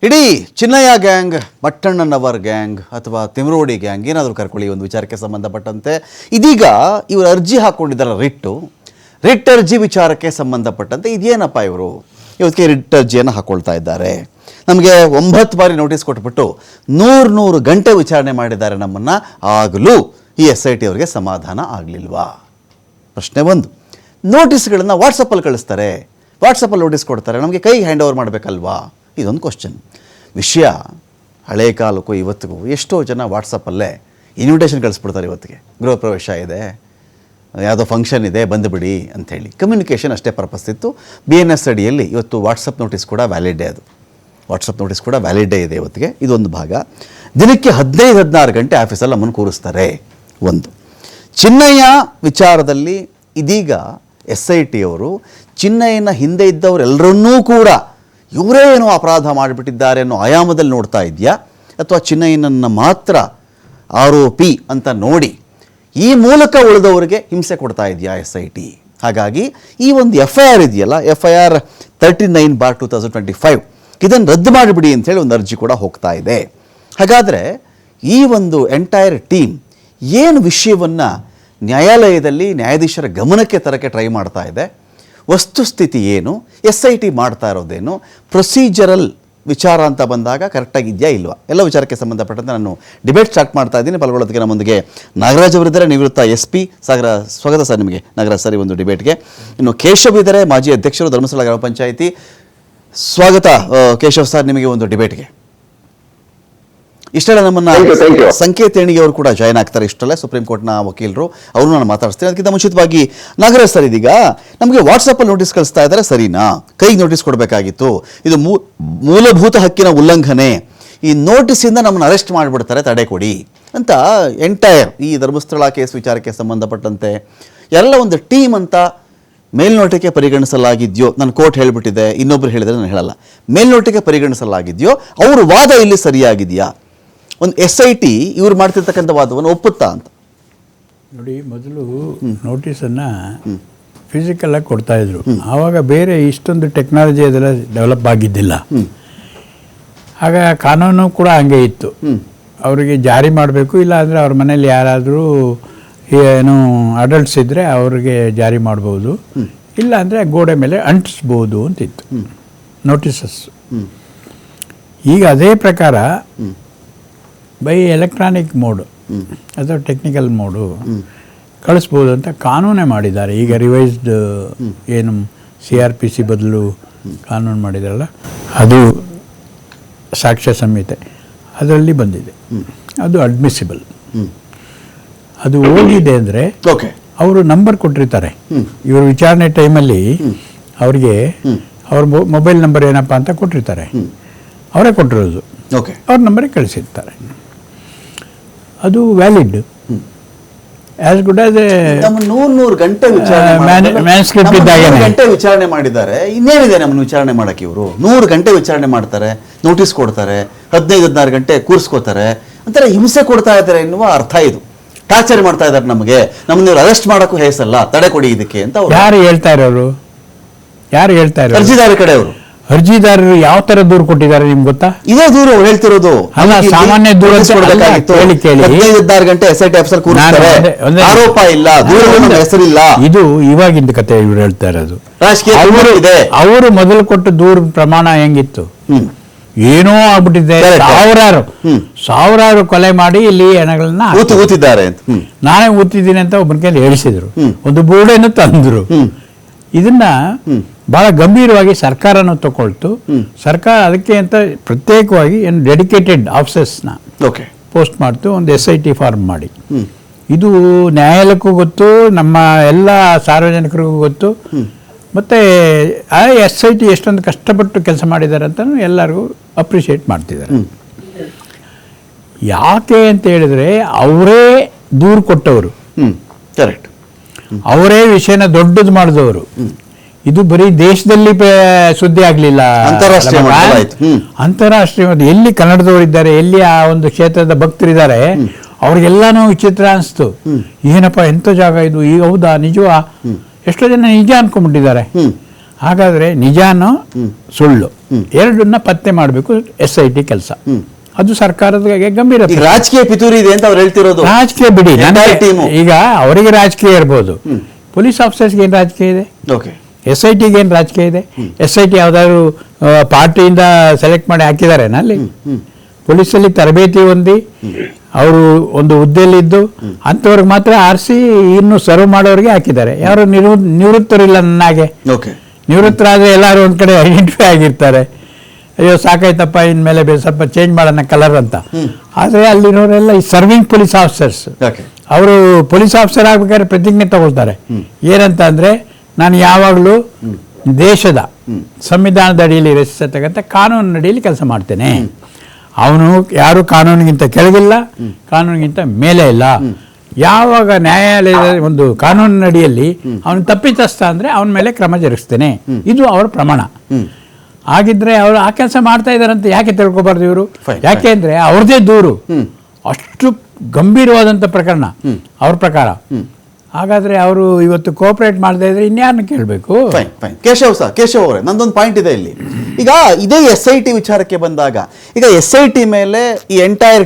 ಇಡೀ Chinnaiah gang, Mattannanavar gang ಅಥವಾ Timarodi gang ಏನಾದರೂ ಕರ್ಕೊಳ್ಳಿ ಒಂದು ವಿಚಾರಕ್ಕೆ ಸಂಬಂಧಪಟ್ಟಂತೆ ಇದೀಗ ಇವರು ಅರ್ಜಿ ಹಾಕ್ಕೊಂಡಿದ್ದಾರೆ. ರಿಟ್ ಅರ್ಜಿ ವಿಚಾರಕ್ಕೆ ಸಂಬಂಧಪಟ್ಟಂತೆ ಇದೇನಪ್ಪ ಇವರು ಇವತ್ತಿಗೆ ರಿಟ್ ಅರ್ಜಿಯನ್ನು ಹಾಕ್ಕೊಳ್ತಾ ಇದ್ದಾರೆ. ನಮಗೆ 9 ಬಾರಿ ನೋಟಿಸ್ ಕೊಟ್ಬಿಟ್ಟು 100 ಗಂಟೆ ವಿಚಾರಣೆ ಮಾಡಿದ್ದಾರೆ ನಮ್ಮನ್ನು. ಆಗಲೂ ಈ SIT ಅವರಿಗೆ ಸಮಾಧಾನ ಆಗಲಿಲ್ವಾ? ಪ್ರಶ್ನೆ ಒಂದು. ನೋಟಿಸ್ಗಳನ್ನು ವಾಟ್ಸಪ್ಪಲ್ಲಿ ಕಳಿಸ್ತಾರೆ, ವಾಟ್ಸಪ್ಪಲ್ಲಿ ನೋಟಿಸ್ ಕೊಡ್ತಾರೆ, ನಮಗೆ ಕೈ ಹ್ಯಾಂಡ್ ಓವರ್ ಮಾಡಬೇಕಲ್ವಾ? ಇದೊಂದು ಕ್ವಶನ್. ವಿಷಯ ಹಳೆ ಕಾಲಕ್ಕೂ ಇವತ್ತಿಗೂ ಎಷ್ಟೋ ಜನ ವಾಟ್ಸಪ್ಪಲ್ಲೇ ಇನ್ವಿಟೇಷನ್ ಕಳಿಸ್ಬಿಡ್ತಾರೆ. ಇವತ್ತಿಗೆ ಗೃಹ ಪ್ರವೇಶ ಇದೆ, ಯಾವುದೋ ಫಂಕ್ಷನ್ ಇದೆ, ಬಂದುಬಿಡಿ ಅಂಥೇಳಿ. ಕಮ್ಯುನಿಕೇಷನ್ ಅಷ್ಟೇ ಪರ್ಪಸ್ ಇತ್ತು. BNS ಅಡಿಯಲ್ಲಿ ಇವತ್ತು ವಾಟ್ಸಪ್ ನೋಟಿಸ್ ಕೂಡ ವ್ಯಾಲಿಡೇ. ವಾಟ್ಸಪ್ ನೋಟಿಸ್ ಕೂಡ ವ್ಯಾಲಿಡೇ ಇದೆ ಇವತ್ತಿಗೆ. ಇದೊಂದು ಭಾಗ. ದಿನಕ್ಕೆ 15-16 ಗಂಟೆ ಆಫೀಸಲ್ಲಿ ನಮ್ಮನ್ನು ಕೂರಿಸ್ತಾರೆ. ಒಂದು ಚಿನ್ನಯ್ಯ ವಿಚಾರದಲ್ಲಿ ಇದೀಗ SIT ಅವರು ಚಿನ್ನಯ್ಯನ ಹಿಂದೆ ಇದ್ದವರೆಲ್ಲರನ್ನೂ ಕೂಡ ಇವರೇ ಏನೋ ಅಪರಾಧ ಮಾಡಿಬಿಟ್ಟಿದ್ದಾರೆ ಅನ್ನೋ ಆಯಾಮದಲ್ಲಿ ನೋಡ್ತಾ ಇದೆಯಾ, ಅಥವಾ ಚಿನ್ನಯ್ಯನನ್ನು ಮಾತ್ರ ಆರೋಪಿ ಅಂತ ನೋಡಿ ಈ ಮೂಲಕ ಉಳಿದವರಿಗೆ ಹಿಂಸೆ ಕೊಡ್ತಾ ಇದೆಯಾ SIT? ಹಾಗಾಗಿ ಈ ಒಂದು FIR ಇದೆಯಲ್ಲ, FIR 39/2025 ಇದನ್ನು ರದ್ದು ಮಾಡಿಬಿಡಿ ಅಂಥೇಳಿ ಒಂದು ಅರ್ಜಿ ಕೂಡ ಹೋಗ್ತಾ ಇದೆ. ಹಾಗಾದರೆ ಈ ಒಂದು ಎಂಟೈರ್ ಟೀಮ್ ಏನು ವಿಷಯವನ್ನು ನ್ಯಾಯಾಲಯದಲ್ಲಿ ನ್ಯಾಯಾಧೀಶರ ಗಮನಕ್ಕೆ ತರಕ್ಕೆ ಟ್ರೈ ಮಾಡ್ತಾ ಇದೆ, ವಸ್ತುಸ್ಥಿತಿ ಏನು, SIT ಮಾಡ್ತಾ ಇರೋದೇನು, ಪ್ರೊಸೀಜರಲ್ ವಿಚಾರ ಅಂತ ಬಂದಾಗ ಕರೆಕ್ಟಾಗಿದೆಯಾ ಇಲ್ವಾ, ಎಲ್ಲ ವಿಚಾರಕ್ಕೆ ಸಂಬಂಧಪಟ್ಟಂತೆ ನಾನು ಡಿಬೇಟ್ ಸ್ಟಾರ್ಟ್ ಮಾಡ್ತಾ ಇದ್ದೀನಿ. ಪಾಲ್ಗೊಳ್ಳೋದಕ್ಕೆ ನಮ್ಮೊಂದಿಗೆ ನಾಗರಾಜ್ ಅವರಿದ್ದಾರೆ, ನಿವೃತ್ತ SP. ಸ್ವಾಗತ ಸರ್ ನಿಮಗೆ ನಾಗರಾಜ್ ಸರ್ ಈ ಒಂದು ಡಿಬೇಟ್ಗೆ. ಇನ್ನು ಕೇಶವ್ ಇದ್ದಾರೆ, ಮಾಜಿ ಅಧ್ಯಕ್ಷರು ಧರ್ಮಸ್ಥಳ ಗ್ರಾಮ ಪಂಚಾಯಿತಿ. ಸ್ವಾಗತ ಕೇಶವ್ ಸರ್ ನಿಮಗೆ ಒಂದು ಡಿಬೇಟ್ಗೆ. ಇಷ್ಟೆಲ್ಲ ನಮ್ಮನ್ನು ಸಂಕೇತ್ ಏಣಿಗೆ ಅವರು ಕೂಡ ಜಾಯ್ನ್ ಆಗ್ತಾರೆ. ಇಷ್ಟೆಲ್ಲ ಸುಪ್ರೀಂ ಕೋರ್ಟ್ನ ವಕೀಲರು, ಅವರು ನಾನು ಮಾತಾಡ್ತೀನಿ. ಅದಕ್ಕಿಂತ ಮುಂಚಿತವಾಗಿ ನಾಗರಾಜ್ ಸರ್, ಇದೀಗ ನಮಗೆ ವಾಟ್ಸಪ್ಪಲ್ಲಿ ನೋಟಿಸ್ ಕಳಿಸ್ತಾ ಇದ್ದಾರೆ, ಸರಿನಾ? ಕೈಗೆ ನೋಟಿಸ್ ಕೊಡಬೇಕಾಗಿತ್ತು, ಇದು ಮೂಲಭೂತ ಹಕ್ಕಿನ ಉಲ್ಲಂಘನೆ, ಈ ನೋಟಿಸಿಂದ ನಮ್ಮನ್ನು ಅರೆಸ್ಟ್ ಮಾಡಿಬಿಡ್ತಾರೆ, ತಡೆ ಕೊಡಿ ಅಂತ ಎಂಟೈರ್ ಈ ಧರ್ಮಸ್ಥಳ ಕೇಸ್ ವಿಚಾರಕ್ಕೆ ಸಂಬಂಧಪಟ್ಟಂತೆ ಎಲ್ಲ ಒಂದು ಟೀಮ್ ಅಂತ ಮೇಲ್ನೋಟಕ್ಕೆ ಪರಿಗಣಿಸಲಾಗಿದೆಯೋ, ನಾನು ಕೋರ್ಟ್ ಹೇಳಿಬಿಟ್ಟಿದೆ, ಇನ್ನೊಬ್ರು ಹೇಳಿದರೆ ನಾನು ಹೇಳಲ್ಲ, ಮೇಲ್ನೋಟಕ್ಕೆ ಪರಿಗಣಿಸಲಾಗಿದೆಯೋ ಅವ್ರ ವಾದ ಇಲ್ಲಿ ಸರಿಯಾಗಿದೆಯಾ? ಒಂದು SIT ಇವ್ರು ಮಾಡ್ತಿರ್ತಕ್ಕಂಥ ವಾದವನ್ನು ಒಪ್ಪುತ್ತಾ ಅಂತ ನೋಡಿ. ಮೊದಲು ನೋಟಿಸನ್ನು ಫಿಸಿಕಲಾಗಿ ಕೊಡ್ತಾಯಿದ್ರು. ಆವಾಗ ಬೇರೆ ಇಷ್ಟೊಂದು ಟೆಕ್ನಾಲಜಿ ಅದೆಲ್ಲ ಡೆವಲಪ್ ಆಗಿದ್ದಿಲ್ಲ. ಆಗ ಕಾನೂನು ಕೂಡ ಹಂಗೆ ಇತ್ತು. ಅವರಿಗೆ ಜಾರಿ ಮಾಡಬೇಕು, ಇಲ್ಲ ಅಂದರೆ ಅವ್ರ ಮನೇಲಿ ಯಾರಾದರೂ ಏನು ಅಡಲ್ಟ್ಸ್ ಇದ್ದರೆ ಅವ್ರಿಗೆ ಜಾರಿ ಮಾಡ್ಬೋದು, ಇಲ್ಲ ಅಂದರೆ ಗೋಡೆ ಮೇಲೆ ಅಂಟಿಸ್ಬೋದು ಅಂತಿತ್ತು ನೋಟಿಸಸ್. ಈಗ ಅದೇ ಪ್ರಕಾರ ಬೈ ಎಲೆಕ್ಟ್ರಾನಿಕ್ ಮೋಡು ಅಥವಾ ಟೆಕ್ನಿಕಲ್ ಮೋಡು ಕಳಿಸ್ಬೋದು ಅಂತ ಕಾನೂನೇ ಮಾಡಿದ್ದಾರೆ. ಈಗ ರಿವೈಸ್ಡ್ ಏನು CRPC ಬದಲು ಕಾನೂನು ಮಾಡಿದಾರಲ್ಲ, ಅದು ಸಾಕ್ಷ್ಯ ಸಂಹಿತೆ ಅದರಲ್ಲಿ ಬಂದಿದೆ, ಅದು ಅಡ್ಮಿಸಿಬಲ್. ಅದು ಹೋಗಿದೆ ಅಂದರೆ ಅವರು ನಂಬರ್ ಕೊಟ್ಟಿರ್ತಾರೆ. ಇವರು ವಿಚಾರಣೆ ಟೈಮಲ್ಲಿ ಅವ್ರಿಗೆ ಅವ್ರ ಮೊಬೈಲ್ ನಂಬರ್ ಏನಪ್ಪ ಅಂತ ಕೊಟ್ಟಿರ್ತಾರೆ, ಅವರೇ ಕೊಟ್ಟಿರೋದು, ಅವ್ರ ನಂಬರಿಗೆ ಕಳಿಸಿರ್ತಾರೆ. ಅದು ವ್ಯಾಲಿಡ್ ಆಸ್ ಗುಡ್ ಆಸ್ 100 ಗಂಟೆ ವಿಚಾರಣೆ ಮಾಡಿದ್ದಾರೆ. ಇನ್ನೇನಿದೆ ನಮ್ಮನ್ನು ವಿಚಾರಣೆ ಮಾಡಕ್ಕೆ? ಇವರು 100 ಗಂಟೆ ವಿಚಾರಣೆ ಮಾಡ್ತಾರೆ, ನೋಟಿಸ್ ಕೊಡ್ತಾರೆ, 15-16 ಗಂಟೆ ಕೂರಿಸ್ಕೋತಾರೆ, ಒಂಥರ ಹಿಂಸೆ ಕೊಡ್ತಾ ಇದ್ದಾರೆ ಎನ್ನುವ ಅರ್ಥ ಇದು. ಟಾರ್ಚರ್ ಮಾಡ್ತಾ ಇದ್ದಾರೆ, ನಮ್ಮನ್ನ ಅರೆಸ್ಟ್ ಮಾಡೋಕ್ಕೂ ಹೇಸಲ್ಲ, ತಡೆ ಕೊಡಿ ಇದಕ್ಕೆ ಅಂತ ಯಾರು ಹೇಳ್ತಾ ಇರೋರು? ಅರ್ಜಿದಾರ ಕಡೆ ಅವರು. ಅರ್ಜಿದಾರರು ಯಾವ ತರ ದೂರು ಕೊಟ್ಟಿದ್ದಾರೆ ನಿಮ್ಗೆ ಗೊತ್ತಾ? ಇದೇ ದೂರು ಹೇಳ್ತಿರೋದು. ಅಲ್ಲ, ಸಾಮಾನ್ಯ ದೂರ ಕೇಳಿ 15-16 ಗಂಟೆ SIT ಆಫೀಸರ್ ಕೂರಿಸ್ತಾರೆ, ಆರೋಪ ಇಲ್ಲ, ದೂರವನ್ನು ಹೆಸರಿಲ್ಲ. ಇದು ಇವಾಗಿಂದ ಕತೆ ಇವ್ರು ಹೇಳ್ತಾ ಇರೋದು. ರಾಜಕೀಯ ಅವರು ಮೊದಲು ಕೊಟ್ಟ ದೂರ ಪ್ರಮಾಣ ಹೆಂಗಿತ್ತು? ಏನೋ ಆಗ್ಬಿಟ್ಟಿದೆ, ಸಾವಿರಾರು ಕೊಲೆ ಮಾಡಿ ಇಲ್ಲಿ ಹೆಣಗಳನ್ನ ಊತಿದ್ದಾರೆ. ನಾನೇ ಊತಿದ್ದೀನಿ ಅಂತ ಒಬ್ಬನ ಕೈಲಿ ಹೇಳಿಸಿದ್ರು, ಒಂದು ಬೋರ್ಡನ್ನು ತಂದ್ರು. ಇದನ್ನ ಬಹಳ ಗಂಭೀರವಾಗಿ ಸರ್ಕಾರನೂ ತಗೊಳ್ತು. ಸರ್ಕಾರ ಅದಕ್ಕೆ ಅಂತ ಪ್ರತ್ಯೇಕವಾಗಿ ಏನು ಡೆಡಿಕೇಟೆಡ್ ಆಫೀಸರ್ಸ್ನ ಪೋಸ್ಟ್ ಮಾಡ್ತು, ಒಂದು SIT ಫಾರ್ಮ್ ಮಾಡಿ. ಇದು ನ್ಯಾಯಾಲಯಕ್ಕೂ ಗೊತ್ತು, ನಮ್ಮ ಎಲ್ಲ ಸಾರ್ವಜನಿಕರಿಗೂ ಗೊತ್ತು. ಮತ್ತು ಆ SIT ಎಷ್ಟೊಂದು ಕಷ್ಟಪಟ್ಟು ಕೆಲಸ ಮಾಡಿದ್ದಾರೆ ಅಂತ ಎಲ್ಲರಿಗೂ ಅಪ್ರಿಷಿಯೇಟ್ ಮಾಡ್ತಿದ್ದಾರೆ. ಯಾಕೆ ಅಂತ ಹೇಳಿದ್ರೆ ಅವರೇ ದೂರು ಕೊಟ್ಟವರು, ಕರೆಕ್ಟ್, ಅವರೇ ವಿಷಯನ ದೊಡ್ಡದು ಮಾಡಿದವರು. ಇದು ಬರೀ ದೇಶದಲ್ಲಿ ಸುದ್ದಿ ಆಗಲಿಲ್ಲ, ಅಂತಾರಾಷ್ಟ್ರೀಯ ಎಲ್ಲಿ ಕನ್ನಡದವರಿದ್ದಾರೆ, ಎಲ್ಲಿ ಆ ಒಂದು ಕ್ಷೇತ್ರದ ಭಕ್ತರಿದ್ದಾರೆ, ಅವ್ರಿಗೆಲ್ಲಾನು ವಿಚಿತ್ರ ಅನಿಸ್ತು. ಏನಪ್ಪ ಎಂಥ ಜಾಗ ಇದು, ಈಗ ಹೌದಾ, ನಿಜವಾ? ಎಷ್ಟೋ ಜನ ನಿಜ ಅನ್ಕೊಂಡ್ಬಿಟ್ಟಿದ್ದಾರೆ. ಹಾಗಾದ್ರೆ ನಿಜಾನೋ ಸುಳ್ಳು ಎರಡನ್ನ ಪತ್ತೆ ಮಾಡಬೇಕು SIT ಕೆಲಸ. ಅದು ಸರ್ಕಾರದ ಗಂಭೀರ ಈಗ ರಾಜಕೀಯ ಪಿತೂರಿ ಇದೆ ಅಂತ ಅವ್ರು ಹೇಳ್ತಿರೋದು. ರಾಜಕೀಯ ಬಿಡಿ, ಟೀಮು ಈಗ ಅವರಿಗೆ ರಾಜಕೀಯ ಇರ್ಬೋದು, ಪೊಲೀಸ್ ಆಫೀಸರ್ಸ್ಗೆ ಏನು ರಾಜಕೀಯ ಇದೆ, ಓಕೆ SITಗೆ ಏನು ರಾಜಕೀಯ ಇದೆ? SIT ಯಾವ್ದಾದ್ರು ಪಾರ್ಟಿಯಿಂದ ಸೆಲೆಕ್ಟ್ ಮಾಡಿ ಹಾಕಿದಾರೇನ ಅಲ್ಲಿ? ಪೊಲೀಸಲ್ಲಿ ತರಬೇತಿ ಹೊಂದಿ ಅವರು ಒಂದು ಹುದ್ದೆಯಲ್ಲಿದ್ದು ಅಂಥವ್ರಿಗೆ ಮಾತ್ರ ಆರಿಸಿ ಇನ್ನು ಸರ್ವ್ ಮಾಡೋರಿಗೆ ಹಾಕಿದ್ದಾರೆ. ಯಾರು ನಿವೃತ್ತರಿಲ್ಲ ನನ್ನಾಗೆ. ಓಕೆ, ನಿವೃತ್ತರಾದರೆ ಎಲ್ಲರೂ ಒಂದು ಕಡೆ ಐಡೆಂಟಿಫೈ ಆಗಿರ್ತಾರೆ, ಅಯ್ಯೋ ಸಾಕಾಯ್ತಪ್ಪ ಇನ್ಮೇಲೆ ಸ್ವಲ್ಪ ಚೇಂಜ್ ಮಾಡೋಣ ಕಲರ್ ಅಂತ. ಆದರೆ ಅಲ್ಲಿರೋರೆಲ್ಲ ಈ ಸರ್ವಿಂಗ್ ಪೊಲೀಸ್ ಆಫೀಸರ್ಸ್. ಅವರು ಪೊಲೀಸ್ ಆಫೀಸರ್ ಆಗ್ಬೇಕಾದ್ರೆ ಪ್ರತಿಜ್ಞೆ ತಗೊಳ್ತಾರೆ. ಏನಂತ ಅಂದರೆ, ನಾನು ಯಾವಾಗಲೂ ದೇಶದ ಸಂವಿಧಾನದ ಅಡಿಯಲ್ಲಿ ರಚಿಸತಕ್ಕಂಥ ಕಾನೂನಿನ ಅಡಿಯಲ್ಲಿ ಕೆಲಸ ಮಾಡ್ತೇನೆ. ಅವನು ಯಾರು ಕಾನೂನಿಗಿಂತ ಕೆಳಗಿಲ್ಲ, ಕಾನೂನಿಗಿಂತ ಮೇಲೆ ಇಲ್ಲ. ಯಾವಾಗ ನ್ಯಾಯಾಲಯದ ಒಂದು ಕಾನೂನಿನ ಅಡಿಯಲ್ಲಿ ಅವನು ತಪ್ಪಿತಸ್ಥ ಅಂದರೆ ಅವನ ಮೇಲೆ ಕ್ರಮ ಜರುಗಿಸ್ತೇನೆ, ಇದು ಅವರ ಪ್ರಮಾಣ. ಹಾಗಿದ್ರೆ ಅವರು ಆ ಕೆಲಸ ಮಾಡ್ತಾ ಇದ್ದಾರಂತ ಯಾಕೆ ತಿಳ್ಕೊಬಾರ್ದು ಇವರು? ಯಾಕೆ ಅಂದರೆ ಅವ್ರದೇ ದೂರು ಅಷ್ಟು ಗಂಭೀರವಾದಂಥ ಪ್ರಕರಣ ಅವ್ರ ಪ್ರಕಾರ. ಹಾಗಾದ್ರೆ ಅವರು ಇವತ್ತು ಕೋಆಪರೇಟ್ ಮಾಡದೇ ಇದ್ರೆ ಇನ್ಯಾರನ್ನ ಕೇಳಬೇಕು? ಕೇಶವ್ ಅವರೇ, ನಂದೊಂದು ಪಾಯಿಂಟ್ ಇದೆ ಇಲ್ಲಿ. ಈಗ ಇದೇ SIT ವಿಚಾರಕ್ಕೆ ಬಂದಾಗ, ಈಗ SIT ಮೇಲೆ ಈ ಎಂಟೈರ್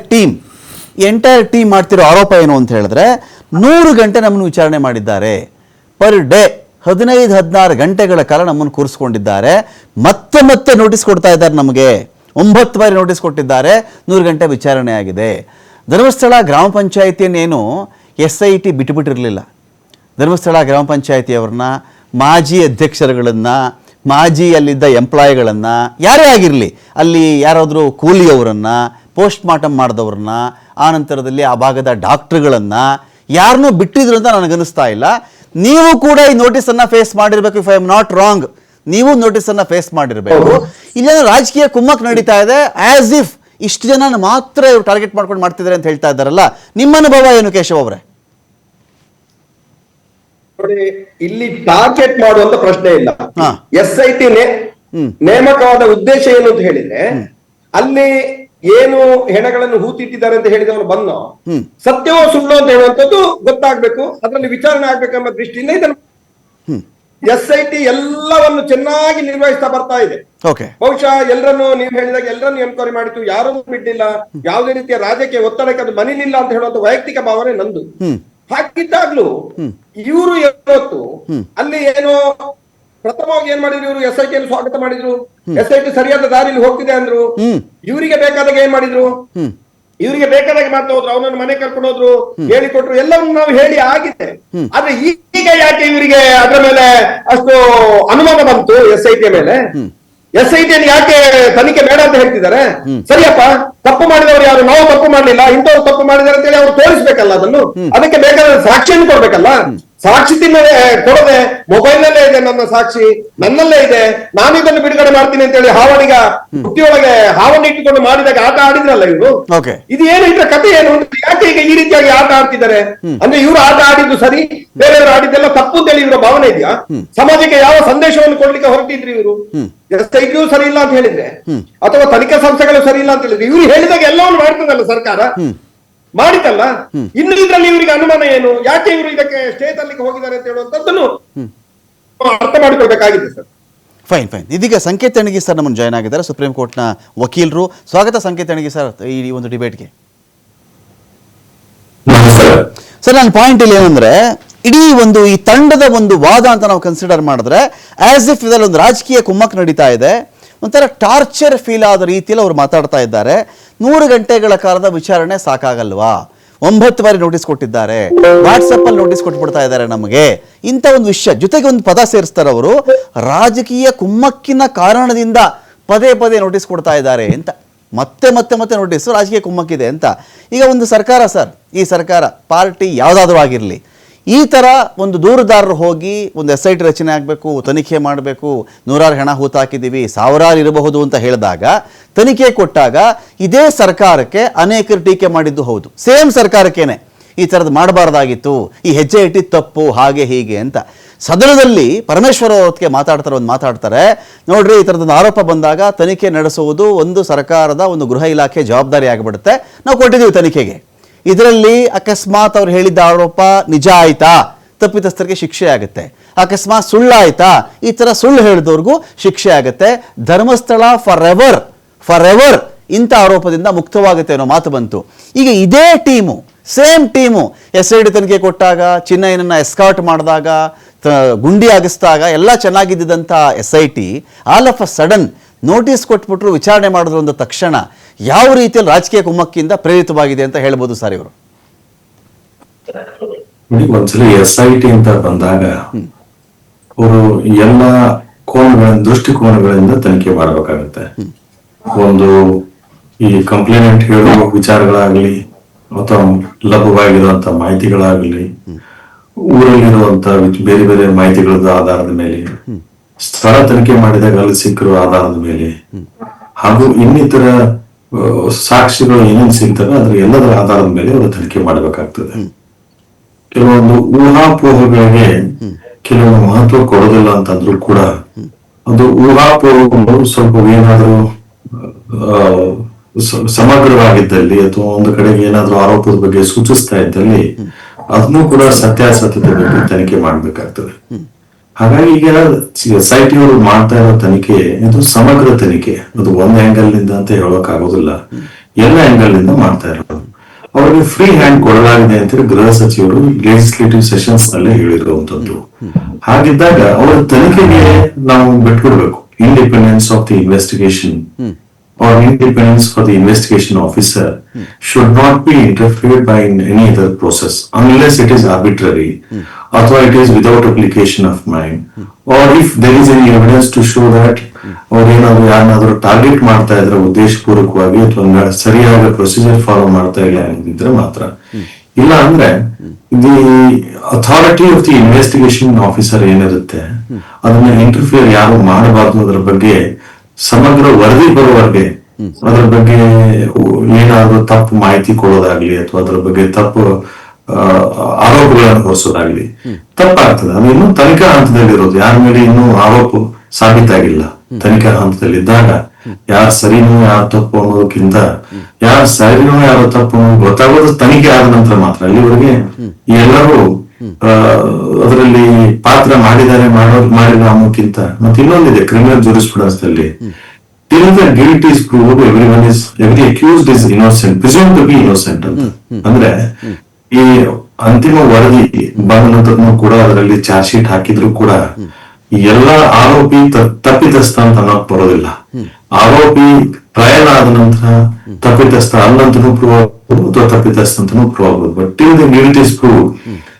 ಟೀಮ್ ಮಾಡ್ತಿರೋ ಆರೋಪ ಏನು ಅಂತ ಹೇಳಿದ್ರೆ, 100 ಗಂಟೆ ನಮ್ಮನ್ನು ವಿಚಾರಣೆ ಮಾಡಿದ್ದಾರೆ. ಪರ್ ಡೇ 15-16 ಗಂಟೆಗಳ ಕಾಲ ನಮ್ಮನ್ನು ಕೂರಿಸ್ಕೊಂಡಿದ್ದಾರೆ. ಮತ್ತೆ ನೋಟಿಸ್ ಕೊಡ್ತಾ ಇದ್ದಾರೆ. ನಮಗೆ 9 ಬಾರಿ ನೋಟಿಸ್ ಕೊಟ್ಟಿದ್ದಾರೆ. 100 ಗಂಟೆ ವಿಚಾರಣೆ ಆಗಿದೆ. ಧರ್ಮಸ್ಥಳ ಗ್ರಾಮ ಪಂಚಾಯಿತಿಯನ್ನೇನು SIT ಬಿಟ್ಟುಬಿಟ್ಟಿರಲಿಲ್ಲ. ಧರ್ಮಸ್ಥಳ ಗ್ರಾಮ ಪಂಚಾಯಿತಿಯವ್ರನ್ನ, ಮಾಜಿ ಅಧ್ಯಕ್ಷರುಗಳನ್ನು, ಮಾಜಿ ಅಲ್ಲಿದ್ದ ಎಂಪ್ಲಾಯಿಗಳನ್ನು, ಯಾರೇ ಆಗಿರಲಿ, ಅಲ್ಲಿ ಯಾರಾದರೂ ಕೂಲಿಯವರನ್ನು, ಪೋಸ್ಟ್ ಮಾರ್ಟಮ್ ಮಾಡಿದವ್ರನ್ನ, ಆ ನಂತರದಲ್ಲಿ ಆ ಭಾಗದ ಡಾಕ್ಟ್ರುಗಳನ್ನು ಯಾರನ್ನೂ ಬಿಟ್ಟಿದ್ರು ಅಂತ ನನಗನ್ನಿಸ್ತಾ ಇಲ್ಲ. ನೀವು ಕೂಡ ಈ ನೋಟಿಸನ್ನು ಫೇಸ್ ಮಾಡಿರಬೇಕು. If I am not wrong, ನೀವು ನೋಟಿಸನ್ನು ಫೇಸ್ ಮಾಡಿರಬೇಕು. ಇಲ್ಲೇನೋ ರಾಜಕೀಯ ಕುಮ್ಮಕ್ ನಡೀತಾ ಇದೆ. ಆಸ್ ಇಫ್ ಇಷ್ಟು ಜನ ಮಾತ್ರ ಇವರು ಟಾರ್ಗೆಟ್ ಮಾಡ್ಕೊಂಡು ಮಾಡ್ತಿದ್ದಾರೆ ಅಂತ ಹೇಳ್ತಾ ಇದ್ದಾರಲ್ಲ, ನಿಮ್ಮ ಅನುಭವ ಏನು ಕೇಶವ್ ಅವರೇ? ನೋಡಿ, ಇಲ್ಲಿ ಟಾರ್ಗೆಟ್ ಮಾಡುವಂತ ಪ್ರಶ್ನೆ ಇಲ್ಲ. SIT ನೇಮಕವಾದ ಉದ್ದೇಶ ಏನು ಅಂತ ಹೇಳಿದ್ರೆ, ಅಲ್ಲಿ ಏನು ಹೆಣಗಳನ್ನು ಹೂತಿಟ್ಟಿದ್ದಾರೆ ಅಂತ ಹೇಳಿದವನು ಬಂದು ಸತ್ಯವೋ ಸುಳ್ಳು ಅಂತ ಹೇಳುವಂತದ್ದು ಗೊತ್ತಾಗ್ಬೇಕು, ಅದರಲ್ಲಿ ವಿಚಾರಣೆ ಆಗ್ಬೇಕೆಂಬ ದೃಷ್ಟಿಯಿಂದ ಇದನ್ನು SIT ಎಲ್ಲವನ್ನು ಚೆನ್ನಾಗಿ ನಿರ್ವಹಿಸ್ತಾ ಬರ್ತಾ ಇದೆ. ಬಹುಶಃ ಎಲ್ಲರನ್ನು ನೀವು ಹೇಳಿದಾಗ ಎಲ್ಲರನ್ನು ಎನ್ಕ್ವೈರಿ ಮಾಡಿತು, ಯಾರನ್ನು ಬಿಡ್ಲಿಲ್ಲ, ಯಾವುದೇ ರೀತಿಯ ರಾಜಕೀಯ ಒತ್ತಡಕ್ಕೆ ಅದು ಮನಿಲಿಲ್ಲ ಅಂತ ಹೇಳುವಂತ ವೈಯಕ್ತಿಕ ಭಾವನೆ ನಂದು. ಹಾಗಿದ್ದಾಗ್ಲೂ ಇವರು ಇವತ್ತು ಅಲ್ಲಿ ಏನೋ ಪ್ರಥಮವಾಗಿ ಏನ್ ಮಾಡಿದ್ರು, ಇವರು SIT ಯನ್ನು ಸ್ವಾಗತ ಮಾಡಿದ್ರು, SIT ಸರಿಯಾದ ದಾರಿಯಲ್ಲಿ ಹೋಗ್ತಿದೆ ಅಂದ್ರು. ಇವರಿಗೆ ಬೇಕಾದಾಗ ಏನ್ ಮಾಡಿದ್ರು, ಇವರಿಗೆ ಬೇಕಾದಾಗ ಮಾಡ್ತಾ ಹೋದ್ರು, ಅವನನ್ನು ಮನೆ ಕರ್ಕೊಂಡು ಹೋದ್ರು, ಹೇಳಿಕೊಟ್ರು, ಎಲ್ಲವನ್ನೂ ನಾವು ಹೇಳಿ ಆಗಿದೆ. ಆದ್ರೆ ಈಗ ಯಾಕೆ ಇವರಿಗೆ ಅದರ ಮೇಲೆ ಅಷ್ಟು ಅನುಮಾನ ಬಂತು? SIT ಮೇಲೆ SIT ಯಾಕೆ ತನಿಖೆ ಬೇಡ ಅಂತ ಹೇಳ್ತಿದ್ದಾರೆ? ಸರಿಯಪ್ಪ, ತಪ್ಪು ಮಾಡಿದವರು ಯಾರು? ನಾವು ತಪ್ಪು ಮಾಡ್ಲಿಲ್ಲ, ಇಂಥವ್ರು ತಪ್ಪು ಮಾಡಿದಾರೆ ಅಂತ ಹೇಳಿ ಅವ್ರು ತೋರಿಸ್ಬೇಕಲ್ಲ, ಅದನ್ನು ಅದಕ್ಕೆ ಬೇಕಾದ ಸಾಕ್ಷಿಯನ್ನು ಕೊಡ್ಬೇಕಲ್ಲ. ಸಾಕ್ಷಿ ಕೊಡದೆ ಮೊಬೈಲ್ ನಲ್ಲೇ ಇದೆ ನನ್ನ ಸಾಕ್ಷಿ, ನನ್ನಲ್ಲೇ ಇದೆ, ನಾನು ಇದನ್ನು ಬಿಡುಗಡೆ ಮಾಡ್ತೀನಿ ಅಂತ ಹೇಳಿ ಹಾವಣಿಗ ಬುದ್ಧಿಯೊಳಗೆ ಹಾವನ್ನ ಇಟ್ಟುಕೊಂಡು ಮಾಡಿದಾಗ ಆಟ ಆಡಿದ್ರಲ್ಲ ಇವರು. ಇದು ಏನು ಇದ್ರ ಕಥೆ ಏನು? ಯಾಕೆ ಈಗ ಈ ರೀತಿಯಾಗಿ ಆಟ ಆಡ್ತಿದ್ದಾರೆ? ಅಂದ್ರೆ ಇವರು ಆಟ ಆಡಿದ್ದು ಸರಿ, ಬೇರೆಯವರು ಆಡಿದ್ದೆಲ್ಲ ತಪ್ಪು ಅಂತ ಹೇಳಿ ಇವರ ಭಾವನೆ ಇದೆಯಾ? ಸಮಾಜಕ್ಕೆ ಯಾವ ಸಂದೇಶವನ್ನು ಕೊಡ್ಲಿಕ್ಕೆ ಹೊರಟಿದ್ರಿ ಇವರು? SIT ಸರಿ ಇಲ್ಲ ಅಂತ ಹೇಳಿದ್ರೆ, ಅಥವಾ ತನಿಖಾ ಸಂಸ್ಥೆಗಳು ಸರಿ ಇಲ್ಲ ಅಂತ ಹೇಳಿದ್ರೆ, ಇವರು ಹೇಳಿದಾಗ ಎಲ್ಲವನ್ನು ಮಾಡ್ತದಲ್ಲ ಸರ್ಕಾರ, ಮಾಡಿತಲ್ಲ. ಇನ್ನು ಇದ್ರಲ್ಲಿ ಇವರಿಗೆ ಅನುಮಾನ ಏನು? ಯಾಕೆ ಇವರು ಇದಕ್ಕೆ ಸ್ಟೇ ತರಲಿಕ್ಕೆ ಹೋಗಿದ್ದಾರೆ ಅಂತ ಹೇಳುವಂತದ್ದನ್ನು ಅರ್ಥ ಮಾಡಿಕೊಳ್ಬೇಕಾಗಿದೆ ಸರ್. ಫೈನ್. ಇದೀಗ ಸಂಕೇತ್ ಅಣಗಿ ಸರ್ ನಮ್ಮನ್ನು ಜಾಯ್ನ್ ಆಗಿದ್ದಾರೆ, ಸುಪ್ರೀಂ ಕೋರ್ಟ್ನ ವಕೀಲರು. ಸ್ವಾಗತ ಸಂಕೇತ್ ಅಣಗಿ ಸರ್ ಈ ಒಂದು ಡಿಬೇಟ್ಗೆ. ಸರ್, ನನ್ನ ಪಾಯಿಂಟ್ ಇಲ್ಲಿ ಏನಂದ್ರೆ, ಇಡೀ ಒಂದು ಈ ತಂಡದ ಒಂದು ವಾದ ಅಂತ ನಾವು ಕನ್ಸಿಡರ್ ಮಾಡಿದ್ರೆ, ಆಸ್ ಇಫ್ ಇದರಲ್ಲಿ ಒಂದು ರಾಜಕೀಯ ಕುಮ್ಮಕ್ ನಡೀತಾ ಇದೆ, ಒಂಥರ ಟಾರ್ಚರ್ ಫೀಲ್ ಆದ ರೀತಿಯಲ್ಲಿ ಅವ್ರು ಮಾತಾಡ್ತಾ ಇದ್ದಾರೆ. 100 ಗಂಟೆಗಳ ಕಾಲದ ವಿಚಾರಣೆ ಸಾಕಾಗಲ್ವಾ? 9 ಬಾರಿ ನೋಟಿಸ್ ಕೊಟ್ಟಿದ್ದಾರೆ, ವಾಟ್ಸಪ್ ಅಲ್ಲಿ ನೋಟಿಸ್ ಕೊಟ್ಬಿಡ್ತಾ ಇದ್ದಾರೆ ನಮಗೆ, ಇಂಥ ಒಂದು ವಿಷಯ ಜೊತೆಗೆ ಒಂದು ಪದ ಸೇರಿಸ್ತಾರೆ ಅವರು, ರಾಜಕೀಯ ಕುಮ್ಮಕ್ಕಿನ ಕಾರಣದಿಂದ ಪದೇ ನೋಟಿಸ್ ಕೊಡ್ತಾ ಇದ್ದಾರೆ ಅಂತ. ಮತ್ತೆ ನೋಟಿಸ್, ರಾಜಕೀಯ ಕುಮ್ಮಕ್ಕಿದೆ ಅಂತ. ಈಗ ಒಂದು ಸರ್ಕಾರ ಸರ್, ಈ ಸರ್ಕಾರ ಪಾರ್ಟಿ ಯಾವುದಾದ್ರೂ ಆಗಿರಲಿ, ಈ ಥರ ಒಂದು ದೂರುದಾರರು ಹೋಗಿ ಒಂದು SIT ರಚನೆ ಆಗಬೇಕು, ತನಿಖೆ ಮಾಡಬೇಕು, 100 ಹೆಣ ಹೂತಾಕಿದ್ದೀವಿ, 1000 ಇರಬಹುದು ಅಂತ ಹೇಳಿದಾಗ, ತನಿಖೆ ಕೊಟ್ಟಾಗ ಇದೇ ಸರ್ಕಾರಕ್ಕೆ ಅನೇಕರು ಟೀಕೆ ಮಾಡಿದ್ದು ಹೌದು. ಸೇಮ್ ಸರ್ಕಾರಕ್ಕೇನೆ ಈ ಥರದ್ದು ಮಾಡಬಾರ್ದಾಗಿತ್ತು, ಈ ಹೆಜ್ಜೆ ಇಟ್ಟಿದ್ದು ತಪ್ಪು, ಹಾಗೆ ಹೀಗೆ ಅಂತ. ಸದನದಲ್ಲಿ ಪರಮೇಶ್ವರ್ ಅವರಿಗೆ ಮಾತಾಡ್ತಾರೆ, ನೋಡ್ರಿ ಈ ಥರದೊಂದು ಆರೋಪ ಬಂದಾಗ ತನಿಖೆ ನಡೆಸುವುದು ಒಂದು ಸರ್ಕಾರದ ಒಂದು ಗೃಹ ಇಲಾಖೆ ಜವಾಬ್ದಾರಿ ಆಗಿಬಿಡುತ್ತೆ, ನಾವು ಕೊಟ್ಟಿದ್ದೀವಿ ತನಿಖೆಗೆ. ಇದರಲ್ಲಿ ಅಕಸ್ಮಾತ್ ಅವ್ರು ಹೇಳಿದ್ದ ಆರೋಪ ನಿಜ ಆಯ್ತಾ, ತಪ್ಪಿತಸ್ಥರಿಗೆ ಶಿಕ್ಷೆ ಆಗುತ್ತೆ. ಅಕಸ್ಮಾತ್ ಸುಳ್ಳಾಯ್ತಾ, ಈ ಥರ ಸುಳ್ಳು ಹೇಳಿದವ್ರಿಗೂ ಶಿಕ್ಷೆ ಆಗುತ್ತೆ. ಧರ್ಮಸ್ಥಳ ಫಾರ್ ಎವರ್ ಇಂಥ ಆರೋಪದಿಂದ ಮುಕ್ತವಾಗುತ್ತೆ ಅನ್ನೋ ಮಾತು ಬಂತು. ಈಗ ಇದೇ ಟೀಮು, ಸೇಮ್ ಟೀಮು SIT ತನಿಖೆ ಕೊಟ್ಟಾಗ, ಚಿನ್ನಯ್ಯನನ್ನ ಎಸ್ಕಾರ್ಟ್ ಮಾಡಿದಾಗ, ಗುಂಡಿ ಆಗಿಸಿದಾಗ ಎಲ್ಲ ಚೆನ್ನಾಗಿದ್ದಂಥ SIT all of a sudden notice ಕೊಟ್ಬಿಟ್ರು, ವಿಚಾರಣೆ ಮಾಡಿದ್ರು ಅಂದ ತಕ್ಷಣ ಯಾವ ರೀತಿಯಲ್ಲಿ ರಾಜಕೀಯ ಕುಮ್ಮಕ್ಕಿಂದ ಪ್ರೇರಿತವಾಗಿದೆ ಅಂತ ಹೇಳ್ಬೋದು ಸರ್ ಇವರು? ಒಂದ್ಸಲಿ SIT ಅಂತ ಬಂದಾಗ ಅವರು ಎಲ್ಲ ದೃಷ್ಟಿಕೋನಗಳಿಂದ ತನಿಖೆ ಮಾಡಬೇಕಾಗುತ್ತೆ. ಒಂದು ಈ ಕಂಪ್ಲೇಂಟ್ ಹೇಳುವ ವಿಚಾರಗಳಾಗ್ಲಿ ಅಥವಾ ಲಭ್ಯವಾಗಿರುವಂತ ಮಾಹಿತಿಗಳಾಗ್ಲಿ, ಊರಲ್ಲಿರುವಂತ ಬೇರೆ ಬೇರೆ ಮಾಹಿತಿಗಳ ಆಧಾರದ ಮೇಲೆ, ಸ್ಥಳ ತನಿಖೆ ಮಾಡಿದಾಗ ಅಲ್ಲಿ ಸಿಕ್ಕಿರುವ ಆಧಾರದ ಮೇಲೆ, ಹಾಗೂ ಇನ್ನಿತರ ಸಾಕ್ಷಿಗಳು ಏನೇನು ಸಿಗ್ತವೆ ಅದ್ರ ಎಲ್ಲದರ ಆಧಾರದ ಮೇಲೆ ಅವರು ತನಿಖೆ ಮಾಡಬೇಕಾಗ್ತದೆ. ಕೆಲವೊಂದು ಊಹಾಪೋಹಗಳಿಗೆ ಕೆಲವೊಂದು ಮಹತ್ವ ಕೊಡೋದಿಲ್ಲ ಅಂತಂದ್ರೂ ಕೂಡ ಅದು ಊಹಾಪೋಹಗಳು ಸ್ವಲ್ಪ ಏನಾದ್ರೂ ಸಮಗ್ರವಾಗಿದ್ದಲ್ಲಿ ಅಥವಾ ಒಂದು ಕಡೆಗೆ ಏನಾದ್ರೂ ಆರೋಪದ ಬಗ್ಗೆ ಸೂಚಿಸ್ತಾ ಇದ್ದಲ್ಲಿ ಅದನ್ನು ಕೂಡ ಸತ್ಯಾಸತ್ಯತೆ ಬಗ್ಗೆ ತನಿಖೆ ಮಾಡ್ಬೇಕಾಗ್ತದೆ. ಹಾಗಾಗಿ ಈಗ SIT ಅವರು ಮಾಡ್ತಾ ಇರೋ ತನಿಖೆ ಇದು ಸಮಗ್ರ ತನಿಖೆ. ಅದು ಒಂದ್ ಆಂಗಲ್ ನಿಂದ ಅಂತ ಹೇಳಕ್ ಆಗೋದಿಲ್ಲ, ಎಲ್ಲ ಆಂಗಲ್ ನಿಂದ ಮಾಡ್ತಾ ಇರೋದು. ಅವರಿಗೆ ಫ್ರೀ ಹ್ಯಾಂಡ್ ಕೊಡಲಾಗಿದೆ ಅಂತ ಗೃಹ ಸಚಿವರು ಲೆಜಿಸ್ಲೇಟಿವ್ ಸೆಷನ್ಸ್ ನಲ್ಲೇ ಹೇಳಿರುವಂತದ್ದು. ಹಾಗಿದ್ದಾಗ ಅವರ ತನಿಖೆಗೆ ನಾವು ಬಿಟ್ಕೊಡ್ಬೇಕು. Independence of the investigation or independence for the investigation officer should not be interfered by in any other process unless it is arbitrary or it is without application of mind, or if there is any evidence to show that ಅವರು ಏನಾದ್ರು ಯಾರನ್ನಾದ್ರೂ target ಮಾಡ್ತಾ ಇದ್ರೆ ಉದ್ದೇಶಪೂರ್ವಕವಾಗಿ ಅಥವಾ ಸರಿಯಾದ procedure follow ಮಾಡ್ತಾ ಇಲ್ಲ ಅಂದಿದ್ರೆ ಮಾತ್ರ. ಇಲ್ಲ ಅಂದ್ರೆ the authority of the investigation officer ಏನಿರುತ್ತೆ ಅದನ್ನ ಇಂಟರ್ಫಿಯರ್ ಯಾರು ಮಾಡಬಾರ್ದು, ಅದರ ಬಗ್ಗೆ ಸಮಗ್ರ ವರದಿ ಬರುವವರೆಗೆ ಅದರ ಬಗ್ಗೆ ಏನಾದ್ರು ತಪ್ಪು ಮಾಹಿತಿ ಕೊಡೋದಾಗ್ಲಿ ಅಥವಾ ಅದರ ಬಗ್ಗೆ ತಪ್ಪು ಆರೋಪಗಳನ್ನು ಹೊರಿಸೋದಾಗ್ಲಿ ತಪ್ಪಾಗ್ತದೆ. ಅದು ಇನ್ನೂ ತನಿಖಾ ಹಂತದಲ್ಲಿರೋದು, ಯಾರ ಮೇಲೆ ಇನ್ನೂ ಆರೋಪ ಸಾಬೀತಾಗಿಲ್ಲ. ತನಿಖಾ ಹಂತದಲ್ಲಿದ್ದಾಗ ಯಾರು ಸರಿನೋ ಯಾರು ತಪ್ಪು ಅನ್ನೋದಕ್ಕಿಂತ ಯಾರು ಸರಿನೋ ಯಾರು ತಪ್ಪು ಅನ್ನೋದು ಗೊತ್ತಾಗೋದು ತನಿಖೆ ಆದ ನಂತರ ಮಾತ್ರ. ಅಲ್ಲಿವರೆಗೆ ಎಲ್ಲರೂ ಅದರಲ್ಲಿ ಪಾತ್ರ ಮಾಡಿದ್ದಾರೆ ಮಾಡಿಲ್ಲ ಅನ್ನೋಕ್ಕಿಂತ, ಮತ್ತೆ ಇನ್ನೊಂದಿದೆ ಕ್ರಿಮಿನಲ್ ಜೂರಿಸ್ಪ್ರುಡೆನ್ಸ್ ನಲ್ಲಿ, till the guilt is proved every accused is innocent, presumed to be innocent ಅಂತ. ಅಂದ್ರೆ ಈ ಅಂತಿಮ ವರದಿ ಬಂದ ನಂತರ ಕೂಡ ಅದರಲ್ಲಿ ಚಾರ್ಜ್ ಶೀಟ್ ಹಾಕಿದ್ರು ಕೂಡ ಎಲ್ಲ ಆರೋಪಿ ತಪ್ಪಿತಸ್ಥ ಅಂತ ಅನ್ನೋಕ್ ಬರೋದಿಲ್ಲ. ಆರೋಪಿ ಟ್ರಯಲ್ ಆದ ನಂತರ ತಪ್ಪಿತಸ್ಥ ಅಲ್ಲಂತನೂ ಪ್ರೂವ್ ಆಗ್ಬೋದು ಅಥವಾ ತಪ್ಪಿತಸ್ಥ ಅಂತಾನೂ ಪ್ರೂವ್ ಆಗ್ಬೋದು. But till the guilt is proved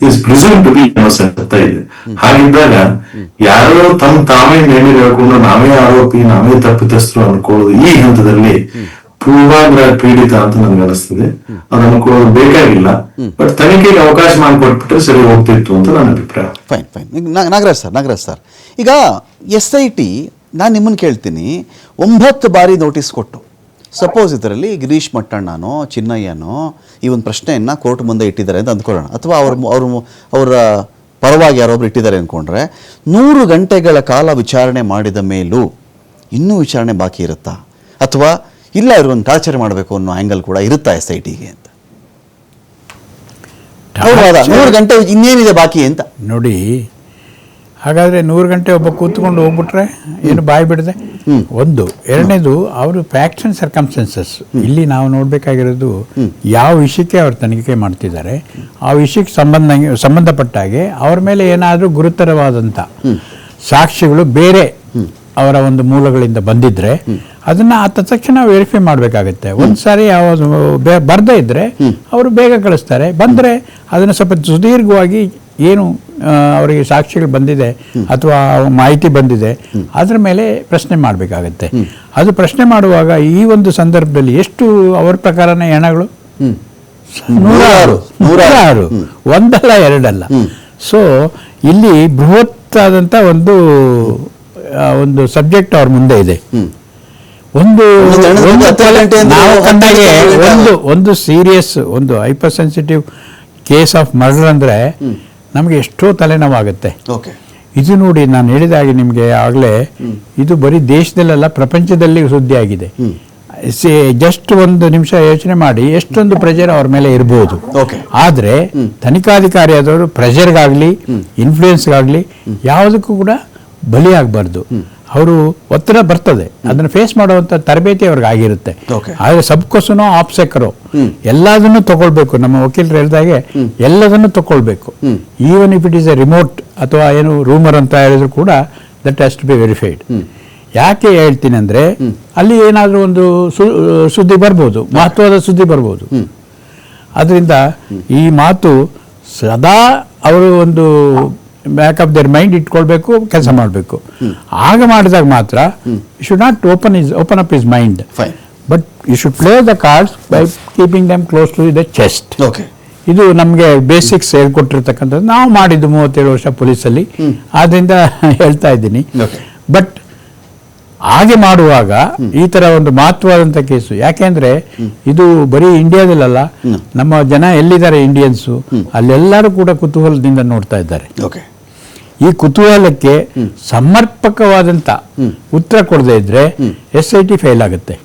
is presumed to be innocent ಅಂತ ಇದೆ. ಹಾಗಿದ್ದಾಗ ಯಾರೋ ತಾವೇ ಮೇಲೆ ಹೇಳ್ಕೊಂಡು ನಾವೇ ಆರೋಪಿ ನಾವೇ ತಪ್ಪಿತಸ್ಥರು ಅನ್ಕೊಳ್ಳೋದು ಈ ಹಂತದಲ್ಲಿ ಪೂರ್ವಾಗ್ರಹ ಪೀಡಿತ ಅಂತ ನನ್ಗೆ ಅನಿಸ್ತದೆ. ಅದು ಅನ್ಕೊಳ್ಳೋದು ಬೇಕಾಗಿಲ್ಲ. ಬಟ್ ತನಿಖೆಗೆ ಅವಕಾಶ ಮಾಡಿಕೊಟ್ಬಿಟ್ರೆ ಸರಿ ಹೋಗ್ತಿತ್ತು ಅಂತ ನನ್ನ ಅಭಿಪ್ರಾಯ. ಫೈನ್. ನಾಗರಾಜ್ ಸರ್, ಈಗ SIT ನಾನು ನಿಮ್ಮನ್ನು ಕೇಳ್ತೀನಿ, 9 ಬಾರಿ ನೋಟಿಸ್ ಕೊಟ್ಟು, ಸಪೋಸ್ ಇದರಲ್ಲಿ ಗಿರೀಶ್ ಮಟ್ಟಣ್ಣನೋ ಚಿನ್ನಯ್ಯನೋ ಈ ಒಂದು ಪ್ರಶ್ನೆಯನ್ನು ಕೋರ್ಟ್ ಮುಂದೆ ಇಟ್ಟಿದ್ದಾರೆ ಅಂತ ಅಂದ್ಕೊಳ್ಳೋಣ, ಅಥವಾ ಅವರ ಪರವಾಗಿ ಯಾರೊಬ್ರು ಇಟ್ಟಿದ್ದಾರೆ ಅಂದ್ಕೊಂಡ್ರೆ 100 ಗಂಟೆಗಳ ಕಾಲ ವಿಚಾರಣೆ ಮಾಡಿದ ಮೇಲೂ ಇನ್ನೂ ವಿಚಾರಣೆ ಬಾಕಿ ಇರುತ್ತಾ, ಅಥವಾ ಇಲ್ಲ ಇವ್ರಿಗೊಂದು ಟಾರ್ಚರ್ ಮಾಡಬೇಕು ಅನ್ನೋ ಆ್ಯಂಗಲ್ ಕೂಡ ಇರುತ್ತಾ SITಗೆ ಅಂತ? 100 ಗಂಟೆ ಇನ್ನೇನಿದೆ ಬಾಕಿ ಅಂತ ನೋಡಿ. ಹಾಗಾದರೆ 100 ಗಂಟೆ ಒಬ್ಬ ಕೂತ್ಕೊಂಡು ಹೋಗ್ಬಿಟ್ರೆ ಏನು ಬಾಯಿ ಬಿಡದೆ ಒಂದು. ಎರಡನೇದು ಅವರು ಫ್ಯಾಕ್ಟ್ಸ್ ಆ್ಯಂಡ್ ಸರ್ಕಮ್ಸ್ಟೆನ್ಸಸ್, ಇಲ್ಲಿ ನಾವು ನೋಡಬೇಕಾಗಿರೋದು ಯಾವ ವಿಷಯಕ್ಕೆ ಅವ್ರು ತನಿಖೆ ಮಾಡ್ತಿದ್ದಾರೆ, ಆ ವಿಷಯಕ್ಕೆ ಸಂಬಂಧಪಟ್ಟಾಗೆ ಅವ್ರ ಮೇಲೆ ಏನಾದರೂ ಗುರುತರವಾದಂಥ ಸಾಕ್ಷಿಗಳು ಬೇರೆ ಅವರ ಒಂದು ಮೂಲಗಳಿಂದ ಬಂದಿದ್ರೆ ಅದನ್ನು ತಕ್ಷಣ ವೆರಿಫೈ ಮಾಡಬೇಕಾಗತ್ತೆ. ಒಂದು ಸಾರಿ ಯಾವುದು ಬರದೇ ಇದ್ದರೆ ಅವರು ಬೇಗ ಕಳಿಸ್ತಾರೆ, ಬಂದರೆ ಅದನ್ನು ಸ್ವಲ್ಪ ಸುದೀರ್ಘವಾಗಿ ಏನು ಅವರಿಗೆ ಸಾಕ್ಷಿಗಳು ಬಂದಿದೆ ಅಥವಾ ಮಾಹಿತಿ ಬಂದಿದೆ ಅದರ ಮೇಲೆ ಪ್ರಶ್ನೆ ಮಾಡಬೇಕಾಗತ್ತೆ. ಅದು ಪ್ರಶ್ನೆ ಮಾಡುವಾಗ ಈ ಒಂದು ಸಂದರ್ಭದಲ್ಲಿ ಎಷ್ಟು ಅವರ ಪ್ರಕಾರನೇ ಹೆಣಗಳು 106, ಒಂದಲ್ಲ ಎರಡಲ್ಲ. ಸೊ ಇಲ್ಲಿ ಬೃಹತ್ ಆದಂಥ ಒಂದು ಸಬ್ಜೆಕ್ಟ್ ಅವ್ರ ಮುಂದೆ ಇದೆ. ನಾವು ಕಂಡಾಗೆ ಒಂದು ಸೀರಿಯಸ್ ಒಂದು hyper sensitive case of murder ಅಂದರೆ ನಮಗೆ ಎಷ್ಟೋ ತಲೆನೋವಾಗುತ್ತೆ. ಇದು ನೋಡಿ, ನಾನು ಹೇಳಿದಾಗೆ ನಿಮಗೆ ಆಗಲೇ, ಇದು ಬರೀ ದೇಶದಲ್ಲೆಲ್ಲ ಪ್ರಪಂಚದಲ್ಲಿ ಸುದ್ದಿ ಆಗಿದೆ. ಜಸ್ಟ್ ಒಂದು ನಿಮಿಷ ಯೋಚನೆ ಮಾಡಿ ಎಷ್ಟೊಂದು ಪ್ರೆಷರ್ ಅವ್ರ ಮೇಲೆ ಇರ್ಬೋದು. Okay. ಆದ್ರೆ ತನಿಖಾಧಿಕಾರಿಯಾದವರು ಪ್ರೆಷರ್ಗಾಗ್ಲಿ ಇನ್ಫ್ಲೂಯೆನ್ಸ್ಗಾಗ್ಲಿ ಯಾವುದಕ್ಕೂ ಕೂಡ ಬಲಿಯಾಗಬಾರ್ದು. ಅವರು ಒತ್ತಡ ಬರ್ತದೆ, ಅದನ್ನು ಫೇಸ್ ಮಾಡುವಂತ ತರಬೇತಿ ಅವ್ರಿಗೆ ಆಗಿರುತ್ತೆ. Okay. ಆದ್ರೆ ಸಬ್ಕೊಸನೋ ಆಪ್ಸೆಕರೋ ಎಲ್ಲದನ್ನು ತಗೊಳ್ಬೇಕು. ನಮ್ಮ ವಕೀಲರು ಹೇಳಿದಾಗೆ ಎಲ್ಲದನ್ನು ತಗೊಳ್ಬೇಕು. Even if it is a remote ಅಥವಾ ಏನು ರೂಮರ್ ಅಂತ ಹೇಳಿದ್ರು ಕೂಡ that has to be verified. ಯಾಕೆ ಹೇಳ್ತೀನಿ ಅಂದ್ರೆ ಅಲ್ಲಿ ಏನಾದರೂ ಒಂದು ಸುದ್ದಿ ಬರ್ಬೋದು, ಮಹತ್ವದ ಸುದ್ದಿ ಬರ್ಬೋದು. ಅದರಿಂದ ಈ ಮಾತು ಸದಾ ಅವರು ಒಂದು ಬ್ಯಾಕ್ ಆಫ್ ದೇರ್ ಮೈಂಡ್ ಇಟ್ಕೊಳ್ಬೇಕು, ಕೆಲಸ ಮಾಡಬೇಕು. ಆಗ ಮಾಡಿದಾಗ ಮಾತ್ರ you should not open up his mind, but you should play the cards by keeping them close to the chest. ಇದು ನಮಗೆ ಬೇಸಿಕ್ಸ್ ಹೇಳ್ಕೊಟ್ಟಿರ್ತಕ್ಕಂಥದ್ದು. ನಾವು ಮಾಡಿದ್ದು 37 ವರ್ಷ ಪೊಲೀಸಲ್ಲಿ, ಆದ್ರಿಂದ ಹೇಳ್ತಾ ಇದ್ದೀನಿ. ಬಟ್ ಹಾಗೆ ಮಾಡುವಾಗ ಈ ತರ ಒಂದು ಮಹತ್ವವಾದಂಥ ಕೇಸು. ಯಾಕೆಂದ್ರೆ ಇದು ಬರೀ ಇಂಡಿಯಾದಲ್ಲ, ನಮ್ಮ ಜನ ಎಲ್ಲಿದ್ದಾರೆ ಇಂಡಿಯನ್ಸು ಅಲ್ಲೆಲ್ಲರೂ ಕೂಡ ಕುತೂಹಲದಿಂದ ನೋಡ್ತಾ ಇದ್ದಾರೆ. ಈ ಕುತೂಹಲಕ್ಕೆ ಸಮರ್ಪಕವಾದಂತ ಉತ್ತರ ಕೊಡದೇ ಇದ್ರೆ SIT ಫೇಲ್ ಆಗುತ್ತೆ.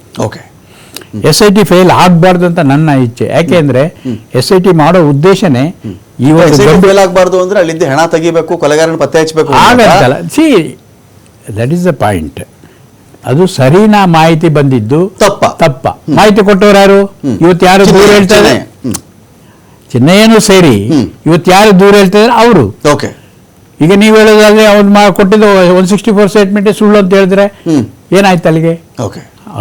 SIT ಫೇಲ್ ಆಗಬಾರ್ದು ಅಂತ ನನ್ನ ಇಚ್ಛೆ. ಯಾಕೆಂದ್ರೆ SIT ಮಾಡೋ ಉದ್ದೇಶನೇ ಫೇಲ್ ಆಗಬಾರ್ದು ಅಂದ್ರೆ ಅಲ್ಲಿಂದ ಹಣ ತೆಗಿಬೇಕು, ಕೊಲೆಗಾರನ ಪತ್ತೆ ಹಚ್ಚಬೇಕು ಆಗತ್ತಲ್ಲ. See that is the point. ಅದು ಸರಿನಾ ಮಾಹಿತಿ ಬಂದಿದ್ದು ತಪ್ಪ ಮಾಹಿತಿ ಕೊಟ್ಟವ್ರು ಯಾರು? ಇವತ್ತು ಯಾರು ದೂರ ಹೇಳ್ತಾರೆ? ಚಿನ್ನಯ್ಯನೂ ಸೇರಿ ಇವತ್ತು ಯಾರು ದೂರ ಹೇಳ್ತಾರೆ ಅವರು. ಈಗ ನೀವು ಹೇಳೋದಾದ್ರೆ ಅವ್ನು ಕೊಟ್ಟಿದ್ದು 164 ಸ್ಟೇಟ್ಮೆಂಟ್ ಸುಳ್ಳು ಅಂತ ಹೇಳಿದ್ರೆ ಏನಾಯ್ತು ಅಲ್ಲಿಗೆ?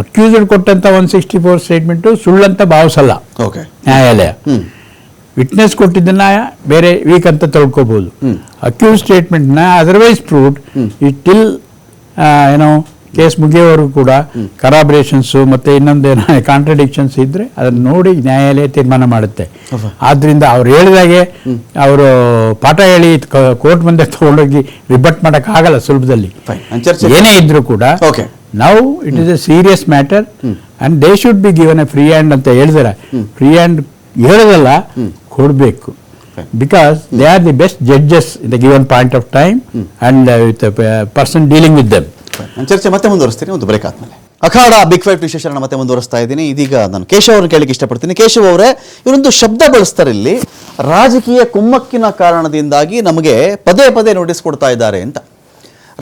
ಅಕ್ಯೂಸ್ಡ್ ಕೊಟ್ಟಂತ 164 ಸ್ಟೇಟ್ಮೆಂಟ್ ಸುಳ್ಳು ಅಂತ ಭಾವಿಸಲ್ಲ ನ್ಯಾಯಾಲಯ. ವಿಟ್ನೆಸ್ ಕೊಟ್ಟಿದ್ದನ್ನ ಬೇರೆ ವೀಕ್ ಅಂತ ತಿಳ್ಕೋಬಹುದು. ಅಕ್ಯೂಸ್ ಸ್ಟೇಟ್ಮೆಂಟ್ ನ ಅದರ್ವೈಸ್ ಪ್ರೂವ್ಡ್ ಇಟ್ ಟಿಲ್ ಏನೋ ಕೇಸ್ ಮುಗಿಯೋವರೆಗೂ ಕೂಡ ಕರಾಬರೇಷನ್ಸ್ ಮತ್ತೆ ಇನ್ನೊಂದೇನೋ ಕಾಂಟ್ರಡಿಕ್ಷನ್ಸ್ ಇದ್ರೆ ಅದನ್ನ ನೋಡಿ ನ್ಯಾಯಾಲಯ ತೀರ್ಮಾನ ಮಾಡುತ್ತೆ. ಆದ್ರಿಂದ ಅವ್ರು ಹೇಳಿದಾಗೆ ಅವರು ಪಾಠ ಹೇಳಿ ಕೋರ್ಟ್ ಮುಂದೆ ತಗೊಂಡೋಗಿ ರಿಬಟ್ ಮಾಡಕ್ ಆಗಲ್ಲ ಸುಲಭದಲ್ಲಿ. ಏನೇ ಇದ್ರು ಕೂಡ ನಾವು it is A serious matter and they should be given A free hand ಅಂತ ಹೇಳಿದ್ರೆ ಫ್ರೀ ಹ್ಯಾಂಡ್ ಹೇಳೋದಲ್ಲ, ಕೊಡಬೇಕು. Because they are the best judges in the given point of time and with the person dealing with them. ಚರ್ಚೆ ಮತ್ತೆ ಮುಂದುವರಿಸ್ತೀನಿ ಒಂದು break ಆದ್ಮೇಲೆ. ಅಖಾಡ big fight ವಿಶೇಷನ ಮತ್ತೆ ಮುಂದುವರಿಸ್ತಾ ಇದ್ದೀನಿ. ಇದೀಗ ನಾನು ಕೇಶವ್ ಅವ್ರನ್ನ ಕೇಳಲಿಕ್ಕೆ ಇಷ್ಟಪಡ್ತೀನಿ. ಕೇಶವ್ ಅವರೇ, ಇವರೊಂದು ಶಬ್ದ ಬಳಸ್ತಾರೆ ಇಲ್ಲಿ, ರಾಜಕೀಯ ಕುಮ್ಮಕ್ಕಿನ ಕಾರಣದಿಂದಾಗಿ ನಮಗೆ ಪದೇ ಪದೇ ನೋಟಿಸ್ ಕೊಡ್ತಾ ಇದ್ದಾರೆ ಅಂತ.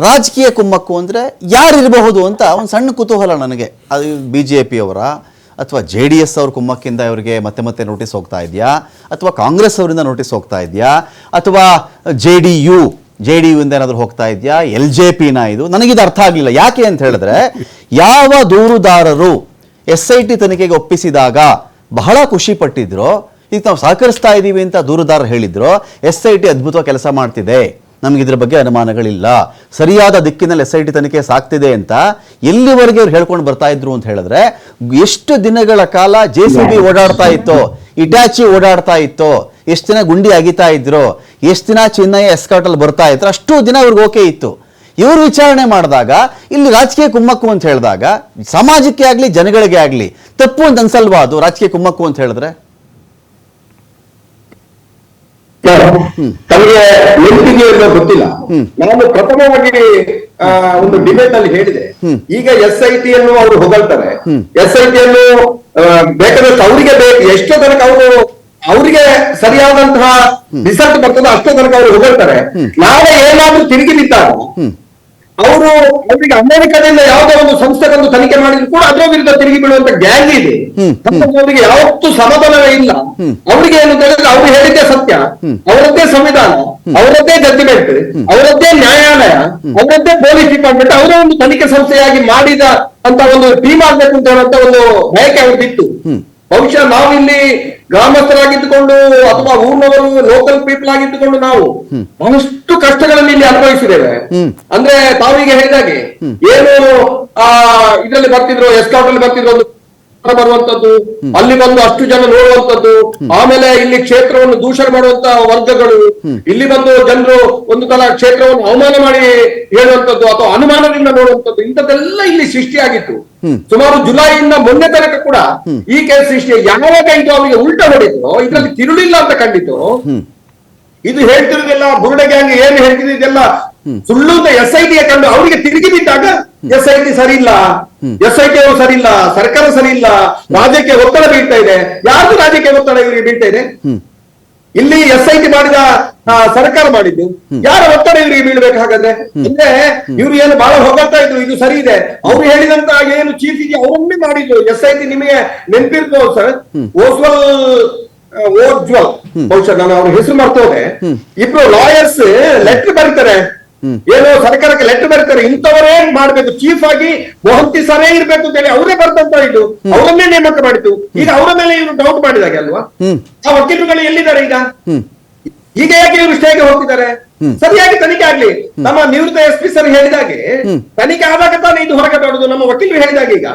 ರಾಜಕೀಯ ಕುಮ್ಮಕ್ಕು ಅಂದರೆ ಯಾರಿರಬಹುದು ಅಂತ ಒಂದು ಸಣ್ಣ ಕುತೂಹಲ ನನಗೆ. ಅದು BJP ಅವರ ಅಥವಾ JDS ಅವ್ರ ಕುಮ್ಮಕ್ಕಿಂದ ಇವರಿಗೆ ಮತ್ತೆ ಮತ್ತೆ ನೋಟಿಸ್ ಹೋಗ್ತಾ ಇದೆಯಾ, ಅಥವಾ ಕಾಂಗ್ರೆಸ್ ಅವರಿಂದ ನೋಟಿಸ್ ಹೋಗ್ತಾ ಇದೆಯಾ, ಅಥವಾ JDU ಇಂದ ಏನಾದರೂ ಹೋಗ್ತಾ ಇದೆಯಾ, LJPನ? ಇದು ನನಗಿದು ಅರ್ಥ ಆಗಲಿಲ್ಲ. ಯಾಕೆ ಅಂತ ಹೇಳಿದ್ರೆ, ಯಾವ ದೂರುದಾರರು SIT ತನಿಖೆಗೆ ಒಪ್ಪಿಸಿದಾಗ ಬಹಳ ಖುಷಿ ಪಟ್ಟಿದ್ರು, ಈಗ ನಾವು ಸಹಕರಿಸ್ತಾ ಇದ್ದೀವಿ ಅಂತ ದೂರುದಾರರು ಹೇಳಿದ್ರು, SIT ಅದ್ಭುತವಾಗಿ ಕೆಲಸ ಮಾಡ್ತಿದೆ, ನಮ್ಗೆ ಇದ್ರ ಬಗ್ಗೆ ಅನುಮಾನಗಳಿಲ್ಲ, ಸರಿಯಾದ ದಿಕ್ಕಿನಲ್ಲಿ SIT ತನಿಖೆ ಸಾಕ್ತಿದೆ ಅಂತ ಎಲ್ಲಿವರೆಗೆ ಅವ್ರು ಹೇಳ್ಕೊಂಡು ಬರ್ತಾ ಇದ್ರು ಅಂತ ಹೇಳಿದ್ರೆ, ಎಷ್ಟು ದಿನಗಳ ಕಾಲ JCB ಓಡಾಡ್ತಾ ಇತ್ತು, ಇಟಾಚಿ ಓಡಾಡ್ತಾ ಇತ್ತು, ಎಷ್ಟು ದಿನ ಗುಂಡಿ ಅಗಿತಾ ಇದ್ರು, ಎಷ್ಟು ದಿನ ಚಿನ್ನಯ್ಯ ಎಸ್ಕಾಟಲ್ಲಿ ಬರ್ತಾ ಇದ್ರು, ಅಷ್ಟು ದಿನ ಅವ್ರಿಗೆ ಓಕೆ ಇತ್ತು. ಇವರು ವಿಚಾರಣೆ ಮಾಡಿದಾಗ ಇಲ್ಲಿ ರಾಜಕೀಯ ಕುಮ್ಮಕ್ಕು ಅಂತ ಹೇಳಿದಾಗ ಸಮಾಜಕ್ಕೆ ಆಗಲಿ ಜನಗಳಿಗೆ ಆಗಲಿ ತಪ್ಪು ಅಂತ ಅನ್ಸಲ್ವಾ ಅದು ರಾಜಕೀಯ ಕುಮ್ಮಕ್ಕು ಅಂತ ಹೇಳಿದ್ರೆ? ತಮಗೆ ನೆನಪಿಗೆ ಗೊತ್ತಿಲ್ಲ, ನಾನು ಪ್ರಥಮವಾಗಿ ಒಂದು ಡಿಬೇಟ್ ಅಲ್ಲಿ ಹೇಳಿದೆ, ಈಗ SIT ಅನ್ನು ಅವರು ಹೊಗಳ್ತಾರೆ, SIT ಅನ್ನು ಬೇಕಾದಷ್ಟು ಅವರಿಗೆ ಬೇಕು, ಎಷ್ಟೋ ತನಕ ಅವರು ಅವರಿಗೆ ಸರಿಯಾದಂತಹ ರಿಸಲ್ಟ್ ಬರ್ತದೆ ಅಷ್ಟೋ ತನಕ ಅವರು ಹೊಗಳ್ತಾರೆ. ನಾಳೆ ಏನಾದ್ರೂ ತಿರುಗಿ ಬಿದ್ದಾಗ ಅವರು ಅವರಿಗೆ ಅಮೆರಿಕದಿಂದ ಯಾವುದೋ ಒಂದು ಸಂಸ್ಥೆಗೊಂದು ತನಿಖೆ ಮಾಡಿದ್ರು ಕೂಡ ಅದರ ವಿರುದ್ಧ ತಿರುಗಿ ಬೀಳುವಂತ ಗ್ಯಾಂಗ್ ಇದೆ. ಅವರಿಗೆ ಯಾವತ್ತೂ ಸಮಾಧಾನವೇ ಇಲ್ಲ. ಅವರಿಗೆ ಏನು ಹೇಳಿದ್ರೆ ಅವ್ರು ಹೇಳಿದ್ದೇ ಸತ್ಯ, ಅವರದ್ದೇ ಸಂವಿಧಾನ, ಅವರದ್ದೇ ಜಡ್ಜ್ಮೆಂಟ್, ಅವರದ್ದೇ ನ್ಯಾಯಾಲಯ, ಅವರದ್ದೇ ಪೊಲೀಸ್ ಡಿಪಾರ್ಟ್ಮೆಂಟ್, ಅವರ ಒಂದು ತನಿಖೆ ಸಂಸ್ಥೆಯಾಗಿ ಮಾಡಿದ ಅಂತ ಒಂದು ಟೀಮ್ ಆಗ್ಬೇಕು ಅಂತ ಹೇಳುವಂತ ಒಂದು ಬಯಕೆ ಅವ್ರಿಗಿತ್ತು. ಬಹುಶಃ ನಾವು ಇಲ್ಲಿ ಗ್ರಾಮಸ್ಥರಾಗಿದ್ದುಕೊಂಡು ಅಥವಾ ಊರಿನವರು ಲೋಕಲ್ ಪೀಪಲ್ ಆಗಿದ್ದುಕೊಂಡು ನಾವು ಬಹಳಷ್ಟು ಕಷ್ಟಗಳನ್ನು ಇಲ್ಲಿ ಅನುಭವಿಸಿದ್ದೇವೆ. ಅಂದ್ರೆ ತಾವೀಗ ಹೇಳಿದಾಗೆ ಏನು ಇದರಲ್ಲಿ ಬರ್ತಿದ್ರು, ಎಸ್ಕಾಟ್ ಅಲ್ಲಿ ಬರ್ತಿದ್ರು, ಒಂದು ಬರುವಂತದ್ದು, ಅಲ್ಲಿ ಬಂದು ಅಷ್ಟು ಜನ ನೋಡುವಂತದ್ದು, ಆಮೇಲೆ ಇಲ್ಲಿ ಕ್ಷೇತ್ರವನ್ನು ದೂಷಣೆ ಮಾಡುವಂತ ವರ್ಗಗಳು, ಇಲ್ಲಿ ಬಂದು ಜನರು ಒಂದು ತರ ಕ್ಷೇತ್ರವನ್ನು ಅವಮಾನ ಮಾಡಿ ಹೇಳುವಂತದ್ದು ಅಥವಾ ಅನುಮಾನದಿಂದ ನೋಡುವಂತದ್ದು, ಇಂಥದ್ದೆಲ್ಲ ಇಲ್ಲಿ ಸೃಷ್ಟಿಯಾಗಿತ್ತು. ಸುಮಾರು ಜುಲೈಯಿಂದ ಮೊನ್ನೆ ತನಕ ಕೂಡ ಈ ಕೇಸ್ ಸೃಷ್ಟಿ. ಯಾವಾಗ ಇದು ಅವರಿಗೆ ಉಲ್ಟಾ ಹೊಡಿತು, ಇದರಲ್ಲಿ ತಿರುಳಿಲ್ಲ ಅಂತ ಕಂಡಿತು. ಇದು ಹೇಳ್ತಿರೋದೆಲ್ಲ ಬುರುಡೆ ಗ್ಯಾಂಗ್ ಏನು ಹೇಳ್ತಿದ್ದೆಲ್ಲ ಸುಳ್ಳು ಅಂತ SIT ಕಂಡು ಅವರಿಗೆ ತಿರುಗಿ ಬಿದ್ದಾಗ SIT ಸರಿ ಇಲ್ಲ, SIT ಅವರು ಸರಿ ಇಲ್ಲ, ಸರ್ಕಾರ ಸರಿ ಇಲ್ಲ, ರಾಜ್ಯಕ್ಕೆ ಒತ್ತಡ ಬೀಳ್ತಾ ಇದೆ. ಯಾರ್ದು ರಾಜ್ಯಕ್ಕೆ ಒತ್ತಡ ಇವರಿಗೆ ಬೀಳ್ತಾ ಇದೆ? ಇಲ್ಲಿ SIT ಮಾಡಿದ ಸರ್ಕಾರ ಮಾಡಿದ್ದು, ಯಾರ ಒತ್ತಡ ಇವರಿಗೆ ಬೀಳ್ಬೇಕು ಹಾಗಾದ್ರೆ? ಅಂದ್ರೆ ಇವ್ರು ಏನು ಬಹಳ ಹೊಗಳ್ತಾ ಇದ್ರು, ಇದು ಸರಿ ಇದೆ. ಅವ್ರು ಹೇಳಿದಂತ ಏನು ಚೀಫ್ ಇದೆಯಾ ಅವರನ್ನೇ ಮಾಡಿದ್ರು. SIT ನಿಮಗೆ ನೆನಪಿರ್ಬೋದು ಸರ್, ಓಜ್ವಲ್ ಬಹುಶಃ ನಾನು ಅವ್ರ ಹೆಸರು ಮರ್ತೋದೆ, ಇಬ್ರು ಲಾಯರ್ಸ್ ಲೆಟರ್ ಬರೀತಾರೆ, ಏನೋ ಸರ್ಕಾರಕ್ಕೆ ಲೆಟರ್ ಬರೀತಾರೆ, ಇಂಥವರೇ ಮಾಡ್ಬೇಕು, ಚೀಫ್ ಆಗಿ ಮೊಹಂತಿ ಸರೇ ಇರ್ಬೇಕು ಅಂತ ಹೇಳಿ ಅವರೇ ಬರ್ದಂತ ಇದು, ಅವರನ್ನೇ ನೇಮಕ ಮಾಡಿದ್ದು. ಈಗ ಅವರ ಮೇಲೆ ಇವರು ಡೌಟ್ ಮಾಡಿದಾಗೆ ಅಲ್ವಾ? ಆ ವಕೀಲರುಗಳು ಎಲ್ಲಿದ್ದಾರೆ ಈಗ? ಈಗ ಯಾಕೆ ಇವರು ಸ್ಟೇಗೆ ಹೋಗ್ತಿದ್ದಾರೆ? ಸರಿಯಾಗಿ ತನಿಖೆ ಆಗ್ಲಿ. ನಮ್ಮ ನಿವೃತ್ತ SP ಸರ್ ಹೇಳಿದಾಗೆ ತನಿಖೆ ಆದಾಗ ತಾನೇ ಇದು ಹೊರಗೆ ಬರುದು. ನಮ್ಮ ವಕೀಲರು ಹೇಳಿದಾಗ ಈಗ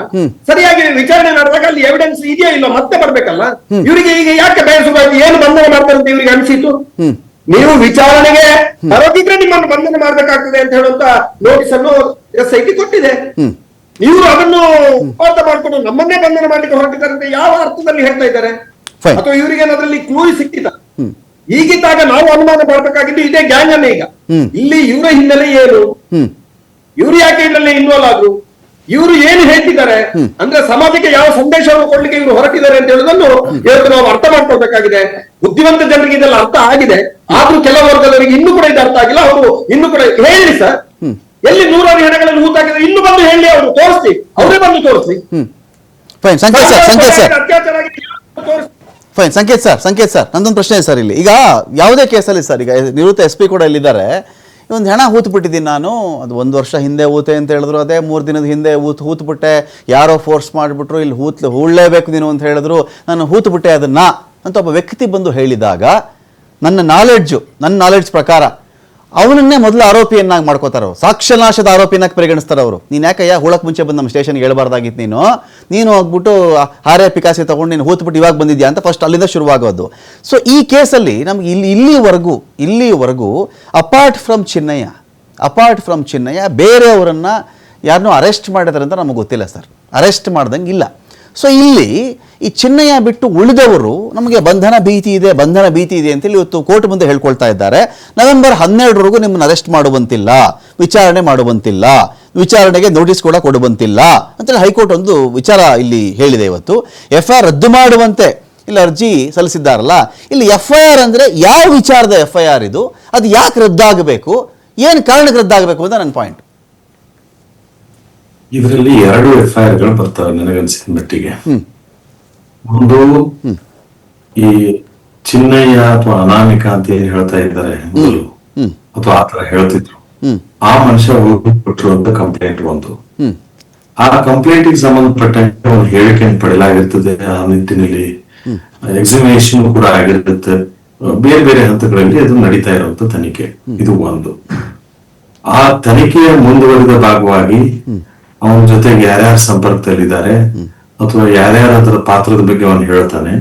ಸರಿಯಾಗಿ ವಿಚಾರಣೆ ನಡೆದಾಗ ಅಲ್ಲಿ ಎವಿಡೆನ್ಸ್ ಇದೆಯಾ ಇಲ್ಲ ಮತ್ತೆ ಬರ್ಬೇಕಲ್ಲ. ಇವರಿಗೆ ಈಗ ಯಾಕೆ ಬಯಸುವಾಗಿ ಏನು ಬಂಧನ ಮಾಡ್ತಾರೆ ಅಂತ ಇವರಿಗೆ ಅನಿಸಿತು? ನೀವು ವಿಚಾರಣೆಗೆ ಬರೋದಿದ್ರೆ ನಿಮ್ಮನ್ನು ಬಂಧನ ಮಾಡ್ಬೇಕಾಗ್ತದೆ ಅಂತ ಹೇಳುವಂತ ನೋಟಿಸ್ ಅನ್ನು SIT ಕೊಟ್ಟಿದೆ. ಇವರು ಅದನ್ನು ಅರ್ಥ ಮಾಡ್ಕೊಂಡು ನಮ್ಮನ್ನೇ ಬಂಧನ ಮಾಡ್ಲಿಕ್ಕೆ ಹೊರಟಿದ್ದಾರೆ ಅಂತ ಯಾವ ಅರ್ಥದಲ್ಲಿ ಹೇಳ್ತಾ ಇದ್ದಾರೆ? ಅಥವಾ ಇವರಿಗೆ ಅದರಲ್ಲಿ ಕ್ಲೂ ಸಿಕ್ಕಿದ? ಈಗಿದ್ದಾಗ ನಾವು ಅನುಮಾನ ಮಾಡಬೇಕಾಗಿದ್ದು ಇದೇ ಗ್ಯಾಂಗ್ ಅನ್ನೇ. ಈಗ ಇಲ್ಲಿ ಇವರ ಹಿನ್ನೆಲೆ ಏನು, ಇವರು ಯಾಕೆ ಇದರಲ್ಲಿ ಇನ್ವಾಲ್ವ್ ಆದ್ರು, ಇವರು ಏನು ಹೇಳ್ತಿದ್ದಾರೆ ಅಂದ್ರೆ ಸಮಾಜಕ್ಕೆ ಯಾವ ಸಂದೇಶವನ್ನು ಕೊಡ್ಲಿಕ್ಕೆ ಇವರು ಹೊರಟಿದ್ದಾರೆ ಅಂತ ಹೇಳುವುದನ್ನು ಇವತ್ತು ನಾವು ಅರ್ಥ ಮಾಡ್ಕೊಳ್ಬೇಕಾಗಿದೆ. ಬುದ್ಧಿವಂತ ಜನರಿಗೆ ಇದೆಲ್ಲ ಅರ್ಥ ಆಗಿದೆ, ಆದ್ರೂ ಕೆಲವು ವರ್ಗದವರಿಗೆ ಇನ್ನೂ ಕೂಡ ಇದು ಅರ್ಥ ಆಗಿಲ್ಲ. ಅವರು ಇನ್ನೂ ಕೂಡ ಹೇಳಿ ಸರ್, ಎಲ್ಲಿ 100 ಹೆಣಗಳನ್ನು ಹೂತಾಕಿದ್ರೆ ಇನ್ನು ಬಂದು ಹೇಳಿ, ಅವರು ತೋರಿಸ್ಲಿ, ಅವರೇ ಬಂದು ತೋರಿಸ್ಲಿ. ಅತ್ಯಾಚಾರ ತೋರಿಸಿ. ಫೈನ್. ಸಂಕೇತ್ ಸರ್ ನಂದೊಂದು ಪ್ರಶ್ನೆ ಇದೆ ಸರ್. ಇಲ್ಲಿ ಈಗ ಯಾವುದೇ ಕೇಸಲ್ಲಿ ಸರ್, ಈಗ ನಿವೃತ್ತ SP ಕೂಡ ಇಲ್ಲಿದ್ದಾರೆ, ಒಂದು ಹೆಣ ಹೂತ್ಬಿಟ್ಟಿದ್ದೀನಿ ನಾನು, ಅದು 1 ವರ್ಷ ಹಿಂದೆ ಹೂತೆ ಅಂತ ಹೇಳಿದ್ರು, ಅದೇ 3 ದಿನದ ಹಿಂದೆ ಹೂತ್ಬಿಟ್ಟೆ, ಯಾರೋ ಫೋರ್ಸ್ ಮಾಡಿಬಿಟ್ರು, ಇಲ್ಲಿ ಹೂಳಲೇಬೇಕು ನೀನು ಅಂತ ಹೇಳಿದ್ರು, ನಾನು ಹೂತ್ಬಿಟ್ಟೆ ಅದನ್ನ ಅಂತ ಒಬ್ಬ ವ್ಯಕ್ತಿ ಬಂದು ಹೇಳಿದಾಗ, ನನ್ನ ನಾಲೆಡ್ಜ್ ಪ್ರಕಾರ ಅವನನ್ನೇ ಮೊದಲು ಆರೋಪಿಯನ್ನಾಗಿ ಮಾಡ್ಕೋತಾರೆ, ಸಾಕ್ಷ್ಯನಾಶದ ಆರೋಪಿಯನ್ನಾಗಿ ಪರಿಗಣಿಸ್ತಾರೆ ಅವರು. ನೀನು ಯಾಕಯ್ಯ ಹೂಳಕ್ಕೆ ಮುಂಚೆ ಬಂದು ನಮ್ಮ ಸ್ಟೇಷನ್ಗೆ ಹೇಳ್ಬಾರ್ದಾಗಿತ್ತು, ನೀನು ಹೋಗ್ಬಿಟ್ಟು ಹಾರೆ ಪಿಕಾಸಿ ತೊಗೊಂಡು ನೀನು ಹೂತ್ಬಿಟ್ಟು ಇವಾಗ ಬಂದಿದ್ಯಾ ಅಂತ ಫಸ್ಟ್ ಅಲ್ಲಿಂದ ಶುರುವಾಗೋದು. ಸೊ ಈ ಕೇಸಲ್ಲಿ ನಮ್ಗೆ ಇಲ್ಲಿವರೆಗೂ ಅಪಾರ್ಟ್ ಫ್ರಮ್ ಚಿನ್ನಯ್ಯ ಬೇರೆಯವರನ್ನು ಯಾರನ್ನೂ ಅರೆಸ್ಟ್ ಮಾಡಿದಾರೆ ಅಂತ ನಮಗೆ ಗೊತ್ತಿಲ್ಲ ಸರ್, ಅರೆಸ್ಟ್ ಮಾಡ್ದಂಗೆ ಇಲ್ಲ. ಸೊ ಇಲ್ಲಿ ಈ ಚಿನ್ನಯ್ಯ ಬಿಟ್ಟು ಉಳಿದವರು ನಮಗೆ ಬಂಧನ ಭೀತಿ ಇದೆ ಅಂತೇಳಿ ಇವತ್ತು ಕೋರ್ಟ್ ಮುಂದೆ ಹೇಳ್ಕೊಳ್ತಾ ಇದ್ದಾರೆ. ನವೆಂಬರ್ 12 ನಿಮ್ಮನ್ನು ಅರೆಸ್ಟ್ ಮಾಡುವಂತಿಲ್ಲ, ವಿಚಾರಣೆ ಮಾಡುವಂತಿಲ್ಲ, ವಿಚಾರಣೆಗೆ ನೋಟಿಸ್ ಕೂಡ ಕೊಡುವಂತಿಲ್ಲ ಅಂತೇಳಿ ಹೈಕೋರ್ಟ್ ಒಂದು ವಿಚಾರ ಇಲ್ಲಿ ಹೇಳಿದೆ. ಇವತ್ತು FIR ರದ್ದು ಮಾಡುವಂತೆ ಇಲ್ಲಿ ಅರ್ಜಿ ಸಲ್ಲಿಸಿದ್ದಾರಲ್ಲ, ಇಲ್ಲಿ FIR ಅಂದರೆ ಯಾವ ವಿಚಾರದ FIR ಇದು, ಅದು ಯಾಕೆ ರದ್ದಾಗಬೇಕು, ಏನು ಕಾರಣಕ್ಕೆ ರದ್ದಾಗಬೇಕು ಅಂತ ನನ್ನ ಪಾಯಿಂಟ್. ಇದರಲ್ಲಿ 2 FIR ಬರ್ತವೆ ನನಗನ್ಸಿದ ಮಟ್ಟಿಗೆ. ಒಂದು, ಈ ಚಿನ್ನಯ್ಯ ಅಥವಾ ಅನಾಮಿಕ ಅಂತ ಏನ್ ಹೇಳ್ತಾ ಇದ್ದಾರೆ ಮೊದಲು, ಅಥವಾ ಆತರ ಹೇಳ್ತಿದ್ರು, ಆ ಮನುಷ್ಯ ಕೊಟ್ಟಿರುವಂತ ಕಂಪ್ಲೇಂಟ್ ಒಂದು. ಆ ಕಂಪ್ಲೇಂಟ್ಗೆ ಸಂಬಂಧಪಟ್ಟಂತೆ ಒಂದು ಹೇಳಿಕೆಯನ್ನು ಪಡೆಯಲಾಗಿರ್ತದೆ. ಆ ನಿಟ್ಟಿನಲ್ಲಿ ಎಕ್ಸಾಮಿನೇಷನ್ ಕೂಡ ಆಗಿರುತ್ತೆ. ಬೇರೆ ಬೇರೆ ಹಂತಗಳಲ್ಲಿ ಅದು ನಡೀತಾ ಇರುವಂತ ತನಿಖೆ, ಇದು ಒಂದು. ಆ ತನಿಖೆಯ ಮುಂದುವರಿದ ಭಾಗವಾಗಿ ಅವನ ಜೊತೆಗೆ ಯಾರ್ಯಾರು ಸಂಪರ್ಕದಲ್ಲಿದ್ದಾರೆ ಅಥವಾ ಯಾರ್ಯಾರ ಅದರ ಪಾತ್ರದ ಬಗ್ಗೆ ಅವನು ಹೇಳ್ತಾನೆ,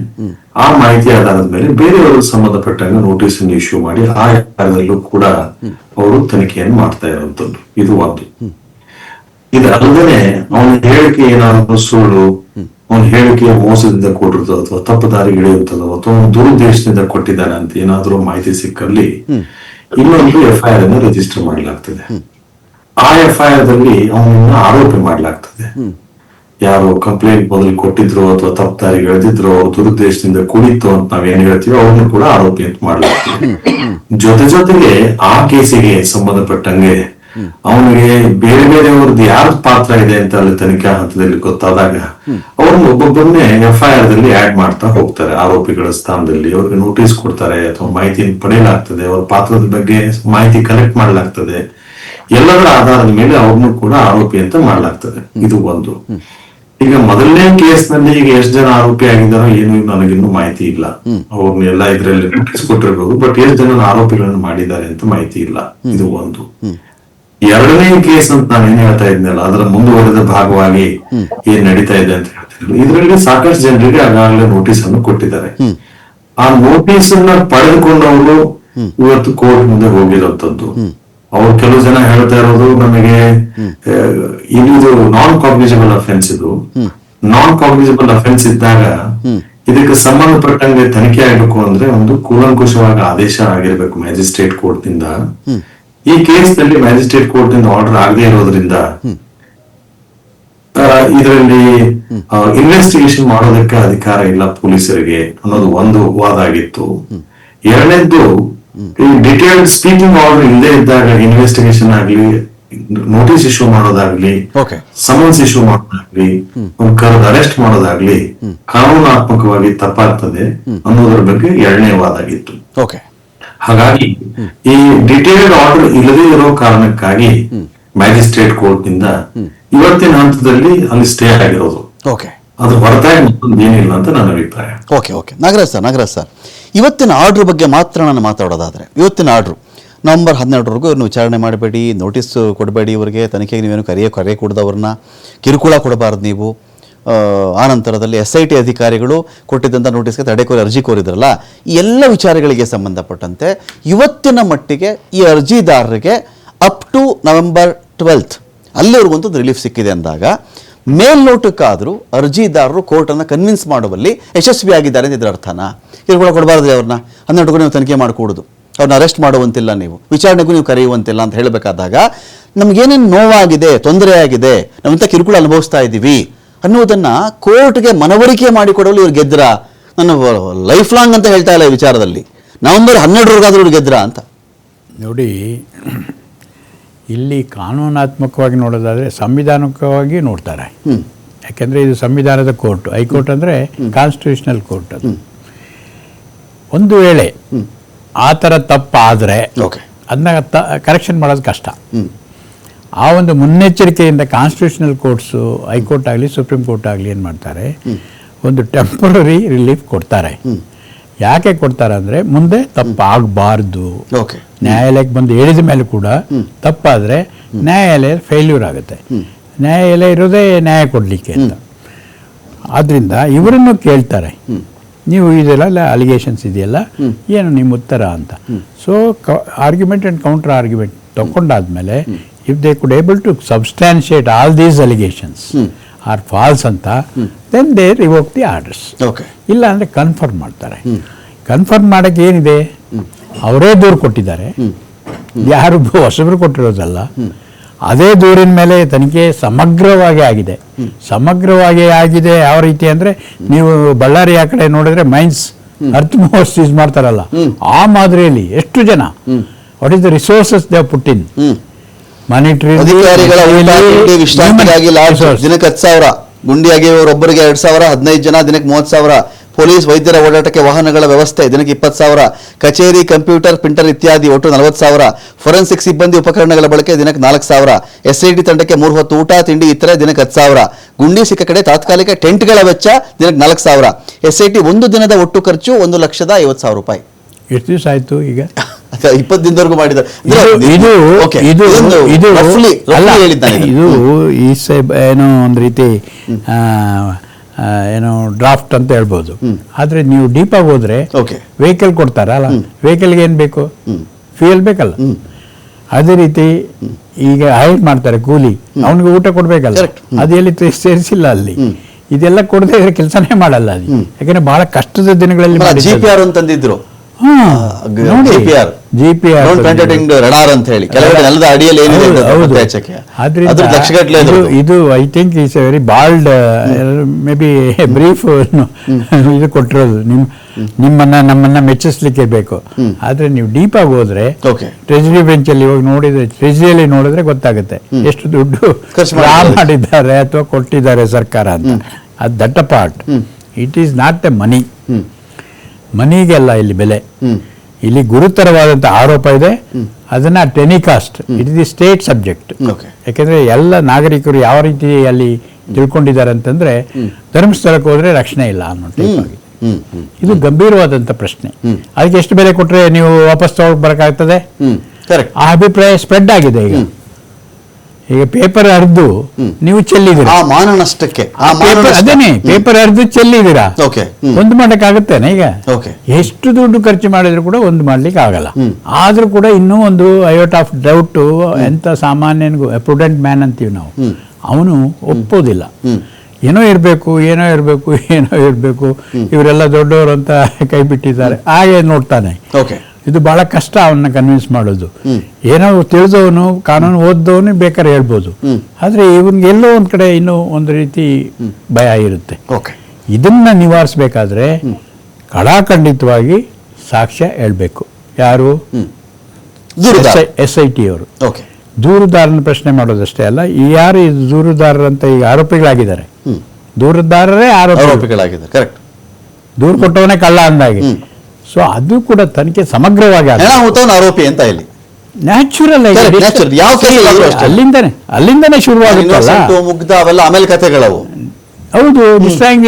ಆ ಮಾಹಿತಿ ಆಧಾರದ ಮೇಲೆ ಬೇರೆಯವರು ಸಂಬಂಧಪಟ್ಟಂಗ ನೋಟಿಸ್ ಅನ್ನು ಇಶ್ಯೂ ಮಾಡಿ ಆ ಕಾರ್ಯದಲ್ಲೂ ಕೂಡ ಅವರು ತನಿಖೆಯನ್ನು ಮಾಡ್ತಾ ಇರುವಂತದ್ದು, ಇದು ಒಂದು. ಇದಲ್ಲದೆ ಅವನ ಹೇಳಿಕೆ ಏನಾದ್ರು ಸುಳ್ಳು, ಅವನ ಹೇಳಿಕೆ ಮೋಸದಿಂದ ಕೊಟ್ಟಿರ್ತದೋ ಅಥವಾ ತಪ್ಪು ದಾರಿಗೆ ಇಳಿಯುತ್ತದೋ ಅಥವಾ ದುರುದ್ದೇಶದಿಂದ ಕೊಟ್ಟಿದ್ದಾನೆ ಅಂತ ಏನಾದ್ರೂ ಮಾಹಿತಿ ಸಿಕ್ಕಲ್ಲಿ ಇನ್ನೊಂದು FIR ಅನ್ನು ರಿಜಿಸ್ಟರ್ ಮಾಡಲಾಗ್ತದೆ. ಆ FIR ದಲ್ಲಿ ಅವನನ್ನ ಆರೋಪಿ ಮಾಡಲಾಗ್ತದೆ. ಯಾರು ಕಂಪ್ಲೇಂಟ್ ಮೊದಲು ಕೊಟ್ಟಿದ್ರು ಅಥವಾ ತಪ್ಪು ದಾರಿಗೆ ಎಳೆದಿದ್ರು, ಅವ್ರ ದುರುದ್ದೇಶದಿಂದ ಕೂಡಿತ್ತು ಅಂತ ನಾವೇನ್ ಹೇಳ್ತೀವಿ, ಅವ್ರನ್ನು ಕೂಡ ಆರೋಪಿ ಅಂತ ಮಾಡಲಾಗ್ತದೆ. ಜೊತೆಗೆ ಆ ಕೇಸಿಗೆ ಸಂಬಂಧಪಟ್ಟಂಗೆ ಅವನಿಗೆ ಬೇರೆ ಬೇರೆಯವ್ರದ್ದು ಯಾರ ಪಾತ್ರ ಇದೆ ಅಂತ ಅಲ್ಲಿ ತನಿಖಾ ಹಂತದಲ್ಲಿ ಗೊತ್ತಾದಾಗ ಅವ್ರನ್ನ ಒಬ್ಬೊಬ್ಬರನ್ನೇ FIR ದಲ್ಲಿ ಆಡ್ ಮಾಡ್ತಾ ಹೋಗ್ತಾರೆ. ಆರೋಪಿಗಳ ಸ್ಥಾನದಲ್ಲಿ ಅವ್ರಿಗೆ ನೋಟಿಸ್ ಕೊಡ್ತಾರೆ ಅಥವಾ ಮಾಹಿತಿಯನ್ನು ಪಡೆಯಲಾಗ್ತದೆ, ಅವ್ರ ಪಾತ್ರದ ಬಗ್ಗೆ ಮಾಹಿತಿ ಕಲೆಕ್ಟ್ ಮಾಡಲಾಗ್ತದೆ. ಎಲ್ಲದರ ಆಧಾರದ ಮೇಲೆ ಅವ್ರನ್ನು ಕೂಡ ಆರೋಪಿ ಅಂತ ಮಾಡಲಾಗ್ತದೆ, ಇದು ಒಂದು. ಈಗ ಮೊದಲನೇ ಕೇಸ್ ನಲ್ಲಿ ಈಗ ಎಷ್ಟು ಜನ ಆರೋಪಿ ಆಗಿದ್ದಾರೋ ಏನು ನನಗಿನ್ನೂ ಮಾಹಿತಿ ಇಲ್ಲ. ಅವ್ರನ್ನ ಎಲ್ಲ ಇದ್ರಲ್ಲಿ ನೋಟಿಸ್ ಕೊಟ್ಟಿರ್ಬೋದು, ಬಟ್ ಎಷ್ಟು ಜನ ಆರೋಪಿಗಳನ್ನು ಮಾಡಿದ್ದಾರೆ ಅಂತ ಮಾಹಿತಿ ಇಲ್ಲ, ಇದು ಒಂದು. ಎರಡನೇ ಕೇಸ್ ಅಂತ ನಾನು ಏನ್ ಹೇಳ್ತಾ ಇದ್ನಲ್ಲ, ಅದರ ಮುಂದುವರೆದ ಭಾಗವಾಗಿ ಏನ್ ನಡೀತಾ ಇದೆ ಅಂತ ಹೇಳ್ತಿದ್ರು. ಇದರಲ್ಲಿ ಸಾಕಷ್ಟು ಜನರಿಗೆ ಆಗಾಗಲೇ ನೋಟಿಸ್ ಅನ್ನು ಕೊಟ್ಟಿದ್ದಾರೆ. ಆ ನೋಟಿಸ್ ಅನ್ನ ಪಡೆದುಕೊಂಡವರು ಇವತ್ತು ಕೋರ್ಟ್ ಮುಂದೆ ಹೋಗಿರೋಂಥದ್ದು. ಅವ್ರು ಕೆಲವು ಜನ ಹೇಳ್ತಾ ಇರೋದು, ನಮಗೆ ಇದು ನಾನ್ ಕಾಗ್ನಿಸಬಲ್ ಅಫೆನ್ಸ್, ಇದು ನಾನ್ ಕಾಗ್ನಿಸಬಲ್ ಅಫೆನ್ಸ್ ಇದ್ದಾಗ ಇದಕ್ಕೆ ಸಂಬಂಧಪಟ್ಟಂಗೆ ತನಿಖೆ ಆಗಬೇಕು ಅಂದ್ರೆ ಒಂದು ಕೂಲಂಕುಷವಾಗಿ ಆದೇಶ ಆಗಿರ್ಬೇಕು ಮ್ಯಾಜಿಸ್ಟ್ರೇಟ್ ಕೋರ್ಟ್ ನಿಂದ. ಈ ಕೇಸ್ ನಲ್ಲಿ ಮ್ಯಾಜಿಸ್ಟ್ರೇಟ್ ಕೋರ್ಟ್ ನಿಂದ ಆರ್ಡರ್ ಆಗದೆ ಇರೋದ್ರಿಂದ ಇದರಲ್ಲಿ ಇನ್ವೆಸ್ಟಿಗೇಷನ್ ಮಾಡೋದಕ್ಕೆ ಅಧಿಕಾರ ಇಲ್ಲ ಪೊಲೀಸರಿಗೆ ಅನ್ನೋದು ಒಂದು ವಾದ ಆಗಿತ್ತು. ಎರಡನೇದ್ದು, ಈ ಡಿಟೇಲ್ಡ್ ಸ್ಪೀಕಿಂಗ್ ಆರ್ಡರ್ ಇಲ್ಲದೆ ಇದ್ದಾಗ ಇನ್ವೆಸ್ಟಿಗೇಷನ್ ಆಗ್ಲಿ, ನೋಟಿಸ್ ಇಶ್ಯೂ ಮಾಡೋದಾಗ್ಲಿ, ಓಕೆ ಸಮನ್ಸ್ ಇಶ್ಯೂ ಮಾಡೋದಾಗ್ಲಿ, ಕರೆದು ಅರೆಸ್ಟ್ ಮಾಡೋದಾಗ್ಲಿ ಕಾನೂನಾತ್ಮಕವಾಗಿ ತಪ್ಪಾಗ್ತದೆ ಅನ್ನೋದ್ರ ಬಗ್ಗೆ ಎರಡನೇ ವಾದ ಆಗಿತ್ತು. ಓಕೆ ಹಾಗಾಗಿ ಈ ಡಿಟೇಲ್ಡ್ ಆರ್ಡರ್ ಇಲ್ಲದೆ ಇರೋ ಕಾರಣಕ್ಕಾಗಿ ಮ್ಯಾಜಿಸ್ಟ್ರೇಟ್ ಕೋರ್ಟ್ ನಿಂದ ಇವತ್ತಿನ ಹಂತದಲ್ಲಿ ಅಲ್ಲಿ ಸ್ಟೇ ಆಗಿರೋದು. ಓಕೆ ಅದ್ರ ಹೊರತಾಗಿ ಮತ್ತೊಂದು ಏನಿಲ್ಲ ಅಂತ ನನ್ನ ಅಭಿಪ್ರಾಯ. ಓಕೆ ಓಕೆ ನಾಗರಾಜ್ ಸರ್ ಇವತ್ತಿನ ಆರ್ಡ್ರ್ ಬಗ್ಗೆ ಮಾತ್ರ ನಾನು ಮಾತಾಡೋದಾದರೆ, ಇವತ್ತಿನ ಆರ್ಡ್ರು ನವಂಬರ್ 12ರವರೆಗೂ ಇವ್ರನ್ನ ವಿಚಾರಣೆ ಮಾಡಬೇಡಿ, ನೋಟಿಸ್ ಕೊಡಬೇಡಿ, ಇವರಿಗೆ ತನಿಖೆಗೆ ನೀವೇನು ಕರೆ ಕೊಡದವ್ರನ್ನ ಕಿರುಕುಳ ಕೊಡಬಾರ್ದು ನೀವು. ಆ ನಂತರದಲ್ಲಿ SIT ಅಧಿಕಾರಿಗಳು ಕೊಟ್ಟಿದ್ದಂಥ ನೋಟಿಸ್ಗೆ ತಡೆಕೋರಿ ಅರ್ಜಿ ಕೋರಿದ್ರಲ್ಲ, ಈ ಎಲ್ಲ ವಿಚಾರಗಳಿಗೆ ಸಂಬಂಧಪಟ್ಟಂತೆ ಇವತ್ತಿನ ಮಟ್ಟಿಗೆ ಈ ಅರ್ಜಿದಾರರಿಗೆ ಅಪ್ ಟು ನವೆಂಬರ್ 12th ಅಲ್ಲಿವರೆಗೊಂದು ರಿಲೀಫ್ ಸಿಕ್ಕಿದೆ ಅಂದಾಗ ಮೇಲ್ನೋಟಕ್ಕಾದರೂ ಅರ್ಜಿದಾರರು ಕೋರ್ಟನ್ನು ಕನ್ವಿನ್ಸ್ ಮಾಡುವಲ್ಲಿ ಯಶಸ್ವಿಯಾಗಿದ್ದಾರೆ ಅಂತ ಇದರ ಅರ್ಥನಾ? ಕಿರುಕುಳ ಕೊಡಬಾರ್ದು ಅವ್ರನ್ನ, 12 ನೀವು ತನಿಖೆ ಮಾಡಿಕೊಡೋದು, ಅವ್ರನ್ನ ಅರೆಸ್ಟ್ ಮಾಡುವಂತಿಲ್ಲ, ನೀವು ವಿಚಾರಣೆಗೂ ನೀವು ಕರೆಯುವಂತಿಲ್ಲ ಅಂತ ಹೇಳಬೇಕಾದಾಗ ನಮಗೇನೇನು ನೋವಾಗಿದೆ, ತೊಂದರೆ ಆಗಿದೆ, ನಾವಿಂಥ ಕಿರುಕುಳ ಅನುಭವಿಸ್ತಾ ಇದ್ದೀವಿ ಅನ್ನೋದನ್ನು ಕೋರ್ಟ್ಗೆ ಮನವರಿಕೆ ಮಾಡಿಕೊಡಲು ಇವ್ರು ಗೆದ್ರ. ನಾನು ಲೈಫ್ ಲಾಂಗ್ ಅಂತ ಹೇಳ್ತಾ ಇಲ್ಲ ಈ ವಿಚಾರದಲ್ಲಿ, ನವೆಂಬರ್ 12ರವರೆಗಾದ್ರೂ ಇವ್ರು ಗೆದ್ರ ಅಂತ. ನೋಡಿ, ಇಲ್ಲಿ ಕಾನೂನಾತ್ಮಕವಾಗಿ ನೋಡೋದಾದರೆ ಸಂವಿಧಾನಿಕವಾಗಿ ನೋಡ್ತಾರೆ. ಯಾಕೆಂದರೆ ಇದು ಸಂವಿಧಾನದ ಕೋರ್ಟ್, ಹೈಕೋರ್ಟ್ ಅಂದರೆ ಕಾನ್ಸ್ಟಿಟ್ಯೂಷನಲ್ ಕೋರ್ಟ್. ಅದು ಒಂದು ವೇಳೆ ಆ ಥರ ತಪ್ಪಾದರೆ ಅದನ್ನ ಕರೆಕ್ಷನ್ ಮಾಡೋದು ಕಷ್ಟ. ಆ ಒಂದು ಮುನ್ನೆಚ್ಚರಿಕೆಯಿಂದ ಕಾನ್ಸ್ಟಿಟ್ಯೂಷನಲ್ ಕೋರ್ಟ್ಸು, ಹೈಕೋರ್ಟ್ ಆಗಲಿ ಸುಪ್ರೀಂ ಕೋರ್ಟ್ ಆಗಲಿ ಏನು ಮಾಡ್ತಾರೆ, ಒಂದು ಟೆಂಪರರಿ ರಿಲೀಫ್ ಕೊಡ್ತಾರೆ. ಯಾಕೆ ಕೊಡ್ತಾರೆ ಅಂದರೆ ಮುಂದೆ ತಪ್ಪಾಗಬಾರ್ದು. ನ್ಯಾಯಾಲಯಕ್ಕೆ ಬಂದು ಹೇಳಿದ ಮೇಲೆ ಕೂಡ ತಪ್ಪಾದರೆ ನ್ಯಾಯಾಲಯ ಫೇಲ್ಯೂರ್ ಆಗುತ್ತೆ. ನ್ಯಾಯಾಲಯ ಇರೋದೇ ನ್ಯಾಯ ಕೊಡಲಿಕ್ಕೆ ಅಂತ. ಆದ್ದರಿಂದ ಇವರನ್ನು ಕೇಳ್ತಾರೆ, ನೀವು ಇದೆಲ್ಲ ಅಲಿಗೇಷನ್ಸ್ ಇದೆಯಲ್ಲ, ಏನು ನಿಮ್ಮ ಉತ್ತರ ಅಂತ. So argument and counter argument ತಗೊಂಡಾದ್ಮೇಲೆ if they could able to substantiate all these allegations are false ಅಂತ, then they revoke the orders. ಇಲ್ಲ ಅಂದರೆ ಕನ್ಫರ್ಮ್ ಮಾಡ್ತಾರೆ. ಕನ್ಫರ್ಮ್ ಮಾಡೋಕ್ಕೆ ಏನಿದೆ, ಅವರೇ ದೂರು ಕೊಟ್ಟಿದ್ದಾರೆ, ಯಾರು ಹೊಸಬರು ಕೊಟ್ಟಿರೋದಲ್ಲ. ಅದೇ ದೂರಿನ ಮೇಲೆ ತನಿಖೆ ಸಮಗ್ರವಾಗಿ ಆಗಿದೆ. ಸಮಗ್ರವಾಗಿ ಆಗಿದೆ ಯಾವ ರೀತಿ ಅಂದರೆ, ನೀವು ಬಳ್ಳಾರಿ ಆ ಕಡೆ ನೋಡಿದ್ರೆ ಮೈನ್ಸ್ ಅರ್ತ್ ಮೋರ್ಸ್ ಯೂಸ್ ಮಾಡ್ತಾರಲ್ಲ, ಆ ಮಾದರಿಯಲ್ಲಿ ಎಷ್ಟು ಜನ, what is the resources they put in, monetary ವಿಶ್ರಾಂತಿಗಾಗಿ ದಿನಕ್ಕೆ 10,000, ಗುಂಡಿಯಾಗಿ ಒಬ್ಬರಿಗೆ 2,000, 15 ಜನ ದಿನಕ್ಕೆ 30,000, ಪೊಲೀಸ್ ವೈದ್ಯರ ಓಡಾಟಕ್ಕೆ ವಾಹನಗಳ ವ್ಯವಸ್ಥೆ ದಿನಕ್ಕೆ 20,000, ಕಚೇರಿ ಕಂಪ್ಯೂಟರ್ ಪ್ರಿಂಟರ್ ಇತ್ಯಾದಿ ಒಟ್ಟು 40,000, ಫೊರೆನ್ಸಿಕ್ ಸಿಬ್ಬಂದಿ ಉಪಕರಣಗಳ ಬಳಕೆ ದಿನಕ್ಕೆ 4,000, SIT ತಂಡಕ್ಕೆ 3 ಹೊತ್ತು ಊಟ ತಿಂಡಿ ಇತರೆ ದಿನಕ್ಕೆ 10,000, ಗುಂಡಿ ಸಿಕ್ಕ ಕಡೆ ತಾತ್ಕಾಲಿಕ ಟೆಂಟ್ಗಳ ವೆಚ್ಚ ದಿನಕ್ಕೆ 4,000, SIT ಒಂದು ದಿನದ ಒಟ್ಟು ಖರ್ಚು 1,50,050 ರೂಪಾಯಿ. ಎಷ್ಟು ದಿವಸ ಆಯ್ತು ಈಗ? 20 ದಿನದವರೆಗೂ ಮಾಡಿದ್ದಾರೆ. ಇದು ಏನೋ ಒಂದು ರೀತಿ ಏನೋ ಡ್ರಾಫ್ಟ್ ಅಂತ ಹೇಳ್ಬೋದು. ಆದ್ರೆ ನೀವು ಡೀಪಾಗಿ ಹೋದ್ರೆ ವೆಹಿಕಲ್ ಕೊಡ್ತಾರಲ್ಲ, ವೆಹಿಕಲ್ಗೆ ಏನು ಬೇಕು, ಫ್ಯೂಯಲ್ ಬೇಕಲ್ಲ. ಅದೇ ರೀತಿ ಈಗ ಹೈರ್ ಮಾಡ್ತಾರೆ ಕೂಲಿ, ಅವನಿಗೆ ಊಟ ಕೊಡ್ಬೇಕಲ್ಲ, ಅದು ಎಲ್ಲಿ ಸೇರಿಸಿಲ್ಲ ಅಲ್ಲಿ. ಇದೆಲ್ಲ ಕೊಡದೆ ಇದ್ರೆ ಕೆಲಸನೇ ಮಾಡಲ್ಲ ಅದು. ಯಾಕಂದ್ರೆ ಬಹಳ ಕಷ್ಟದ ದಿನಗಳಲ್ಲಿ GPR ಅಂತಂದಿದ್ರು, ಇದು I think is A very bald, may be brief ಇದು ಕೊಟ್ಟಿರೋದು. ನಮ್ಮನ್ನ ಮೆಚ್ಚಿಸ್ಲಿಕ್ಕೆ ಬೇಕು. ಆದ್ರೆ ನೀವು ಡೀಪ್ ಆಗಿ ಹೋದ್ರೆ ಟ್ರೆಜರಿ ಬೆಂಚಲ್ಲಿ ಹೋಗಿ ನೋಡಿದ್ರೆ, ಟ್ರೆಜರಿಯಲ್ಲಿ ನೋಡಿದ್ರೆ ಗೊತ್ತಾಗುತ್ತೆ ಎಷ್ಟು ದುಡ್ಡು ಮಾಡಿದ್ದಾರೆ ಅಥವಾ ಕೊಟ್ಟಿದ್ದಾರೆ ಸರ್ಕಾರ ಅಂತ. ಅದು that a part. It is not a money. ಮನಿಗೆಲ್ಲ ಇಲ್ಲಿ ಬೆಲೆ. ಇಲ್ಲಿ ಗುರುತರವಾದಂಥ ಆರೋಪ ಇದೆ, ಅದನ್ನ telecast, it is the state subject. ಯಾಕೆಂದ್ರೆ ಎಲ್ಲ ನಾಗರಿಕರು ಯಾವ ರೀತಿ ಅಲ್ಲಿ ತಿಳ್ಕೊಂಡಿದ್ದಾರೆ ಅಂತಂದ್ರೆ, ಧರ್ಮಸ್ಥಳಕ್ಕೆ ಹೋದ್ರೆ ರಕ್ಷಣೆ ಇಲ್ಲ ಅನ್ನೋ ಟೈಪ್ ಆಗಿದೆ. ಇದು ಗಂಭೀರವಾದಂಥ ಪ್ರಶ್ನೆ. ಅದಕ್ಕೆ ಎಷ್ಟು ಬೆಲೆ ಕೊಟ್ರೆ ನೀವು ವಾಪಸ್ ತಗೊಂಡು ಬರಕಾಗ್ತದೆ? ಆ ಅಭಿಪ್ರಾಯ ಸ್ಪ್ರೆಡ್ ಆಗಿದೆ. ಈಗ ಪೇಪರ್ ಹರಿದು ನೀವು ಚೆಲ್ಲಿದ್ದೀರಾ, ಮಾನನಷ್ಟಕ್ಕೆ ಅದೇನೆ ಪೇಪರ್ ಹರಿದು ಚೆಲ್ಲಿದ್ದೀರಾ, ಒಂದು ಮಾಡಕ್ಕಾಗತ್ತೇನೆ? ಈಗ ಎಷ್ಟು ದುಡ್ಡು ಖರ್ಚು ಮಾಡಿದ್ರು ಕೂಡ ಒಂದು ಮಾಡ್ಲಿಕ್ಕೆ ಆಗಲ್ಲ. ಆದ್ರೂ ಕೂಡ ಇನ್ನೂ ಒಂದು ಐವಟ್ ಆಫ್ ಡೌಟ್. ಎಂತ ಸಾಮಾನ್ಯನಿಗೂ ಪ್ರುಡೆಂಟ್ ಮ್ಯಾನ್ ಅಂತೀವಿ ನಾವು, ಅವನು ಒಪ್ಪೋದಿಲ್ಲ. ಏನೋ ಇರಬೇಕು, ಇವರೆಲ್ಲ ದೊಡ್ಡವರು ಅಂತ ಕೈ ಬಿಟ್ಟಿದ್ದಾರೆ ಹಾಗೆ ನೋಡ್ತಾನೆ. ಇದು ಬಹಳ ಕಷ್ಟ ಅವನ್ನ ಕನ್ವಿನ್ಸ್ ಮಾಡೋದು. ಏನೋ ತಿಳಿದವನು ಕಾನೂನು ಓದ್ದವನು ಬೇಕಾದ್ರೆ ಹೇಳ್ಬೋದು, ಆದ್ರೆ ಇವನ್ಗೆ ಎಲ್ಲೋ ಒಂದ್ ಕಡೆ ಇನ್ನೂ ಒಂದು ರೀತಿ ಭಯ ಇರುತ್ತೆ. ಓಕೆ, ಇದನ್ನ ನಿವಾರಿಸಬೇಕಾದ್ರೆ ಕಡಾಖಂಡಿತವಾಗಿ ಸಾಕ್ಷ್ಯ ಹೇಳ್ಬೇಕು. ಯಾರು? SIT ಅವರು. ಓಕೆ, ದೂರುದಾರನ ಪ್ರಶ್ನೆ ಮಾಡೋದಷ್ಟೇ ಅಲ್ಲ, ಯಾರು ಇದು ದೂರುದಾರರಂತ ಈಗ ಆರೋಪಿಗಳಾಗಿದ್ದಾರೆ, ದೂರುದಾರರೇ ಆರೋಪಿಗಳಾಗಿದ್ದಾರೆ. ಕರೆಕ್ಟ್. ದೂರು ಕೊಟ್ಟವನೇ ಕಳ್ಳ ಅಂದಾಗೆ. ಸೊ ಅದು ಕೂಡ ತನಿಖೆ ಸಮಗ್ರವಾಗಿ ಆರೋಪಿ ಅಂತ ಇಲ್ಲಿ ನ್ಯಾಚುರಲ್ ಆಗಿ ಯಾವ ಅಲ್ಲಿಂದನೇ ಶುರುವಾಗುತ್ತಲ್ಲ. ಮುಗ್ಧ ಅವೆಲ್ಲ ಆಮೇಲೆ ಕಥೆಗಳವು. ಹೌದು, ಡಿಸ್ಟ್ರಾಯಿಂಗ್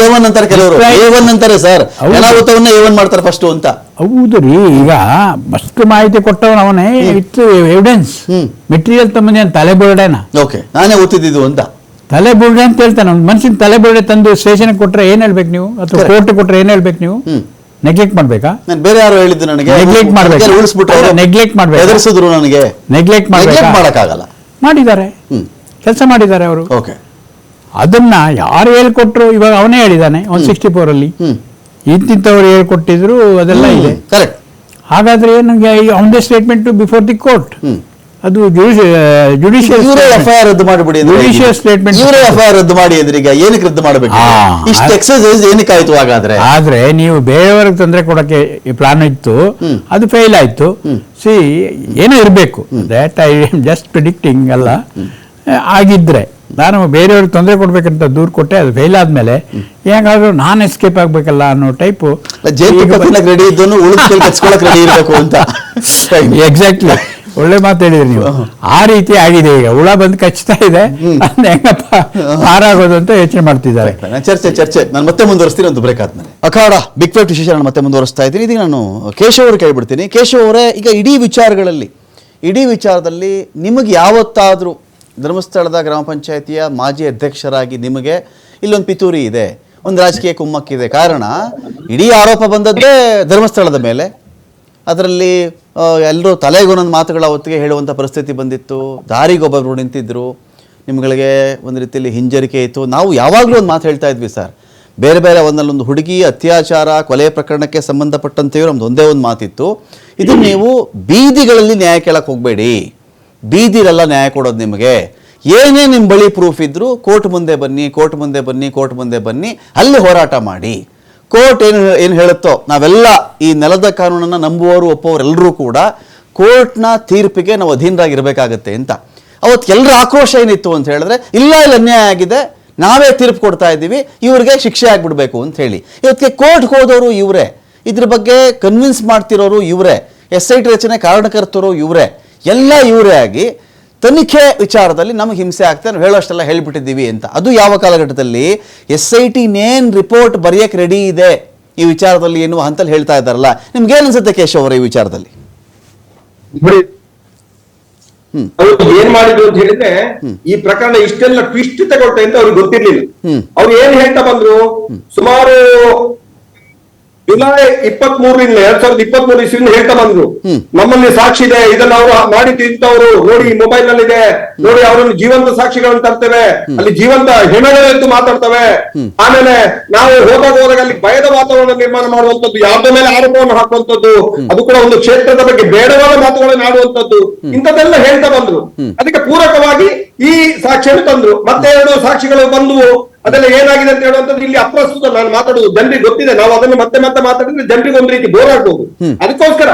ಎವನ್ ಅಂತಾರೆ ಕೆಲವರು, ಎವನ್ ಅಂತಾರೆ ಸರ್, ಅನಾಹುತವನ್ನ ಎವನ್ ಮಾಡ್ತಾರೆ ಫಸ್ಟ್ ಅಂತ. ಹೌದು ರೀ, ಈಗ ಅಷ್ಟು ಮಾಹಿತಿ ಕೊಟ್ಟವನು ಅವನೇ, ಇತ್ತು ಎವಿಡೆನ್ಸ್ ಮೆಟೀರಿಯಲ್ ತಮ್ಮನೆ ಅಂತ ತಲೆ ಬುರುಡೆನ. ಓಕೆ, ನಾನೇ ಓದ್ತಿದ್ದು ಅಂತ ತಲೆ ಬುರುಡೆ ಅಂತ ಹೇಳ್ತಾನೆ. ಒಂದು ಮನುಷ್ಯನ ತಲೆ ಬುರುಡೆ ತಂದು ಸ್ಟೇಷನ್ ಕೊಟ್ರೆ ಏನ್ ಹೇಳ್ಬೇಕು ನೀವು, ಅಥವಾ ಕೋರ್ಟ್ ಕೊಟ್ರೆ ಏನ್ ಹೇಳ್ಬೇಕು ನೀವು? ನೆಗ್ಲೆಕ್ಟ್ ಮಾಡ್ಬೇಕಾ? ನಾನು ಬೇರೆ ಯಾರು ಹೇಳಿದ್ದು ನನಗೆ ನೆಗ್ಲೆಕ್ಟ್ ಮಾಡ್ಬೇಕು, ಉಳಿಸ್ಬಿಟ್ಟು ನೆಗ್ಲೆಕ್ಟ್ ಮಾಡ್ಬೇಕು, ಎದುರಿಸಿದ್ರು ನನಗೆ. ನೆಗ್ಲೆಕ್ಟ್ ಮಾಡಕ್ಕಾಗಲ್ಲ. ಮಾಡಿದ್ದಾರೆ, ಕೆಲಸ ಮಾಡಿದ್ದಾರೆ ಅವರು. ಓಕೆ, ಅದನ್ನ ಯಾರು ಹೇಳ್ಕೊಟ್ರು? ಇವಾಗ ಅವನೇ ಹೇಳಿದ್ದಾನೆ 164 ಅಲ್ಲಿ ಇಂತಿಂತವ್ರು ಹೇಳ್ಕೊಟ್ಟಿದ್ರು, ಅದೆಲ್ಲ ಇದೆ. ಕರೆಕ್ಟ್. ಹಾಗಾದ್ರೆ ನನಗೆ ಅವನದೇ ಸ್ಟೇಟ್ಮೆಂಟ್ ಬಿಫೋರ್ ದಿ ಕೋರ್ಟ್, ಅದು ಜುಡಿಷಿಯಲ್ ಎಫ್ಐಆರ್ ರದ್ದು ಮಾಡಿಬಿಡಿ, ಜುಡಿಷಿಯಲ್ ಸ್ಟೇಟ್ಮೆಂಟ್. ಇವರೇ ಎಫ್ಐಆರ್ ರದ್ದು ಮಾಡಿ ಅಂದ್ರೆ ಈಗ ಏನಕ್ಕೆ ರದ್ದು ಮಾಡಬೇಕು? ಇಷ್ಟು ಎಕ್ಸರ್ಸೈಸ್ ಏನಕ್ಕೆ ಆಯ್ತು ಹಾಗಾದ್ರೆ? ಆದ್ರೆ ನೀವು ಬೇರೆಯವ್ರಿಗೆ ತೊಂದರೆ ಕೊಡಕ್ಕೆ ಪ್ಲಾನ್ ಇತ್ತು, ಅದು ಫೇಲ್ ಆಯ್ತು. ಸಿ, ಏನೋ ಇರಬೇಕು, that I am just predicting ಅಲ್ಲ. ಆಗಿದ್ರೆ ನಾನು ಬೇರೆಯವ್ರಿಗೆ ತೊಂದರೆ ಕೊಡ್ಬೇಕಂತ ದೂರು ಕೊಟ್ಟೆ, ಅದು ಫೇಲ್ ಆದ್ಮೇಲೆ ಹೇಗಾದ್ರೂ ನಾನು ಎಸ್ಕೇಪ್ ಆಗ್ಬೇಕಲ್ಲ ಅನ್ನೋ ಟೈಪು ರೆಡಿ ಇದ್ದನು ರೆಡಿ ಇರಬೇಕು ಅಂತ. ಎಕ್ಸಾಕ್ಟ್ಲಿ, ಒಳ್ಳೆ ಮಾತು ಹೇಳಿದ್ರಿ ನೀವು. ಆ ರೀತಿ ಆಗಿದೆ. ಈಗ ಹುಳ ಬಂದು ಕಚ್ತಾ ಇದೆ, ಹೆಂಗಪ್ಪ ಹಾರಾಗೋದು ಅಂತ ಯೋಚನೆ ಮಾಡ್ತಿದ್ದಾರೆ. ಚರ್ಚೆ ನಾನು ಮತ್ತೆ ಮುಂದುವರಿಸ್ತೀನಿ, ಒಂದು ಬ್ರೇಕ್ ಆದ್ಮೇಲೆ. ಅಖಾಡ ಬಿಗ್ ಫೈಟ್ ವಿಶೇಷ ನಾನು ಮತ್ತೆ ಮುಂದುವರಿಸ್ತಾ ಇದ್ದೀನಿ. ಇದೀಗ ನಾನು ಕೇಶವ್ ಅವ್ರು ಕೇಳ್ಬಿಡ್ತೀನಿ. ಕೇಶವ್ ಅವರೇ, ಈಗ ಇಡೀ ವಿಚಾರದಲ್ಲಿ ನಿಮಗೆ ಯಾವತ್ತಾದ್ರೂ ಧರ್ಮಸ್ಥಳದ ಗ್ರಾಮ ಪಂಚಾಯಿತಿಯ ಮಾಜಿ ಅಧ್ಯಕ್ಷರಾಗಿ ನಿಮಗೆ ಇಲ್ಲೊಂದು ಪಿತೂರಿ ಇದೆ, ಒಂದು ರಾಜಕೀಯ ಕುಮ್ಮಕ್ಕಿದೆ? ಕಾರಣ ಇಡೀ ಆರೋಪ ಬಂದದ್ದೇ ಧರ್ಮಸ್ಥಳದ ಮೇಲೆ. ಅದರಲ್ಲಿ ಎಲ್ಲರೂ ತಲೆಗೊಂದೊಂದು ಮಾತುಗಳ ಹೊತ್ತಿಗೆ ಹೇಳುವಂಥ ಪರಿಸ್ಥಿತಿ ಬಂದಿತ್ತು. ದಾರಿಗೊಬ್ಬರು ನಿಂತಿದ್ದರು, ನಿಮ್ಗಳಿಗೆ ಒಂದು ರೀತಿಯಲ್ಲಿ ಹಿಂಜರಿಕೆ ಇತ್ತು. ನಾವು ಯಾವಾಗಲೂ ಒಂದು ಮಾತು ಹೇಳ್ತಾ ಇದ್ವಿ ಸರ್, ಬೇರೆ ಬೇರೆ ಒಂದಲ್ಲೊಂದು ಹುಡುಗಿ ಅತ್ಯಾಚಾರ ಕೊಲೆ ಪ್ರಕರಣಕ್ಕೆ ಸಂಬಂಧಪಟ್ಟಂತೆಯೂ ನಮ್ದು ಒಂದೇ ಒಂದು ಮಾತಿತ್ತು, ಇದು ನೀವು ಬೀದಿಗಳಲ್ಲಿ ನ್ಯಾಯ ಕೇಳಕ್ಕೆ ಹೋಗಬೇಡಿ, ಬೀದಿಲೆಲ್ಲ ನ್ಯಾಯ ಕೊಡೋದು ನಿಮಗೆ. ಏನೇ ನಿಮ್ಮ ಬಳಿ ಪ್ರೂಫ್ ಇದ್ದರೂ ಕೋರ್ಟ್ ಮುಂದೆ ಬನ್ನಿ, ಅಲ್ಲಿ ಹೋರಾಟ ಮಾಡಿ. ಕೋರ್ಟ್ ಏನು ಹೇಳುತ್ತೋ, ನಾವೆಲ್ಲ ಈ ನೆಲದ ಕಾನೂನನ್ನು ನಂಬುವವರು ಒಪ್ಪುವವರೆಲ್ಲರೂ ಕೂಡ ಕೋರ್ಟ್ನ ತೀರ್ಪಿಗೆ ನಾವು ಅಧೀನರಾಗಿರಬೇಕಾಗತ್ತೆ ಅಂತ. ಅವತ್ತು ಎಲ್ಲರ ಆಕ್ರೋಶ ಏನಿತ್ತು ಅಂತ ಹೇಳಿದ್ರೆ, ಇಲ್ಲಿ ಅನ್ಯಾಯ ಆಗಿದೆ, ನಾವೇ ತೀರ್ಪು ಕೊಡ್ತಾ ಇದ್ದೀವಿ, ಇವ್ರಿಗೆ ಶಿಕ್ಷೆ ಆಗಿಬಿಡ್ಬೇಕು ಅಂತ ಹೇಳಿ. ಇವತ್ತಿಗೆ ಕೋರ್ಟ್ಗೆ ಹೋದವರು ಇವರೇ, ಇದ್ರ ಬಗ್ಗೆ ಕನ್ವಿನ್ಸ್ ಮಾಡ್ತಿರೋರು ಇವರೇ, SIT ರಚನೆ ಕಾರಣಕರ್ತರು ಇವರೇ, ಎಲ್ಲ ಇವರೇ ಆಗಿ ತನಿಖೆ ವಿಚಾರದಲ್ಲಿ ನಮಗೆ ಹಿಂಸೆ ಆಗ್ತದೆ, ನಾವು ಹೇಳೋಷ್ಟೆಲ್ಲ ಹೇಳಿಬಿಟ್ಟಿದ್ದೀವಿ ಅಂತ. ಅದು ಯಾವ ಕಾಲಘಟ್ಟದಲ್ಲಿ SIT ನೇನ್ ರಿಪೋರ್ಟ್ ಬರೆಯಕ್ಕೆ ರೆಡಿ ಇದೆ ಈ ವಿಚಾರದಲ್ಲಿ ಎನ್ನುವ ಹಂತಲ್ಲಿ ಹೇಳ್ತಾ ಇದ್ದಾರಲ್ಲ, ನಿಮ್ಗೆ ಏನು ಅನ್ಸುತ್ತೆ ಕೇಶವ್ ಅವರ ಈ ವಿಚಾರದಲ್ಲಿ? ಏನ್ ಮಾಡಿದ್ರು ಅಂತ ಹೇಳಿದ್ರೆ, ಈ ಪ್ರಕರಣ ಇಷ್ಟೆಲ್ಲ ಟ್ವಿಸ್ಟ್ ತಗೊಳ್ತಾ ಅಂತ ಅವ್ರಿಗೆ ಗೊತ್ತಿರ್ಲಿಲ್ಲ. ಅವ್ರು ಏನ್ ಹೇಳ್ತಾ ಬಂದ್ರು, ಸುಮಾರು ಜುಲೈ 23ರಿಂದ 2023 ಇಸ್ವಿಯಿಂದ ಹೇಳ್ತಾ ಬಂದ್ರು, ನಮ್ಮಲ್ಲಿ ಸಾಕ್ಷಿ ಇದೆ, ಇದನ್ನ ಅವರು ಮಾಡಿ ತಿಂತವ್ರು ನೋಡಿ, ಮೊಬೈಲ್ ನಲ್ಲಿ ಇದೆ ನೋಡಿ, ಅವರನ್ನು ಜೀವಂತ ಸಾಕ್ಷಿಗಳನ್ನು ತರ್ತೇವೆ, ಅಲ್ಲಿ ಜೀವಂತ ಹೆಣಗಳೆದ್ದು ಮಾತಾಡ್ತವೆ. ಆಮೇಲೆ ನಾವು ಹೋದಾಗ ಅಲ್ಲಿ ಭಯದ ವಾತಾವರಣ ನಿರ್ಮಾಣ ಮಾಡುವಂತದ್ದು, ಯಾವ್ದ ಮೇಲೆ ಆರೋಪವನ್ನು ಹಾಕುವಂತದ್ದು, ಅದು ಕೂಡ ಒಂದು ಕ್ಷೇತ್ರದ ಬಗ್ಗೆ ಬೇಡವಾದ ಮಾತುಗಳನ್ನು ಆಡುವಂತದ್ದು, ಇಂಥದ್ದೆಲ್ಲ ಹೇಳ್ತಾ ಬಂದ್ರು. ಅದಕ್ಕೆ ಪೂರಕವಾಗಿ ಈ ಸಾಕ್ಷಿಯನ್ನು ತಂದ್ರು. ಮತ್ತೆ 2 ಸಾಕ್ಷಿಗಳು ಬಂದವು. ಅದೆಲ್ಲ ಏನಾಗಿದೆ ಅಂತ ಹೇಳುವಂಥದ್ದು ಇಲ್ಲಿ ಅಪ್ರಸ್ತುತ. ನಾನು ಮಾತಾಡುದು ಜನರಿಗೆ ಗೊತ್ತಿದೆ, ನಾವು ಅದನ್ನು ಮತ್ತೆ ಮಾತಾಡಿದ್ರೆ ಜನರಿಗೆ ಒಂದು ರೀತಿ ಬೋರ್ ಆಗ್ಬಹುದು. ಅದಕ್ಕೋಸ್ಕರ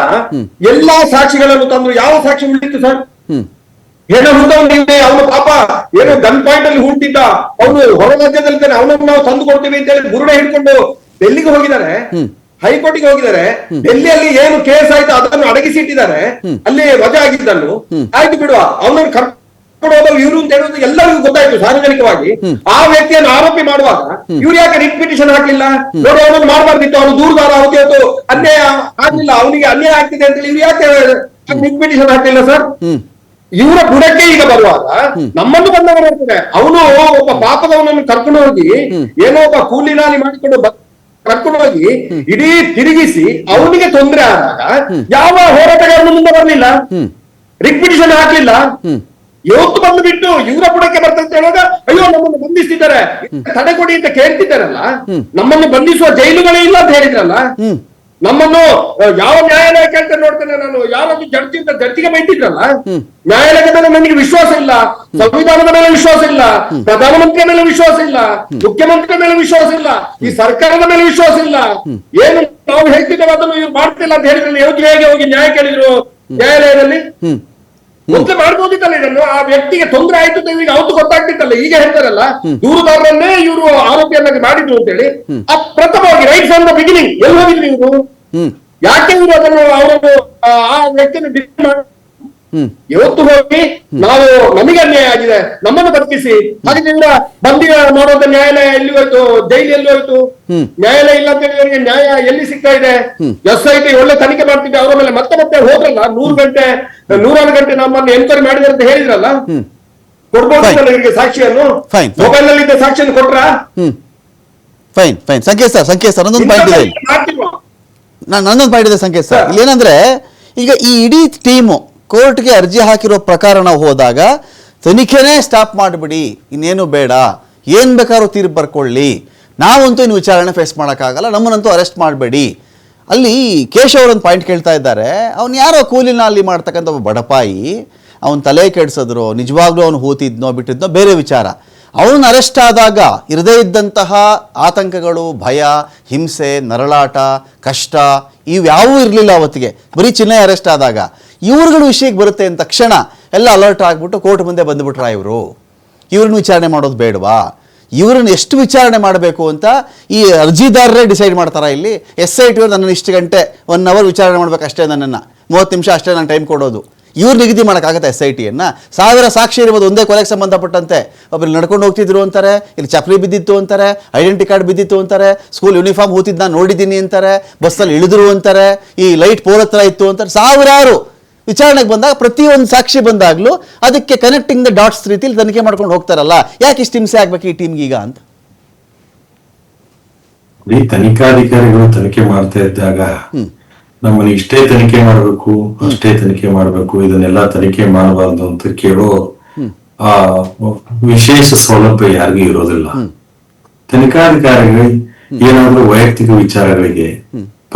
ಎಲ್ಲಾ ಸಾಕ್ಷಿಗಳನ್ನು ತಂದ್ರು. ಯಾವ ಸಾಕ್ಷಿ ಉಳಿದಿತ್ತು ಸರ್? ಏನೋ ಹುಡುಗನಿಗೆ ಅವನು ಪಾಪ ಏನೋ ಗನ್ ಪಾಯಿಂಟ್ ಅಲ್ಲಿ ಹುಟ್ಟಿದ್ದ, ಅವನು ಹೊರ ರಾಜ್ಯದಲ್ಲಿದ್ದಾನೆ, ಅವನನ್ನು ನಾವು ತಂದು ಕೊಡ್ತೀವಿ ಅಂತ ಹೇಳಿ ಬುರುಡೆ ಹಿಡ್ಕೊಂಡು ಡೆಲ್ಲಿಗೆ ಹೋಗಿದ್ದಾರೆ, ಹೈಕೋರ್ಟ್ಗೆ ಹೋಗಿದ್ದಾರೆ. ಡೆಲ್ಲಿಯಲ್ಲಿ ಏನು ಕೇಸ್ ಆಯ್ತು ಅದನ್ನು ಅಡಗಿಸಿಟ್ಟಿದ್ದಾರೆ, ಅಲ್ಲಿ ವಜಾ ಆಗಿದ್ದನ್ನು. ಆಯ್ತು ಬಿಡುವ, ಅವನನ್ನು ಇವರು ಅಂತ ಹೇಳುವುದು ಎಲ್ಲರಿಗೂ ಗೊತ್ತಾಯ್ತು ಸಾರ್ವಜನಿಕವಾಗಿ. ಆ ವ್ಯಕ್ತಿಯನ್ನು ಆರೋಪಿ ಮಾಡುವಾಗ ಇವ್ರು ಯಾಕೆ ರಿಟ್ ಪಿಟಿಷನ್ ಹಾಕ್ಲಿಲ್ಲ? ನೋಡಿ, ಅವನನ್ನು ಮಾಡಬಾರ್ದಿತ್ತು, ಅವನು ದೂರದಾರ, ಅವತ್ತು ಅನ್ಯಾಯ ಆಗ್ಲಿಲ್ಲ, ಅವನಿಗೆ ಅನ್ಯಾಯ ಆಗ್ತಿದೆ ಅಂತ ಹೇಳಿ ಇವ್ರು ಯಾಕೆ ರಿಟ್ ಪಿಟಿಷನ್ ಹಾಕ್ಲಿಲ್ಲ ಸರ್? ಇವರ ಬುಡಕ್ಕೆ ಈಗ ಬರುವಾಗ ನಮ್ಮನ್ನು ಬಂದವರು ಇರ್ತದೆ. ಅವನು ಒಬ್ಬ ಪಾಪದವನನ್ನು ಕರ್ಕೊಂಡು ಹೋಗಿ ಏನೋ ಒಬ್ಬ ಕೂಲಿ ನಾಲಿ ಮಾಡಿಕೊಂಡು ಕರ್ಕೊಂಡು ಹೋಗಿ ಇಡೀ ತಿರುಗಿಸಿ ಅವನಿಗೆ ತೊಂದರೆ ಆದಾಗ ಯಾವ ಹೋರಾಟಗಾರನು ಮುಂದೆ ಬರಲಿಲ್ಲ, ರಿಟ್ ಪಿಟಿಷನ್ ಹಾಕ್ಲಿಲ್ಲ. ಇವತ್ತು ಬಂದು ಬಿಟ್ಟು ಇವರ ಬುಡಕ್ಕೆ ಬರ್ತಂತ ಹೇಳುವಾಗ ಅಯ್ಯೋ ನಮ್ಮನ್ನು ಬಂಧಿಸ್ತಿದ್ದಾರೆ, ತಡೆ ಕೊಡಿ ಅಂತ ಕೇಳ್ತಿದ್ದಾರಲ್ಲ. ನಮ್ಮನ್ನು ಬಂಧಿಸುವ ಜೈಲುಗಳೇ ಇಲ್ಲ ಅಂತ ಹೇಳಿದ್ರಲ್ಲ. ನಮ್ಮನ್ನು ಯಾವ ನ್ಯಾಯಾಲಯ ಕೇಳ್ತಾರೆ ನೋಡ್ತೇನೆ ನಾನು. ಯಾರೊಂದು ಜಡ್ಜಿಗೆ ಬೈತಿದ್ರಲ್ಲ, ನ್ಯಾಯಾಲಯದ ಮೇಲೆ ನನಗೆ ವಿಶ್ವಾಸ ಇಲ್ಲ, ಸಂವಿಧಾನದ ಮೇಲೆ ವಿಶ್ವಾಸ ಇಲ್ಲ, ಪ್ರಧಾನಮಂತ್ರಿಯ ಮೇಲೆ ವಿಶ್ವಾಸ ಇಲ್ಲ, ಮುಖ್ಯಮಂತ್ರಿಯ ಮೇಲೆ ವಿಶ್ವಾಸ ಇಲ್ಲ, ಈ ಸರ್ಕಾರದ ಮೇಲೆ ವಿಶ್ವಾಸ ಇಲ್ಲ. ಏನು ನಾವು ಹೇಳ್ತಿದ್ದೇವೆ ಅದನ್ನು ಇವ್ರು ಮಾಡ್ತಿಲ್ಲ ಅಂತ ಹೇಳಿದ್ರೆ ಹೇಗೆ ಹೋಗಿ ನ್ಯಾಯ ಕೇಳಿದ್ರು ನ್ಯಾಯಾಲಯದಲ್ಲಿ? ಮೊದಲೇ ಮಾಡ್ಬೋದಿತ್ತಲ್ಲ ಇದನ್ನು. ಆ ವ್ಯಕ್ತಿಗೆ ತೊಂದರೆ ಆಯ್ತು ಅಂತ ಈಗ ಅವತ್ತು ಗೊತ್ತಾಗ್ತಿತ್ತಲ್ಲ. ಈಗ ಹೇಳ್ತಾರಲ್ಲ ದೂರುದಾರರನ್ನೇ ಇವರು ಆರೋಪಿಯನ್ನಾಗಿ ಮಾಡಿದ್ರು ಅಂತ ಹೇಳಿ. ಆ ಪ್ರಥಮವಾಗಿ ರೈಟ್ ಫ್ರಮ್ ದ ಬಿಗಿನಿಂಗ್ ಎಲ್ಲಿ ಹೋಗಿದ್ರು ಇವರು? ಯಾಕೆ ಇವರು ಅದನ್ನು ಅವರು ಆ ವ್ಯಕ್ತಿಯನ್ನು ಡಿಫೆಂಡ್ ಮಾಡಿ ಇವತ್ತು ಹೋಗಿ ನಾವು ನಮಗೆ ಅನ್ಯಾಯ ಆಗಿದೆ ನಮ್ಮನ್ನು ಬದುಕಿಸಿ, ಹಾಗೆ ಇವರ ಬಂದಿ ಮಾಡೋದ ನ್ಯಾಯಾಲಯ ಎಲ್ಲಿ ಹೋಯ್ತು? ಜೈಲು ಎಲ್ಲಿ ಹೋಯ್ತು? ನ್ಯಾಯಾಲಯ ಇಲ್ಲ ಅಂತ ಹೇಳಿದವರಿಗೆ ನ್ಯಾಯ ಎಲ್ಲಿ ಸಿಗ್ತಾ ಇದೆ? SIT ಒಳ್ಳೆ ತನಿಖೆ ಮಾಡ್ತಿದ್ದೆ, ಅವರ ಮೇಲೆ ಮತ್ತೆ ಹೋದ್ರಲ್ಲ, 100 ಗಂಟೆ ನಮ್ಮನ್ನು ಎನ್ಕ್ವೈರಿ ಮಾಡಿದ್ರೆ ಅಂತ ಹೇಳಿದ್ರಲ್ಲ, ಕೊಡ್ಬೋದಿಲ್ಲ ಇವರಿಗೆ ಸಾಕ್ಷಿಯನ್ನು? ಮೊಬೈಲ್ ನಲ್ಲಿ ಇದ್ದ ಸಾಕ್ಷಿಯನ್ನು ಕೊಟ್ರಾ? ಫೈನ್ ಸಂಕೇತ್ ಸರ್ ನನ್ನೊಂದು ಪಾಯಿಂಟ್ ಇದೆ, ನನ್ನೊಂದು ಪಾಯಿಂಟ್ ಇದೆ ಸಂಕೇತ್ ಸರ್. ಇಲ್ಲಿ ಏನಂದ್ರೆ ಈಗ ಈ ಇಡೀ ಟೀಮು ಕೋರ್ಟ್ಗೆ ಅರ್ಜಿ ಹಾಕಿರೋ ಪ್ರಕರಣ ಹೋದಾಗ ತನಿಖೆನೇ ಸ್ಟಾಪ್ ಮಾಡಿಬಿಡಿ, ಇನ್ನೇನು ಬೇಡ, ಏನು ಬೇಕಾದ್ರೂ ತೀರ್ಪು ಬರ್ಕೊಳ್ಳಿ, ನಾವಂತೂ ಇನ್ನು ವಿಚಾರಣೆ ಫೇಸ್ ಮಾಡೋಕ್ಕಾಗಲ್ಲ, ನಮ್ಮನ್ನಂತೂ ಅರೆಸ್ಟ್ ಮಾಡಬೇಡಿ. ಅಲ್ಲಿ ಕೇಶವ್ ಅವರೊಂದು ಪಾಯಿಂಟ್ ಕೇಳ್ತಾ ಇದ್ದಾರೆ, ಅವ್ನು ಯಾರೋ ಕೂಲಿನ ಅಲ್ಲಿ ಮಾಡ್ತಕ್ಕಂಥ ಒಬ್ಬ ಬಡಪಾಯಿ, ಅವನು ತಲೆ ಕೆಡಿಸಿದ್ರು, ನಿಜವಾಗ್ಲೂ ಅವನು ಹೂತಿದ್ನೋ ಬಿಟ್ಟಿದ್ನೋ ಬೇರೆ ವಿಚಾರ. ಅವನು ಅರೆಸ್ಟ್ ಆದಾಗ ಇರದೇ ಇದ್ದಂತಹ ಆತಂಕಗಳು, ಭಯ, ಹಿಂಸೆ, ನರಳಾಟ, ಕಷ್ಟ ಇವ್ಯಾವೂ ಇರಲಿಲ್ಲ ಅವತ್ತಿಗೆ. ಬರೀ ಚಿನ್ನಯ್ಯ ಅರೆಸ್ಟ್ ಆದಾಗ ಇವ್ರುಗಳು ವಿಷಯಕ್ಕೆ ಬರುತ್ತೆ ಅಂದ ತಕ್ಷಣ ಎಲ್ಲ ಅಲರ್ಟ್ ಆಗಿಬಿಟ್ಟು ಕೋರ್ಟ್ ಮುಂದೆ ಬಂದುಬಿಟ್ರ ಇವ್ರನ್ನ ವಿಚಾರಣೆ ಮಾಡೋದು ಬೇಡವಾ? ಇವ್ರನ್ನ ಎಷ್ಟು ವಿಚಾರಣೆ ಮಾಡಬೇಕು ಅಂತ ಈ ಅರ್ಜಿದಾರರೇ ಡಿಸೈಡ್ ಮಾಡ್ತಾರ? ಇಲ್ಲಿ SIT ಅವ್ರು ನನ್ನನ್ನು ಇಷ್ಟು ಗಂಟೆ 1 ಅವರ್ ವಿಚಾರಣೆ ಮಾಡ್ಬೇಕು ಅಷ್ಟೇ, ನನ್ನನ್ನು 30 ನಿಮಿಷ ಅಷ್ಟೇ ನಾನು ಟೈಮ್ ಕೊಡೋದು. ಇವ್ರು ನಿಗದಿ ಮಾಡೋಕ್ಕಾಗತ್ತೆ SIT-ಯನ್ನು? 1000 ಸಾಕ್ಷಿ ಇರ್ಬೋದು ಒಂದೇ ಕೊಲೆಗೆ ಸಂಬಂಧಪಟ್ಟಂತೆ. ಒಬ್ಬರು ನಡ್ಕೊಂಡು ಹೋಗ್ತಿದ್ರು ಅಂತಾರೆ, ಇಲ್ಲಿ ಚಪ್ಪಲಿ ಬಿದ್ದಿತ್ತು ಅಂತಾರೆ, ಐಡೆಂಟಿ ಕಾರ್ಡ್ ಬಿದ್ದಿತ್ತು ಅಂತಾರೆ, ಸ್ಕೂಲ್ ಯೂನಿಫಾರ್ಮ್ ಹೂತಿದ್ದು ನಾನು ನೋಡಿದ್ದೀನಿ ಅಂತಾರೆ, ಬಸ್ಸಲ್ಲಿ ಇಳಿದ್ರು ಅಂತಾರೆ, ಈ ಲೈಟ್ ಪೋಲ್ ಹತ್ರ ಇತ್ತು ಅಂತಾರೆ. ಸಾವಿರಾರು ವಿಚಾರಣೆಗೆ ಬಂದಾಗ ಪ್ರತಿಯೊಂದು ಸಾಕ್ಷಿ ಬಂದಾಗಲೂ ಅದಕ್ಕೆ ಕನೆಕ್ಟಿಂಗ್ ದ ಡಾಟ್ಸ್ ರೀತಿಯಲ್ಲಿ ತನಿಖೆ ಮಾಡ್ಕೊಂಡು ಹೋಗ್ತಾರಲ್ಲ, ಯಾಕೆ ಇಷ್ಟು ಹಿಂಸೆ ಆಗ್ಬೇಕು ಈ ಟೀಮ್ಗೆ ಈಗ ಅಂತ? ಈ ತನಿಖಾಧಿಕಾರಿಗಳು ತನಿಖೆ ಮಾಡ್ತಾ ಇದ್ದಾಗ ನಮ್ಮನ್ನ ಇಷ್ಟೇ ತನಿಖೆ ಮಾಡಬೇಕು, ಅಷ್ಟೇ ತನಿಖೆ ಮಾಡಬೇಕು, ಇದನ್ನೆಲ್ಲ ತನಿಖೆ ಮಾಡಬಾರ್ದು ಅಂತ ಕೇಳೋ ಆ ವಿಶೇಷ ಸೌಲಭ್ಯ ಯಾರಿಗೂ ಇರೋದಿಲ್ಲ. ತನಿಖಾಧಿಕಾರಿಗಳು ಏನಾದ್ರೂ ವೈಯಕ್ತಿಕ ವಿಚಾರಗಳಿಗೆ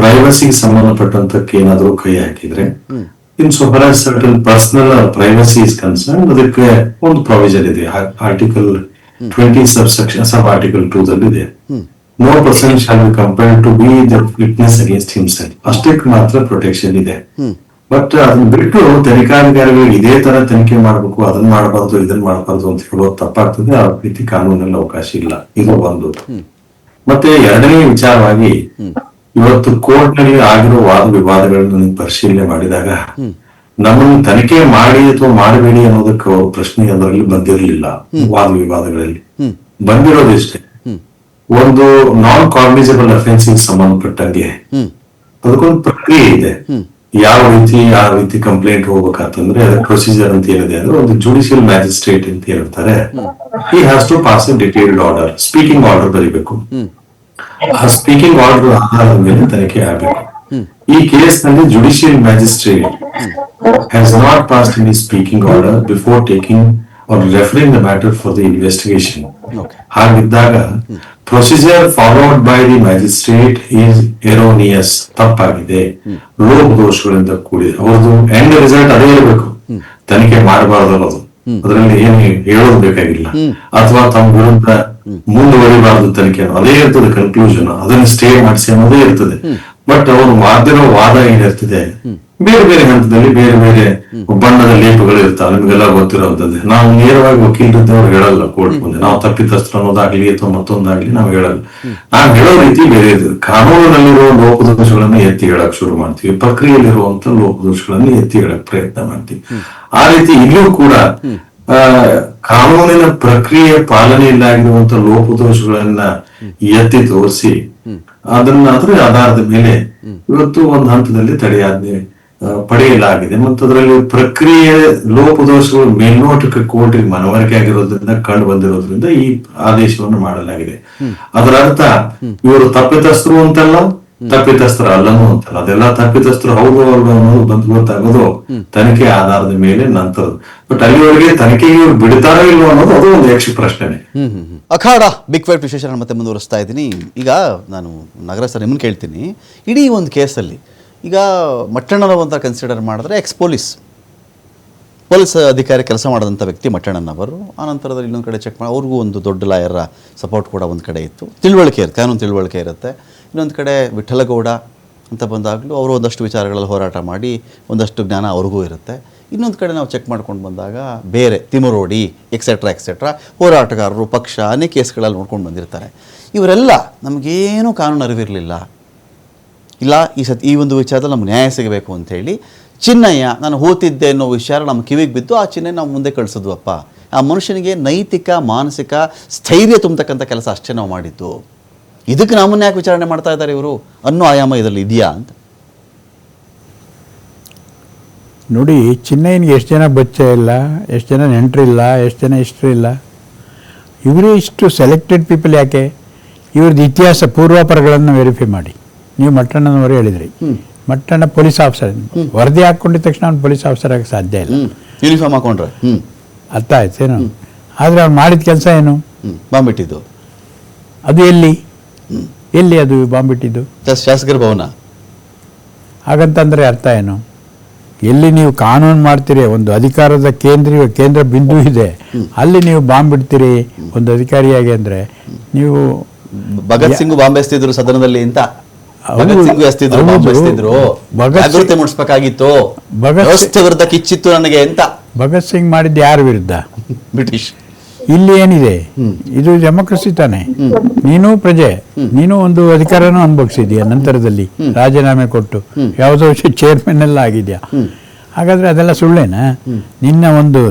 ಪ್ರೈವಸಿಗೆ ಸಂಬಂಧಪಟ್ಟಂತಕ್ಕೆ ಏನಾದ್ರೂ ಕೈ ಹಾಕಿದ್ರೆ, in so far as certain personal privacy is concern, ಅದಕ್ಕೆ ಒಂದು ಪ್ರೊವಿಷನ್ ಇದೆ. ಆರ್ಟಿಕಲ್ 20 ಸಬ್ ಆರ್ಟಿಕಲ್ 2 ದಲ್ಲಿ ಇದೆ. No person shall be compelled to be the witness against himself. ಅಷ್ಟಕ್ಕೆ ಮಾತ್ರ ಪ್ರೊಟೆಕ್ಷನ್ ಇದೆ. ಬಟ್ ಅದನ್ನ ಬಿಟ್ಟು ತನಿಖಾಧಿಕಾರಿಗಳು ಇದೇ ತರ ತನಿಖೆ ಮಾಡ್ಬೇಕು, ಅದನ್ನ ಮಾಡಬಾರ್ದು, ಇದನ್ನ ಮಾಡಬಾರ್ದು ಅಂತ ಹೇಳೋದು ತಪ್ಪಾಗ್ತದೆ. ಆ ರೀತಿ ಕಾನೂನಲ್ಲಿ ಅವಕಾಶ ಇಲ್ಲ. ಇದು ಒಂದು. ಮತ್ತೆ ಎರಡನೇ ವಿಚಾರವಾಗಿ, ಇವತ್ತು ಕೋರ್ಟ್ ನಲ್ಲಿ ಆಗಿರೋ ವಾದ ವಿವಾದಗಳನ್ನು ಪರಿಶೀಲನೆ ಮಾಡಿದಾಗ ನಮ್ಮನ್ನು ತನಿಖೆ ಮಾಡಿ ಅಥವಾ ಮಾಡಬೇಡಿ ಅನ್ನೋದಕ್ಕೆ ಪ್ರಶ್ನೆ ಅದರಲ್ಲಿ ಬಂದಿರಲಿಲ್ಲ. ವಾದ ವಿವಾದಗಳಲ್ಲಿ ಬಂದಿರೋದಿಷ್ಟೇ, ಒಂದು ನಾನ್ ಕಾಗ್ನಿಸಬಲ್ ಅಫೆನ್ಸಿಗೆ ಸಂಬಂಧಪಟ್ಟಂಗೆ ಅದಕ್ಕೊಂದು ಪ್ರಕ್ರಿಯೆ ಇದೆ. ಯಾವ ರೀತಿ ಕಂಪ್ಲೇಂಟ್ ಹೋಗ್ಬೇಕಂತಂದ್ರೆ ಅದಕ್ಕೆ ಪ್ರೊಸೀಜರ್ ಅಂತ ಏನಿದೆ ಅಂದ್ರೆ, ಒಂದು ಜುಡಿಷಿಯಲ್ ಮ್ಯಾಜಿಸ್ಟ್ರೇಟ್ ಅಂತ ಹೇಳ್ತಾರೆ, he has to pass a detailed order, speaking order ಬರೀಬೇಕು. ಆ ಸ್ಪೀಕಿಂಗ್ ಆರ್ಡರ್ ಆಧಾರದ ಮೇಲೆ ತನಿಖೆ ಆಗಬೇಕು. ಈ ಕೇಸ್ ನಲ್ಲಿ judicial magistrate has not passed any speaking order before taking or referring the matter for the investigation. ಹಾಗಿದ್ದಾಗ procedure followed by the magistrate is erroneous, ತಪ್ಪಾಗಿದೆ, ಲೋಪದೋಷಗಳಿಂದ ಕೂಡಿದೆ. ಅವ್ರದ್ದು ಎಂಡ್ ರಿಸಲ್ಟ್ ಅದೇ ಇರಬೇಕು, ತನಿಖೆ ಮಾಡಬಾರ್ದು ಅನ್ನೋದು. ಅದರಲ್ಲಿ ಏನು ಹೇಳೋದು ಬೇಕಾಗಿಲ್ಲ. ಅಥವಾ ತಮ್ಮ ವಿರುದ್ಧ ಮುಂದುವರಿಬಾರ್ದು ತನಿಖೆ, ಅದೇ ಇರ್ತದೆ ಕನ್ಕ್ಲೂಷನ್, ಅದನ್ನ ಸ್ಟೇ ಮಾಡಿಸಿ ಅನ್ನೋದೇ ಇರ್ತದೆ. ಬಟ್ ಅವರು ಮಾಡಿರೋ ವಾದ ಏನಿರ್ತದೆ ಬೇರೆ ಬೇರೆ ಹಂತದಲ್ಲಿ ಬೇರೆ ಬೇರೆ ಬಣ್ಣದ ಲೇಪಗಳು ಇರ್ತಾವೆ, ನಿಮ್ಗೆಲ್ಲ ಗೊತ್ತಿರೋಂಥದ್ದು. ನಾವು ನೇರವಾಗಿ ವಕೀಲರಿದ್ದವ್ರು ಹೇಳಲ್ಲ ಕೋರ್ಟ್ ಮುಂದೆ, ನಾವು ತಪ್ಪಿತಸ್ಥರು ಅನ್ನೋದಾಗ್ಲಿ ಅಥವಾ ಮತ್ತೊಂದಾಗ್ಲಿ ನಾವು ಹೇಳಲ್ಲ. ನಾವು ಹೇಳೋ ರೀತಿ ಬೇರೆ ಇರ್ತದೆ. ಕಾನೂನಿನಲ್ಲಿರುವ ಲೋಪದೋಷಗಳನ್ನ ಎತ್ತಿ ಹೇಳಕ್ ಶುರು ಮಾಡ್ತೀವಿ, ಪ್ರಕ್ರಿಯೆಯಲ್ಲಿರುವಂತ ಲೋಪದೋಷಗಳನ್ನ ಎತ್ತಿ ಹೇಳಕ್ ಪ್ರಯತ್ನ ಮಾಡ್ತೀವಿ. ಆ ರೀತಿ ಇಲ್ಲೂ ಕೂಡ ಕಾನೂನಿನ ಪ್ರಕ್ರಿಯೆ ಪಾಲನೆಯಲ್ಲಾಗಿರುವಂತ ಲೋಪದೋಷಗಳನ್ನ ಎತ್ತಿ ತೋರಿಸಿ ಅದನ್ನ ಅದರ ಆಧಾರದ ಮೇಲೆ ಇವತ್ತು ಒಂದು ಹಂತದಲ್ಲಿ ತಡೆಯಾಜ್ಞೆ ಪಡೆಯಲಾಗಿದೆ. ಮತ್ತು ಅದರಲ್ಲಿ ಪ್ರಕ್ರಿಯೆ ಲೋಪದೋಷಗಳು ಮೇಲ್ನೋಟಕ್ಕೆ ಕೋರ್ಟಿಗೆ ಮನವರಿಕೆ ಆಗಿರೋದ್ರಿಂದ ಕಂಡು ಬಂದಿರೋದ್ರಿಂದ ಈ ಆದೇಶವನ್ನು ಮಾಡಲಾಗಿದೆ. ಅದರ ಅರ್ಥ ಇವರು ತಪ್ಪಿತಸ್ಥರು ಅಂತಲ್ಲ, ತಪ್ಪಿತಸ್ಥರ ಅಲ್ಲನು ಅಂತಲ್ಲ, ಅದೆಲ್ಲ ತಪ್ಪಿತಸ್ಥರು ಹೌದು ಅಲ್ವ ಅನ್ನೋದು ಬಂದು ಗೊತ್ತಾಗೋದು ತನಿಖೆ ಆಧಾರದ ಮೇಲೆ ನಂತರ. ಬಟ್ ಅಲ್ಲಿವರೆಗೆ ತನಿಖೆಗೆ ಇವ್ರು ಬಿಡ್ತಾರೋ ಇಲ್ವೋ ಅನ್ನೋದು ಅದು ಒಂದು ಯಕ್ಷ ಪ್ರಶ್ನೆ. ಅಖಾಡ ಬಿಗ್ ಫೈಟ್ ವಿಶೇಷ ಮತ್ತೆ ಮುಂದುವರಿಸ್ತಾ ಇದ್ದೀನಿ. ಈಗ ನಾನು ನಾಗರಾಜ್ ಸರ್ ನಿಮ್ಮನ್ನು ಕೇಳ್ತೀನಿ, ಇಡೀ ಒಂದು ಕೇಸಲ್ಲಿ ಈಗ ಮಟ್ಟಣ್ಣನವಂತ ಕನ್ಸಿಡರ್ ಮಾಡಿದ್ರೆ ಪೊಲೀಸ್ ಅಧಿಕಾರಿ ಕೆಲಸ ಮಾಡಿದಂಥ ವ್ಯಕ್ತಿ ಮಟ್ಟಣ್ಣನವರು. ಆ ನಂತರದಲ್ಲಿ ಇನ್ನೊಂದು ಕಡೆ ಚೆಕ್ ಮಾಡಿ ಅವ್ರಿಗೂ ಒಂದು ದೊಡ್ಡ ಲಾಯರ ಸಪೋರ್ಟ್ ಕೂಡ ಒಂದು ಕಡೆ ಇತ್ತು, ತಿಳುವಳಿಕೆ ಇರುತ್ತೆ, ಕಾನೂನು ತಿಳುವಳಿಕೆ ಇರುತ್ತೆ. ಇನ್ನೊಂದು ಕಡೆ ವಿಠಲಗೌಡ ಅಂತ ಬಂದಾಗಲೂ ಅವರು ಒಂದಷ್ಟು ವಿಚಾರಗಳಲ್ಲಿ ಹೋರಾಟ ಮಾಡಿ ಒಂದಷ್ಟು ಜ್ಞಾನ ಅವ್ರಿಗೂ ಇರುತ್ತೆ. ಇನ್ನೊಂದು ಕಡೆ ನಾವು ಚೆಕ್ ಮಾಡ್ಕೊಂಡು ಬಂದಾಗ ಬೇರೆ ತಿಮರೋಡಿ ಎಕ್ಸೆಟ್ರಾ ಹೋರಾಟಗಾರರು, ಪಕ್ಷ ಅನೇಕ ಕೇಸ್ಗಳಲ್ಲಿ ನೋಡ್ಕೊಂಡು ಬಂದಿರ್ತಾರೆ. ಇವರೆಲ್ಲ ನಮಗೇನೂ ಕಾನೂನು ಅರಿವಿರಲಿಲ್ಲ, ಇಲ್ಲ ಈ ಒಂದು ವಿಚಾರದಲ್ಲಿ ನಮ್ಗೆ ನ್ಯಾಯ ಸಿಗಬೇಕು ಅಂಥೇಳಿ ಚಿನ್ನಯ್ಯ ನಾನು ಹೋತಿದ್ದೆ ಅನ್ನೋ ವಿಚಾರ ನಮ್ಮ ಕಿವಿಗೆ ಬಿದ್ದು ಆ ಚಿನ್ನ ನಾವು ಮುಂದೆ ಕಳಿಸಿದ್ವಪ್ಪ. ಆ ಮನುಷ್ಯನಿಗೆ ನೈತಿಕ ಮಾನಸಿಕ ಸ್ಥೈರ್ಯ ತುಂಬತಕ್ಕಂಥ ಕೆಲಸ ಅಷ್ಟೇ ನಾವು ಮಾಡಿದ್ದು. ಇದಕ್ಕೆ ನಮ್ಮನ್ನ ಯಾಕೆ ವಿಚಾರಣೆ ಮಾಡ್ತಾ ಇದ್ದಾರೆ ಇವರು ಅನ್ನೋ ಆಯಾಮ ಇದರಲ್ಲಿ ಇದೆಯಾ ಅಂತ ನೋಡಿ. ಚಿನ್ನಯ್ಯನಿಗೆ ಎಷ್ಟು ಜನ ಬಚ್ಚ ಇಲ್ಲ, ಎಷ್ಟು ಜನ ನೆಂಟರಿಲ್ಲ, ಎಷ್ಟು ಜನ ಇಷ್ಟರಿಲ್ಲ. ಇವರೇ ಇಷ್ಟು ಸೆಲೆಕ್ಟೆಡ್ ಪೀಪಲ್ ಯಾಕೆ? ಇವ್ರದ್ದು ಇತಿಹಾಸ ಪೂರ್ವಾಪರಗಳನ್ನು ವೆರಿಫೈ ಮಾಡಿ. ನೀವು ಮಟ್ಟಣ್ಣನವರು ಹೇಳಿದ್ರಿ, ಮಟ್ಟಣ್ಣ ಪೊಲೀಸ್ ಆಫೀಸರ್, ವರದಿ ಹಾಕೊಂಡಿದ ತಕ್ಷಣ ಅವ್ನು ಪೊಲೀಸ್ ಆಫೀಸರ್ ಆಗಕ್ಕೆ ಸಾಧ್ಯ ಇಲ್ಲ. ಯೂನಿಫಾರ್ಮ್ ಹಾಕೊಂಡ್ರೆ ಅರ್ಥ ಆಯ್ತೇನು? ಆದರೆ ಅವ್ನು ಮಾಡಿದ ಕೆಲಸ ಏನು? ಬಾಂಬ್ ಇಟ್ಟಿದ್ದು. ಅದು ಎಲ್ಲಿ ಅದು ಬಾಂಬ್ ಇಟ್ಟಿದ್ದು? ಶಾಸಕರ ಭವನ. ಹಾಗಂತಂದರೆ ಅರ್ಥ ಏನು? ಎಲ್ಲಿ ನೀವು ಕಾನೂನು ಮಾಡ್ತೀರಿ, ಒಂದು ಅಧಿಕಾರದ ಕೇಂದ್ರ ಬಿಂದು ಇದೆ, ಅಲ್ಲಿ ನೀವು ಬಾಂಬ್ ಇಡ್ತೀರಿ ಒಂದು ಅಧಿಕಾರಿಯಾಗಿ ಅಂದರೆ ನೀವು. ಭಗತ್ ಸಿಂಗ್ ಬಾಂಬ್ ಎಸ್ತಿದ್ರು ಸದನದಲ್ಲಿ ಅಂತ. ಭಗತ್ ಸಿಂಗ್ ಎಸ್ತಿದ್ರು, ಜಾಗೃತಿ ಮೂಡಿಸ್ಬೇಕಾಗಿತ್ತು, ವ್ಯವಸ್ಥೆ ವಿರುದ್ಧ ಕಿಚ್ಚಿತ್ತು ನನಗೆ ಅಂತ. ಭಗತ್ ಸಿಂಗ್ ಮಾಡಿದ್ದು ಯಾರ ವಿರುದ್ಧ? ಬ್ರಿಟಿಷ್. ಇಲ್ಲಿ ಏನಿದೆ, ಇದು ಡೆಮೋಕ್ರಸಿ ತಾನೆ. ನೀನು ಪ್ರಜೆ, ನೀನು ಒಂದು ಅಧಿಕಾರನೂ ಅನುಭವಿಸಿದ್ಯಾ ನಂತರದಲ್ಲಿ ರಾಜೀನಾಮೆ ಕೊಟ್ಟು, ಯಾವುದೋ ಚೇರ್ಮನ್ ಎಲ್ಲ ಆಗಿದ್ಯಾ. ಹಾಗಾದ್ರೆ ಅದೆಲ್ಲ ಸುಳ್ಳೇನಾ? ನಿನ್ನ ಒಂದು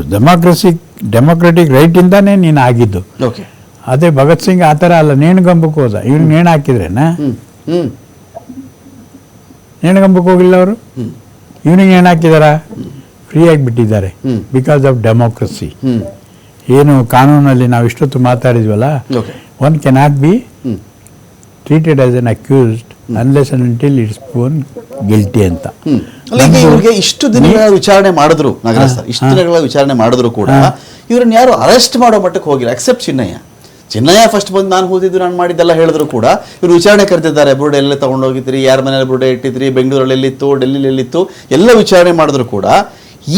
ಡೆಮೋಕ್ರೆಟಿಕ್ ರೈಟ್ ಇಂದಾನೇ ನೀನು ಆಗಿದ್ದು. ಅದೇ ಭಗತ್ ಸಿಂಗ್ ಆ ಥರ ಅಲ್ಲ, ನೇಣುಗಂಬಕ್ಕೆ ಹೋದ. ಇವ್ನು ನೇಣು ಹಾಕಿದ್ರೇನಾ? ನೇಣುಗಂಬಕ್ಕೆ ಹೋಗಿಲ್ಲ ಅವರು. ಇವನಿಗೆ ನೇಣು ಹಾಕಿದಾರ? ಫ್ರೀ ಆಗಿಬಿಟ್ಟಿದ್ದಾರೆ ಬಿಕಾಸ್ ಆಫ್ ಡೆಮೋಕ್ರಸಿ. ಏನು ಕಾನೂನಲ್ಲಿ ನಾವು ಇಷ್ಟೊತ್ತು ಮಾತಾಡಿದ್ವಲ್ಲ, one cannot be treated as an accused unless and until it's proven guilty ಅಂತ. ಇವ್ರಿಗೆ ಇಷ್ಟು ದಿನಗಳ ವಿಚಾರಣೆ ಮಾಡಿದ್ರು ನಾಗರಾಜ್ ಸರ್, ಇಷ್ಟು ದಿನಗಳ ವಿಚಾರಣೆ ಮಾಡಿದ್ರು ಕೂಡ ಇವ್ರನ್ನ ಯಾರು ಅರೆಸ್ಟ್ ಮಾಡೋ ಮಟ್ಟಕ್ಕೆ ಹೋಗಿಲ್ಲ, ಎಕ್ಸೆಪ್ಟ್ ಚಿನ್ನಯ್ಯ ಫಸ್ಟ್ ಬಂದು ನಾನು ಹೋದಿದ್ದು ನಾನು ಮಾಡಿದ್ದೆಲ್ಲ ಹೇಳಿದ್ರು ಕೂಡ ಇವರು ವಿಚಾರಣೆ ಕರೆದಿದ್ದಾರೆ. ಬುರುಡೆ ಎಲ್ಲ ತಗೊಂಡೋಗಿದ್ರಿ, ಯಾರ ಮನೇಲಿ ಬುರುಡೆ ಇಟ್ಟಿದ್ರಿ, ಬೆಂಗಳೂರಲ್ಲಿ ಎಲ್ಲಿತ್ತು, ಡೆಲ್ಲಿಲಿ ಎಲ್ಲಿತ್ತು, ಎಲ್ಲ ವಿಚಾರಣೆ ಮಾಡಿದ್ರು ಕೂಡ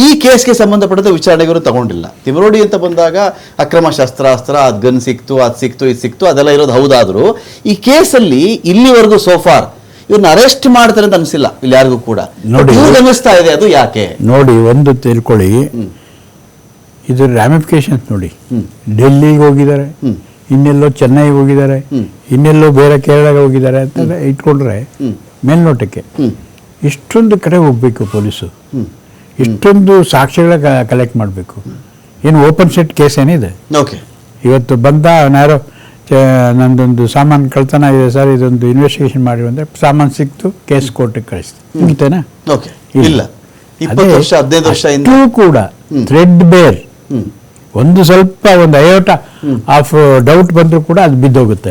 ಈ ಕೇಸ್ಗೆ ಸಂಬಂಧಪಟ್ಟಂತ ವಿಚಾರಣೆಗೆ ಇವರು ತಗೊಂಡಿಲ್ಲ. ತಿಮರೋಡಿ ಅಂತ ಬಂದಾಗ ಅಕ್ರಮ ಶಸ್ತ್ರಾಸ್ತ್ರ, ಅದು ಗನ್ ಸಿಕ್ತು, ಅದು ಸಿಕ್ತು, ಇದು ಸಿಕ್ತು, ಅದೆಲ್ಲ ಇರೋದು ಹೌದಾದ್ರು ಈ ಕೇಸಲ್ಲಿ ಇಲ್ಲಿವರೆಗೂ ಸೋಫಾರ್ ಇವ್ರನ್ನ ಅರೆಸ್ಟ್ ಮಾಡ್ತಾರೆ ಅಂತ ಅನಿಸಿಲ್ಲ ಇಲ್ಲಿ ಯಾರಿಗೂ ಕೂಡ. ನೋಡಿ ಅನ್ನಿಸ್ತಾ ಇದೆ, ಅದು ಯಾಕೆ ನೋಡಿ, ಒಂದು ತಿಳ್ಕೊಳ್ಳಿ, ಇದು ರ್ಯಾಮಿಫಿಕೇಶನ್ಸ್ ನೋಡಿ. ಡೆಲ್ಲಿಗೆ ಹೋಗಿದ್ದಾರೆ, ಇನ್ನೆಲ್ಲೋ ಚೆನ್ನೈಗೆ ಹೋಗಿದ್ದಾರೆ, ಇನ್ನೆಲ್ಲೋ ಬೇರೆ ಕೇರಳಗೆ ಹೋಗಿದ್ದಾರೆ ಅಂತ ಇಟ್ಕೊಂಡ್ರೆ ಮೇಲ್ನೋಟಕ್ಕೆ ಇಷ್ಟೊಂದು ಕಡೆ ಹೋಗ್ಬೇಕು ಪೊಲೀಸು, ಇಷ್ಟೊಂದು ಸಾಕ್ಷ್ಯಗಳ ಕಲೆಕ್ಟ್ ಮಾಡಬೇಕು. ಏನು ಓಪನ್ ಸೆಟ್ ಕೇಸ್ ಏನಿದೆ? ಇವತ್ತು ಬಂದ ಯಾರೋ ನಂದೊಂದು ಸಾಮಾನು ಕಳ್ತನ ಇದೆ ಸರ್, ಇದೊಂದು ಇನ್ವೆಸ್ಟಿಗೇಷನ್ ಮಾಡಿ ಅಂದರೆ ಸಾಮಾನು ಸಿಕ್ತು, ಕೇಸ್ ಕೋರ್ಟಿಗೆ ಕಳಿಸ್ತು, ಮುಗಿತೇನಾ? ಇಲ್ಲ, 20 ವರ್ಷ 15 ವರ್ಷ ಕೂಡ ಥ್ರೆಡ್ ಬೇರ್ ಒಂದು ಸ್ವಲ್ಪ ಒಂದು ಅಯೋಟ ಆಫ್ ಡೌಟ್ ಬಂದರೂ ಕೂಡ ಅದು ಬಿದ್ದೋಗುತ್ತೆ.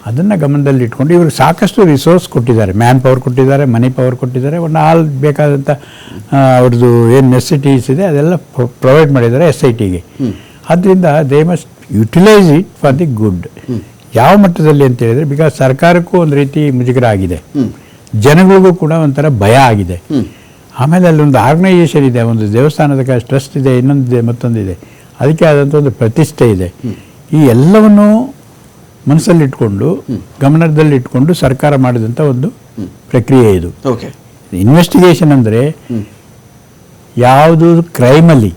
ಅದನ್ನ ಗಮನದಲ್ಲಿ ಇಟ್ಕೊಂಡು ಇವ್ರಿಗೆ ಸಾಕಷ್ಟು ರಿಸೋರ್ಸ್ ಕೊಟ್ಟಿದ್ದಾರೆ, ಮ್ಯಾನ್ ಪವರ್ ಕೊಟ್ಟಿದ್ದಾರೆ, ಮನಿ ಪವರ್ ಕೊಟ್ಟಿದ್ದಾರೆ, ಒಂದು ಆಲ್ ಬೇಕಾದಂಥ ಅವ್ರದ್ದು ಏನು ನೆಸೆಸಿಟೀಸ್ ಇದೆ ಅದೆಲ್ಲ ಪ್ರೊವೈಡ್ ಮಾಡಿದ್ದಾರೆ SITಗೆ. ಆದ್ದರಿಂದ they must utilise it for the good. ಯಾವ ಮಟ್ಟದಲ್ಲಿ ಅಂತ ಹೇಳಿದ್ರೆ, ಬಿಕಾಸ್ ಸರ್ಕಾರಕ್ಕೂ ಒಂದು ರೀತಿ ಮುಜುಗರ ಆಗಿದೆ, ಜನಗಳಿಗೂ ಕೂಡ ಒಂಥರ ಭಯ ಆಗಿದೆ. ಆಮೇಲೆ ಅಲ್ಲಿ ಒಂದು ಆರ್ಗನೈಸೇಷನ್ ಇದೆ, ಒಂದು ದೇವಸ್ಥಾನದ ಟ್ರಸ್ಟ್ ಇದೆ, ಇನ್ನೊಂದಿದೆ, ಮತ್ತೊಂದಿದೆ, ಅದಕ್ಕೆ ಆದಂಥ ಒಂದು ಪ್ರತಿಷ್ಠೆ ಇದೆ. ಈ ಎಲ್ಲವನ್ನು ಮನಸ್ಸಲ್ಲಿಟ್ಕೊಂಡು ಗಮನದಲ್ಲಿಟ್ಕೊಂಡು ಸರ್ಕಾರ ಮಾಡಿದಂಥ ಒಂದು ಪ್ರಕ್ರಿಯೆ ಇದು. ಇನ್ವೆಸ್ಟಿಗೇಷನ್ ಅಂದರೆ ಯಾವುದು ಕ್ರೈಮಲ್ಲಿ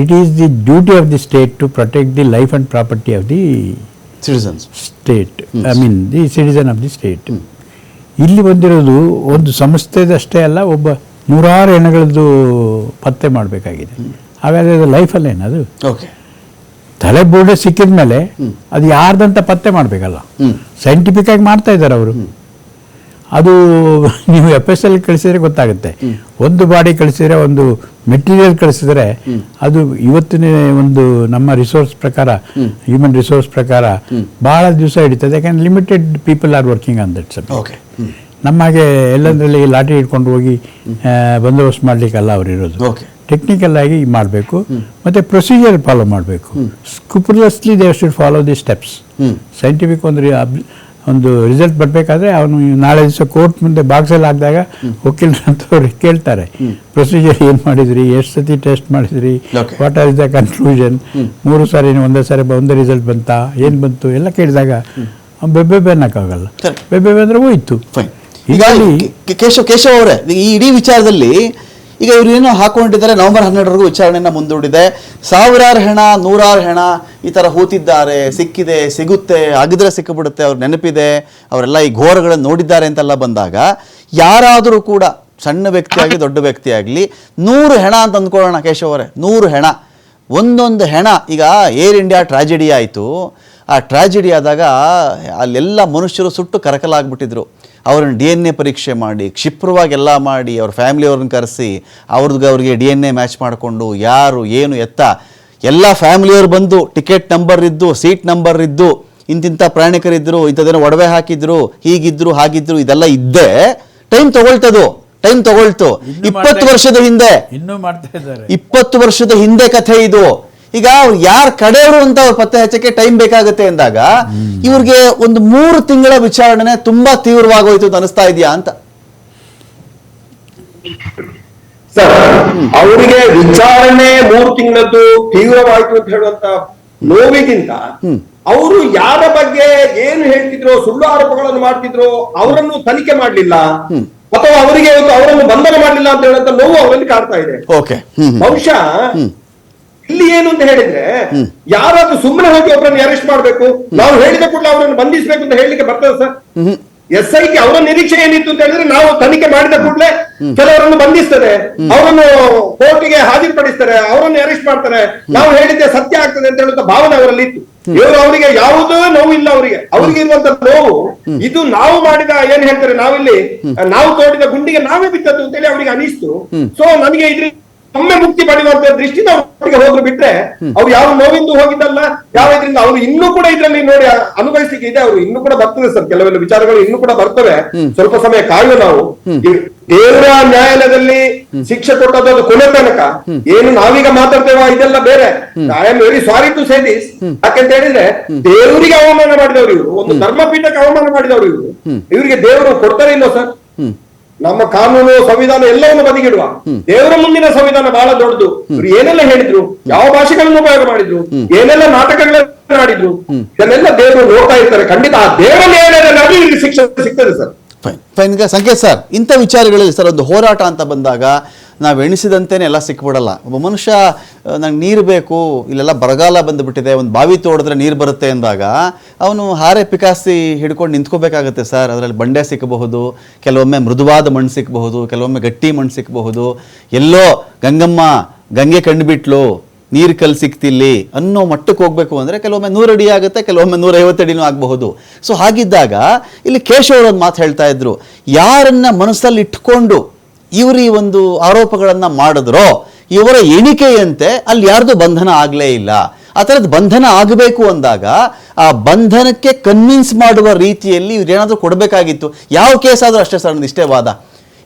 it is the duty of the state to protect the life and property of the citizens state, I mean the citizen of the state. ಇಲ್ಲಿ ಬಂದಿರೋದು ಒಂದು ಸಂಸ್ಥೆದಷ್ಟೇ ಅಲ್ಲ, ಒಬ್ಬ 100 ಹೆಣಗಳದ್ದು ಪತ್ತೆ ಮಾಡಬೇಕಾಗಿದೆ. ಹಾಗಾದರೆ ಅದು ಲೈಫಲ್ಲೇನದು? ತಲೆ ಬುರುಡೆ ಸಿಕ್ಕಿದ ಮೇಲೆ ಅದು ಯಾರ್ದಂತ ಪತ್ತೆ ಮಾಡಬೇಕಲ್ಲ, ಸೈಂಟಿಫಿಕ್ ಆಗಿ ಮಾಡ್ತಾ ಇದ್ದಾರೆ ಅವರು. ಅದು ನೀವು FSL ಕಳಿಸಿದ್ರೆ ಗೊತ್ತಾಗುತ್ತೆ. ಒಂದು ಬಾಡಿ ಕಳಿಸಿದ್ರೆ ಒಂದು ಮೆಟೀರಿಯಲ್ ಕಳಿಸಿದ್ರೆ ಅದು ಇವತ್ತಿನ ಒಂದು ನಮ್ಮ ರಿಸೋರ್ಸ್ ಪ್ರಕಾರ, ಹ್ಯೂಮನ್ ರಿಸೋರ್ಸ್ ಪ್ರಕಾರ ಬಹಳ ದಿವಸ ಹಿಡಿತದೆ. ಯಾಕಂದ್ರೆ limited people are working on that subject. Okay. ನಮ್ಮ ಹಾಗೆ ಎಲ್ಲಂದ್ರಲ್ಲಿ ಲಾಠಿ ಹಿಡ್ಕೊಂಡು ಹೋಗಿ ಬಂದೋಬಸ್ತ್ ಮಾಡ್ಲಿಕ್ಕೆಲ್ಲ ಅವ್ರು ಇರೋದು. ಓಕೆ. ಟೆಕ್ನಿಕಲ್ ಆಗಿ ಮಾಡಬೇಕು, ಮತ್ತೆ ಪ್ರೊಸೀಜರ್ ಫಾಲೋ ಮಾಡಬೇಕು. Scrupulously they should follow the steps. Scientific ಒಂದು ರಿಸಲ್ಟ್ ಬರಬೇಕಾದ್ರೆ ಅವನು ನಾಳೆ ದಿವಸ ಕೋರ್ಟ್ ಮುಂದೆ ಬಾಕ್ಸಲ್ಲಿ ಹಾಕಿದಾಗ ವಕೀಲರಂತವ್ರಿಗೆ ಕೇಳ್ತಾರೆ, ಪ್ರೊಸೀಜರ್ ಏನು ಮಾಡಿದ್ರಿ, ಎಷ್ಟು ಸತಿ ಟೆಸ್ಟ್ ಮಾಡಿದ್ರಿ, ವಾಟ್ ಆರ್ ದ ಕನ್ಕ್ಲೂಷನ್, 3 ಸಾರಿ ಒಂದೇ ಸಾರಿ ಒಂದೇ ರಿಸಲ್ಟ್ ಬಂತಾ, ಏನು ಬಂತು ಎಲ್ಲ ಕೇಳಿದಾಗ ಬೆಬ್ಬೆ ಅನ್ನಕ್ಕಾಗಲ್ಲ. ಬೆಬ್ಬೆ ಅಂದ್ರೆ ಹೋಯ್ತು. ಈಗ ಕೇಶವ್ ಅವರೇ, ಈ ಇಡೀ ವಿಚಾರದಲ್ಲಿ ಈಗ ಇವ್ರು ಏನೋ ಹಾಕೊಂಡಿದ್ದಾರೆ, ನವೆಂಬರ್ 12 ವಿಚಾರಣೆಯನ್ನು ಮುಂದೂಡಿದೆ. ಸಾವಿರಾರು ಹೆಣ, ನೂರಾರು ಹೆಣ ಈ ಥರ ಹೂತಿದ್ದಾರೆ, ಸಿಕ್ಕಿದೆ, ಸಿಗುತ್ತೆ, ಆಗಿದ್ರೆ ಸಿಕ್ಕಿಬಿಡುತ್ತೆ, ಅವ್ರು ನೆನಪಿದೆ, ಅವರೆಲ್ಲ ಈ ಘೋರಗಳನ್ನು ನೋಡಿದ್ದಾರೆ ಅಂತೆಲ್ಲ ಬಂದಾಗ ಯಾರಾದರೂ ಕೂಡ ಸಣ್ಣ ವ್ಯಕ್ತಿಯಾಗಿ ದೊಡ್ಡ ವ್ಯಕ್ತಿಯಾಗಲಿ 100 ಹೆಣ ಅಂತ ಅಂದ್ಕೊಳ್ಳೋಣ ಕೇಶವ್ ಅವರೇ, 100 ಹೆಣ, ಒಂದೊಂದು ಹೆಣ. ಈಗ ಏರ್ ಇಂಡಿಯಾ ಟ್ರಾಜಿಡಿ ಆಯಿತು. ಆ ಟ್ರಾಜಿಡಿ ಆದಾಗ ಅಲ್ಲೆಲ್ಲ ಮನುಷ್ಯರು ಸುಟ್ಟು ಕರಕಲಾಗ್ಬಿಟ್ಟಿದ್ರು. ಅವ್ರನ್ನ DNA ಪರೀಕ್ಷೆ ಮಾಡಿ, ಕ್ಷಿಪ್ರವಾಗೆಲ್ಲ ಮಾಡಿ, ಅವ್ರ ಫ್ಯಾಮಿಲಿಯವ್ರನ್ನ ಕರೆಸಿ ಅವ್ರಿಗೆ DNA ಮ್ಯಾಚ್ ಮಾಡಿಕೊಂಡು ಯಾರು ಏನು ಎತ್ತ ಎಲ್ಲ ಫ್ಯಾಮಿಲಿಯವ್ರು ಬಂದು ಟಿಕೆಟ್ ನಂಬರ್ ಇದ್ದು, ಸೀಟ್ ನಂಬರ್ ಇದ್ದು, ಇಂತಿಂಥ ಪ್ರಯಾಣಿಕರಿದ್ದರು, ಇಂಥದ್ದೇನೋ ಒಡವೆ ಹಾಕಿದ್ರು, ಹೀಗಿದ್ರು ಹಾಗಿದ್ರು, ಇದೆಲ್ಲ ಇದ್ದೇ ಟೈಮ್ ತಗೊಳ್ತು. 20 ವರ್ಷದ ಹಿಂದೆ, ಇನ್ನೂ ಮಾಡ್ತಾ ಇದ್ದಾರೆ. 20 ವರ್ಷದ ಹಿಂದೆ ಕಥೆ ಇದು. ಈಗ ಅವ್ರು ಯಾರು ಕಡೆಯವರು ಅಂತ ಅವ್ರು ಪತ್ತೆ ಹಚ್ಚಕ್ಕೆ ಟೈಮ್ ಬೇಕಾಗುತ್ತೆ ಅಂದಾಗ ಇವ್ರಿಗೆ ಒಂದು 3 ತಿಂಗಳ ವಿಚಾರಣೆ ತುಂಬಾ ತೀವ್ರವಾಗೋಯ್ತು ಅಂತ ಅನಿಸ್ತಾ ಇದೆಯಾ ಅಂತ. ಸರ್, ಅವರಿಗೆ ವಿಚಾರಣೆ 3 ತಿಂಗಳದ್ದು ತೀವ್ರವಾಯಿತು ಅಂತ ಹೇಳುವಂತ ನೋವಿಗಿಂತ ಅವರು ಯಾರ ಬಗ್ಗೆ ಏನು ಹೇಳ್ತಿದ್ರು, ಸುಳ್ಳು ಆರೋಪಗಳನ್ನು ಮಾಡ್ತಿದ್ರು, ಅವರನ್ನು ತನಿಖೆ ಮಾಡ್ಲಿಲ್ಲ ಅಥವಾ ಅವರಿಗೆ ಅವರನ್ನು ಬಂಧನ ಮಾಡ್ಲಿಲ್ಲ ಅಂತ ಹೇಳುವಂತ ನೋವು ಅವರಲ್ಲಿ ಕಾಡ್ತಾ ಇದೆ. ಬಹುಶಃ ಇಲ್ಲಿ ಏನು ಅಂತ ಹೇಳಿದ್ರೆ, ಯಾರಾದ್ರೂ ಸುಮ್ಮನೆ ಹೋಗಿ ಒಬ್ಬರನ್ನು ಅರೆಸ್ಟ್ ಮಾಡ್ಬೇಕು, ನಾವು ಹೇಳಿದ ಕೂಡಲೇ ಅವರನ್ನು ಬಂಧಿಸಬೇಕು ಅಂತ ಹೇಳಲಿಕ್ಕೆ ಬರ್ತದೆ ಸರ್? SIT ಅವರ ನಿರೀಕ್ಷೆ ಏನಿತ್ತು ಅಂತ ಹೇಳಿದ್ರೆ, ನಾವು ತನಿಖೆ ಮಾಡಿದ ಕೂಡಲೇ ಕೆಲವರನ್ನು ಬಂಧಿಸ್ತದೆ, ಅವರನ್ನು ಕೋರ್ಟಿಗೆ ಹಾಜರುಪಡಿಸ್ತಾರೆ, ಅವರನ್ನು ಅರೆಸ್ಟ್ ಮಾಡ್ತಾರೆ, ನಾವು ಹೇಳಿದ್ದೆ ಸತ್ಯ ಆಗ್ತದೆ ಅಂತ ಹೇಳುವಂತ ಭಾವನೆ ಅವರಲ್ಲಿ ಇತ್ತು. ಇವರು ಅವರಿಗೆ ಯಾವುದೋ ನೋವು ಇಲ್ಲ, ಅವರಿಗೆ ಇರುವಂತ ನೋವು ಇದು ನಾವು ಮಾಡಿದ ಏನ್ ಹೇಳ್ತಾರೆ, ನಾವು ತೋಡಿದ ಗುಂಡಿಗೆ ನಾವೇ ಬಿದ್ದದ್ದು ಅಂತ ಹೇಳಿ ಅವರಿಗೆ ಅನಿಸ್ತು. ಸೊ ನನಗೆ ಇದ್ರಿಂದ ಒಮ್ಮೆ ಮುಕ್ತಿ ಪಡೆಯುವಂತ ದೃಷ್ಟಿಯಿಂದ ಅವರಿಗೆ ಹೋದ್ರು ಬಿಟ್ರೆ, ಅವ್ರು ಯಾವ ನೋವಿಂದು ಹೋಗಿದ್ದಲ್ಲ, ಯಾವ ಇದರಿಂದ ಅವರು ಇನ್ನೂ ಕೂಡ ಇದರಲ್ಲಿ ನೋಡಿ ಅನುಭವಿಸ್ಲಿಕ್ಕೆ ಇದೆ. ಅವರು ಇನ್ನೂ ಕೂಡ ಬರ್ತದೆ ಸರ್, ಕೆಲವೆಲ್ಲ ವಿಚಾರಗಳು ಇನ್ನೂ ಕೂಡ ಬರ್ತವೆ. ಸ್ವಲ್ಪ ಸಮಯ ಕಾಯುವ ನಾವು. ದೇವರ ನ್ಯಾಯಾಲಯದಲ್ಲಿ ಶಿಕ್ಷೆ ಕೊಟ್ಟದ್ದು ಕೊನೆ ತನಕ ಏನು ನಾವೀಗ ಮಾತಾಡ್ತೇವ ಇದೆಲ್ಲ ಬೇರೆ. I am very sorry to say this. ಯಾಕಂತ ಹೇಳಿದ್ರೆ ದೇವರಿಗೆ ಅವಮಾನ ಮಾಡಿದವರು ಇವರು, ಒಂದು ಧರ್ಮಪೀಠಕ್ಕೆ ಅವಮಾನ ಮಾಡಿದವರು ಇವರು. ಇವರಿಗೆ ದೇವರು ಕೊಡ್ತಾರೆ ಇಲ್ಲೋ ಸರ್? ನಮ್ಮ ಕಾನೂನು ಸಂವಿಧಾನ ಎಲ್ಲವನ್ನು ಬದಿಗಿಡುವ, ದೇವರ ಮುಂದಿನ ಸಂವಿಧಾನ ಬಹಳ ದೊಡ್ಡದು. ಇವ್ರು ಏನೆಲ್ಲ ಹೇಳಿದ್ರು, ಯಾವ ಭಾಷೆಗಳನ್ನು ಉಪಯೋಗ ಮಾಡಿದ್ರು, ಏನೆಲ್ಲ ನಾಟಕಗಳನ್ನ ಆಡಿದ್ರು, ಇದನ್ನೆಲ್ಲ ದೇವರು ನೋಡ್ತಾ ಇರ್ತಾರೆ. ಖಂಡಿತ ಆ ದೇವರ ನ್ಯಾಯಾಲಯದಲ್ಲಿ ಇವ್ರಿಗೆ ಶಿಕ್ಷೆ ಸಿಗ್ತದೆ ಸರ್. ಫೈನ್. ಈಗ ಸಂಕೇತ್ ಸರ್, ಇಂಥ ವಿಚಾರಗಳಲ್ಲಿ ಸರ್ ಒಂದು ಹೋರಾಟ ಅಂತ ಬಂದಾಗ ನಾವು ಎಣಿಸಿದಂತೆಯೇ ಎಲ್ಲ ಸಿಕ್ಬಿಡಲ್ಲ. ಒಬ್ಬ ಮನುಷ್ಯ ನಂಗೆ ನೀರು ಬೇಕು, ಇಲ್ಲೆಲ್ಲ ಬರಗಾಲ ಬಂದುಬಿಟ್ಟಿದೆ, ಒಂದು ಬಾವಿ ತೋಡಿದ್ರೆ ನೀರು ಬರುತ್ತೆ ಅಂದಾಗ ಅವನು ಹಾರೆ ಪಿಕಾಸಿ ಹಿಡ್ಕೊಂಡು ನಿಂತ್ಕೋಬೇಕಾಗತ್ತೆ ಸರ್. ಅದರಲ್ಲಿ ಬಂಡೆ ಸಿಕ್ಕಬಹುದು, ಕೆಲವೊಮ್ಮೆ ಮೃದುವಾದ ಮಣ್ಣು ಸಿಕ್ಕಬಹುದು, ಕೆಲವೊಮ್ಮೆ ಗಟ್ಟಿ ಮಣ್ಣು ಸಿಕ್ಕಬಹುದು. ಎಲ್ಲೋ ಗಂಗೆ ಕಂಡುಬಿಟ್ಲು, ನೀರು ಕಲ್ಲು ಸಿಕ್ತಿಲ್ಲಿ ಅನ್ನೋ ಮಟ್ಟಕ್ಕೆ ಹೋಗ್ಬೇಕು ಅಂದರೆ ಕೆಲವೊಮ್ಮೆ 100 ಅಡಿ ಆಗುತ್ತೆ, ಕೆಲವೊಮ್ಮೆ 150 ಅಡಿನೂ ಆಗಬಹುದು. ಸೊ ಹಾಗಿದ್ದಾಗ ಇಲ್ಲಿ ಕೇಶವ್ ಅವರು ಒಂದು ಮಾತು ಹೇಳ್ತಾ ಇದ್ರು, ಯಾರನ್ನ ಮನಸ್ಸಲ್ಲಿ ಇಟ್ಕೊಂಡು ಇವರು ಈ ಒಂದು ಆರೋಪಗಳನ್ನು ಮಾಡಿದ್ರೋ ಇವರ ಎಣಿಕೆಯಂತೆ ಅಲ್ಲಿ ಯಾರ್ದು ಬಂಧನ ಆಗಲೇ ಇಲ್ಲ. ಆ ಥರದ್ದು ಬಂಧನ ಆಗಬೇಕು ಅಂದಾಗ ಆ ಬಂಧನಕ್ಕೆ ಕನ್ವಿನ್ಸ್ ಮಾಡುವ ರೀತಿಯಲ್ಲಿ ಇವ್ರು ಏನಾದರೂ ಕೊಡಬೇಕಾಗಿತ್ತು. ಯಾವ ಕೇಸ್ ಆದರೂ ಅಷ್ಟೇ ಸರ್, ಇಷ್ಟೇ ವಾದ.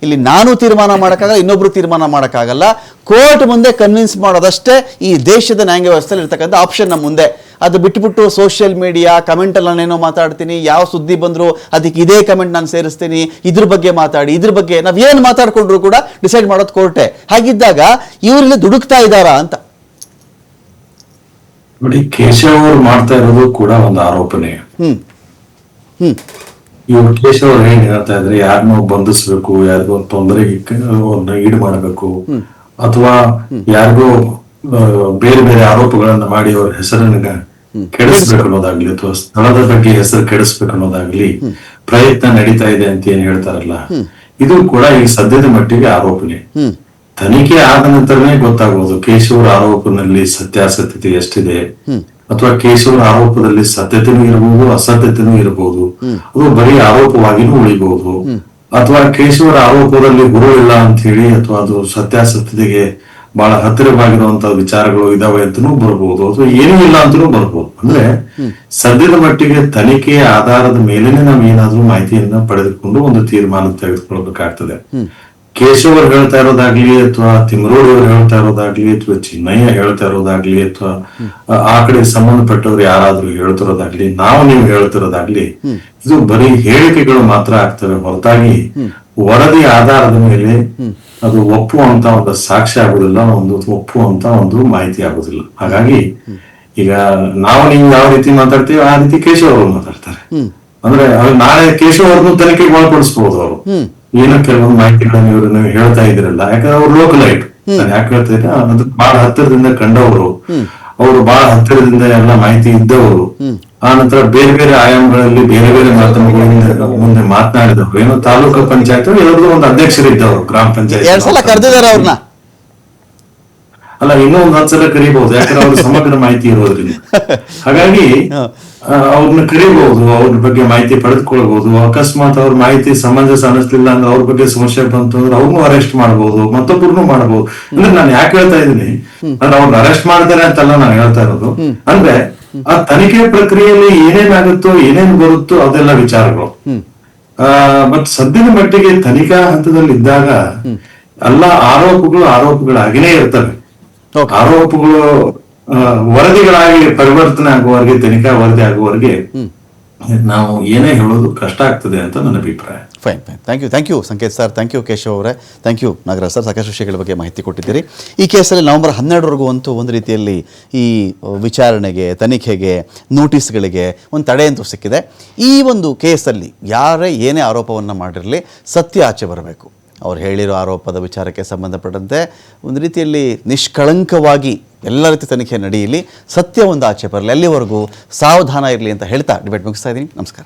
ಇಲ್ಲಿ ನಾನು ತೀರ್ಮಾನ ಮಾಡೋಕ್ಕಾಗಲ್ಲ, ಇನ್ನೊಬ್ರು ತೀರ್ಮಾನ ಮಾಡೋಕ್ಕಾಗಲ್ಲ. ಕೋರ್ಟ್ ಮುಂದೆ ಕನ್ವಿನ್ಸ್ ಮಾಡೋದಷ್ಟೇ ಈ ದೇಶದ ನ್ಯಾಯ ವ್ಯವಸ್ಥೆಯಲ್ಲಿ ಇರ್ತಕ್ಕಂಥ ಆಪ್ಷನ್ ನಮ್ಮ ಮುಂದೆ. ಅದು ಬಿಟ್ಟುಬಿಟ್ಟು ಸೋಷಿಯಲ್ ಮೀಡಿಯಾ ಕಮೆಂಟಲ್ಲಿ ನಾನೇನೋ ಮಾತಾಡ್ತೀನಿ, ಯಾವ ಸುದ್ದಿ ಬಂದರೂ ಅದಕ್ಕೆ ಇದೇ ಕಮೆಂಟ್ ನಾನು ಸೇರಿಸ್ತೀನಿ, ಇದ್ರ ಬಗ್ಗೆ ಮಾತಾಡಿ, ಇದ್ರ ಬಗ್ಗೆ ನಾವೇನು ಮಾತಾಡ್ಕೊಂಡ್ರು ಕೂಡ ಡಿಸೈಡ್ ಮಾಡೋದು ಕೋರ್ಟೆ. ಹಾಗಿದ್ದಾಗ ಇವರಲ್ಲಿ ದುಡುಕ್ತಾ ಇದ್ದಾರಾ ಅಂತ ನೋಡಿ. ಕೇಶವ್ ಅವರು ಮಾಡ್ತಾ ಇರೋದು ಕೂಡ ಒಂದು ಆರೋಪನೆ. ಇವ್ರು ಕೇಶವ್ ಅವ್ರು ಏನ್ ಹೇಳ್ತಾ ಇದ್ರೆ, ಯಾರನ್ನೋ ಬಂಧಿಸ್ಬೇಕು, ಯಾರಿಗೋ ತೊಂದರೆಗೆ ಈಡು ಮಾಡಬೇಕು, ಅಥವಾ ಯಾರಿಗೋ ಬೇರೆ ಬೇರೆ ಆರೋಪಗಳನ್ನ ಮಾಡಿ ಅವ್ರ ಹೆಸರನ್ನ ಕೆಡಿಸ್ಬೇಕು ಅನ್ನೋದಾಗ್ಲಿ, ಅಥವಾ ಸ್ಥಳದ ಬಗ್ಗೆ ಹೆಸರು ಕೆಡಿಸ್ಬೇಕು ಅನ್ನೋದಾಗ್ಲಿ ಪ್ರಯತ್ನ ನಡೀತಾ ಇದೆ ಅಂತ ಏನ್ ಹೇಳ್ತಾರಲ್ಲ, ಇದು ಕೂಡ ಈ ಸದ್ಯದ ಮಟ್ಟಿಗೆ ಆರೋಪನೆ. ತನಿಖೆ ಆದ ನಂತರನೇ ಗೊತ್ತಾಗೋದು ಕೇಶವ್ ಆರೋಪದಲ್ಲಿ ಸತ್ಯಾಸತ್ಯತೆ ಎಷ್ಟಿದೆ, ಅಥವಾ ಕೇಶವರ ಆರೋಪದಲ್ಲಿ ಸತ್ಯತೆನೂ ಇರಬಹುದು, ಅಸತ್ಯತೆನೂ ಇರಬಹುದು. ಅದು ಬರೀ ಆರೋಪವಾಗಿನೂ ಉಳಿಬಹುದು, ಅಥವಾ ಕೇಶವರ ಆರೋಪದಲ್ಲಿ ಹುರುಳಿಲ್ಲ ಅಂತ ಹೇಳಿ ಅಥವಾ ಅದು ಸತ್ಯಾಸತ್ಯತೆಗೆ ಬಹಳ ಹತ್ತಿರವಾಗಿರುವಂತಹ ವಿಚಾರಗಳು ಇದಾವೆ ಅಂತನೂ ಬರ್ಬೋದು, ಅಥವಾ ಏನೂ ಇಲ್ಲ ಅಂತನೂ ಬರ್ಬೋದು. ಅಂದ್ರೆ ಸದ್ಯದ ಮಟ್ಟಿಗೆ ತನಿಖೆಯ ಆಧಾರದ ಮೇಲೆನೆ ನಾವು ಏನಾದ್ರೂ ಮಾಹಿತಿಯನ್ನ ಪಡೆದುಕೊಂಡು ಒಂದು ತೀರ್ಮಾನ ತೆಗೆದುಕೊಳ್ಬೇಕಾಗ್ತದೆ. ಕೇಶವ್ ಅವ್ರು ಹೇಳ್ತಾ ಇರೋದಾಗ್ಲಿ, ಅಥವಾ ತಿಮ್ರೋಡಿ ಅವ್ರು ಹೇಳ್ತಾ ಇರೋದಾಗ್ಲಿ, ಅಥವಾ ಚಿನ್ನಯ್ಯ ಹೇಳ್ತಾ ಇರೋದಾಗ್ಲಿ, ಅಥವಾ ಆ ಕಡೆ ಸಂಬಂಧಪಟ್ಟವ್ರು ಯಾರಾದ್ರೂ ಹೇಳ್ತಿರೋದಾಗ್ಲಿ, ನೀವು ಹೇಳ್ತಿರೋದಾಗ್ಲಿ, ಇದು ಬರೀ ಹೇಳಿಕೆಗಳು ಮಾತ್ರ ಆಗ್ತವೆ ಹೊರತಾಗಿ ವರದಿ ಆಧಾರದ ಮೇಲೆ ಅದು ಒಪ್ಪುವಂತ ಒಂದು ಸಾಕ್ಷ್ಯ ಆಗುದಿಲ್ಲ, ಒಂದು ಒಪ್ಪುವಂತ ಒಂದು ಮಾಹಿತಿ ಆಗುದಿಲ್ಲ. ಹಾಗಾಗಿ ಈಗ ನೀವು ಯಾವ ರೀತಿ ಮಾತಾಡ್ತೀವಿ ಆ ರೀತಿ ಕೇಶವ್ ಅವರು ಮಾತಾಡ್ತಾರೆ. ಅಂದ್ರೆ ನಾಳೆ ಕೇಶವ್ ಅವ್ರನ್ನು ತನಿಖೆಗೆ ಒಳಪಡಿಸಬಹುದು. ಅವರು ಏನೋ ಕೆಲವೊಂದು ಮಾಹಿತಿಗಳನ್ನ ನೀವು ಹೇಳ್ತಾ ಇದ್ರಲ್ಲ, ಯಾಕಂದ್ರೆ ಅವ್ರು ಲೋಕಲೈಟ್, ನಾನು ಯಾಕೆ ಹೇಳ್ತಾ ಇದ್ರೆ ಅದು ಬಹಳ ಹತ್ತಿರದಿಂದ ಕಂಡವರು, ಅವರು ಬಹಳ ಹತ್ತಿರದಿಂದ ಎಲ್ಲ ಮಾಹಿತಿ ಇದ್ದವರು, ಆ ನಂತರ ಬೇರೆ ಬೇರೆ ಆಯಾಮಗಳಲ್ಲಿ ಬೇರೆ ಬೇರೆ ಮಾಧ್ಯಮಗಳಿಂದ ಮುಂದೆ ಮಾತನಾಡಿದವರು, ಏನೋ ತಾಲೂಕು ಪಂಚಾಯತ್ ಎಲ್ಲರದ್ದು ಒಂದು ಅಧ್ಯಕ್ಷರಿದ್ದವರು, ಗ್ರಾಮ ಪಂಚಾಯತ್ 2 ಸಲ ಕರೆದಿದ್ದಾರೆ ಅವ್ರನ್ನ. ಅಲ್ಲ, ಇನ್ನೂ ಒಂದು 10 ಸಲ ಕರಿಬಹುದು, ಯಾಕಂದ್ರೆ ಅವ್ರ ಸಮಗ್ರ ಮಾಹಿತಿ ಇರೋದ್ರಿಂದ. ಹಾಗಾಗಿ ಅವ್ರನ್ನ ಕರಿಬಹುದು, ಅವ್ರ ಬಗ್ಗೆ ಮಾಹಿತಿ ಪಡೆದುಕೊಳ್ಬಹುದು. ಅಕಸ್ಮಾತ್ ಅವ್ರ ಮಾಹಿತಿ ಸಮಂಜಸ ಅನಿಸ್ಲಿಲ್ಲ ಅಂದ್ರೆ, ಅವ್ರ ಬಗ್ಗೆ ಸಮಸ್ಯೆ ಬಂತು ಅಂದ್ರೆ ಅವ್ರನ್ನೂ ಅರೆಸ್ಟ್ ಮಾಡಬಹುದು, ಮತ್ತೊಬ್ಬರನ್ನು ಮಾಡಬಹುದು. ಅಂದ್ರೆ ನಾನು ಯಾಕೆ ಹೇಳ್ತಾ ಇದ್ದೀನಿ ಅಂದ್ರೆ ಅವ್ರನ್ನ ಅರೆಸ್ಟ್ ಮಾಡ್ತಾರೆ ಅಂತಲ್ಲ ನಾನು ಹೇಳ್ತಾ ಇರೋದು. ಅಂದ್ರೆ ಆ ತನಿಖೆ ಪ್ರಕ್ರಿಯೆಯಲ್ಲಿ ಏನೇನಾಗುತ್ತೋ ಏನೇನ್ ಬರುತ್ತೋ ಅದೆಲ್ಲ ವಿಚಾರಗಳು. ಬಟ್ ಸದ್ಯದ ಮಟ್ಟಿಗೆ ತನಿಖಾ ಹಂತದಲ್ಲಿ ಇದ್ದಾಗ ಎಲ್ಲ ಆರೋಪಗಳಾಗಿನೇ ಇರ್ತವೆ. ಆರೋಪಗಳು ವರದಿಗಳಾಗಿ ಪರಿವರ್ತನೆ ಆಗುವವರೆಗೆ, ತನಿಖಾ ವರದಿ ಆಗುವವರೆಗೆ ನಾವು ಏನೇ ಹೇಳೋದು ಕಷ್ಟ ಆಗ್ತದೆ ಅಂತ ನನ್ನ ಅಭಿಪ್ರಾಯ. Fine. Thank you Sanket sir, thank you Keshav ಅವರೇ, ಥ್ಯಾಂಕ್ ಯು ನಾಗರಾಜ್ ಸರ್, ಸಾಕಷ್ಟು ವಿಷಯಗಳ ಬಗ್ಗೆ ಮಾಹಿತಿ ಕೊಟ್ಟಿದ್ದೀರಿ. ಈ ಕೇಸಲ್ಲಿ ನವೆಂಬರ್ 12 ಅಂತೂ ಒಂದು ರೀತಿಯಲ್ಲಿ ಈ ವಿಚಾರಣೆಗೆ, ತನಿಖೆಗೆ, ನೋಟಿಸ್ಗಳಿಗೆ ಒಂದು ತಡೆ ಅಂತೂ ಸಿಕ್ಕಿದೆ. ಈ ಒಂದು ಕೇಸಲ್ಲಿ ಯಾರೇ ಏನೇ ಆರೋಪವನ್ನು ಮಾಡಿರಲಿ ಸತ್ಯ ಆಚೆ ಬರಬೇಕು. ಅವ್ರು ಹೇಳಿರೋ ಆರೋಪದ ವಿಚಾರಕ್ಕೆ ಸಂಬಂಧಪಟ್ಟಂತೆ ಒಂದು ರೀತಿಯಲ್ಲಿ ನಿಷ್ಕಳಂಕವಾಗಿ ಎಲ್ಲ ರೀತಿ ತನಿಖೆ ನಡೆಯಲಿ, ಸತ್ಯ ಒಂದು ಆಚೆ ಬರಲಿ, ಅಲ್ಲಿವರೆಗೂ ಸಾವಧಾನ ಇರಲಿ ಅಂತ ಹೇಳ್ತಾ ಡಿಬೇಟ್ ಮುಗಿಸ್ತಾ ಇದ್ದೀನಿ. ನಮಸ್ಕಾರ.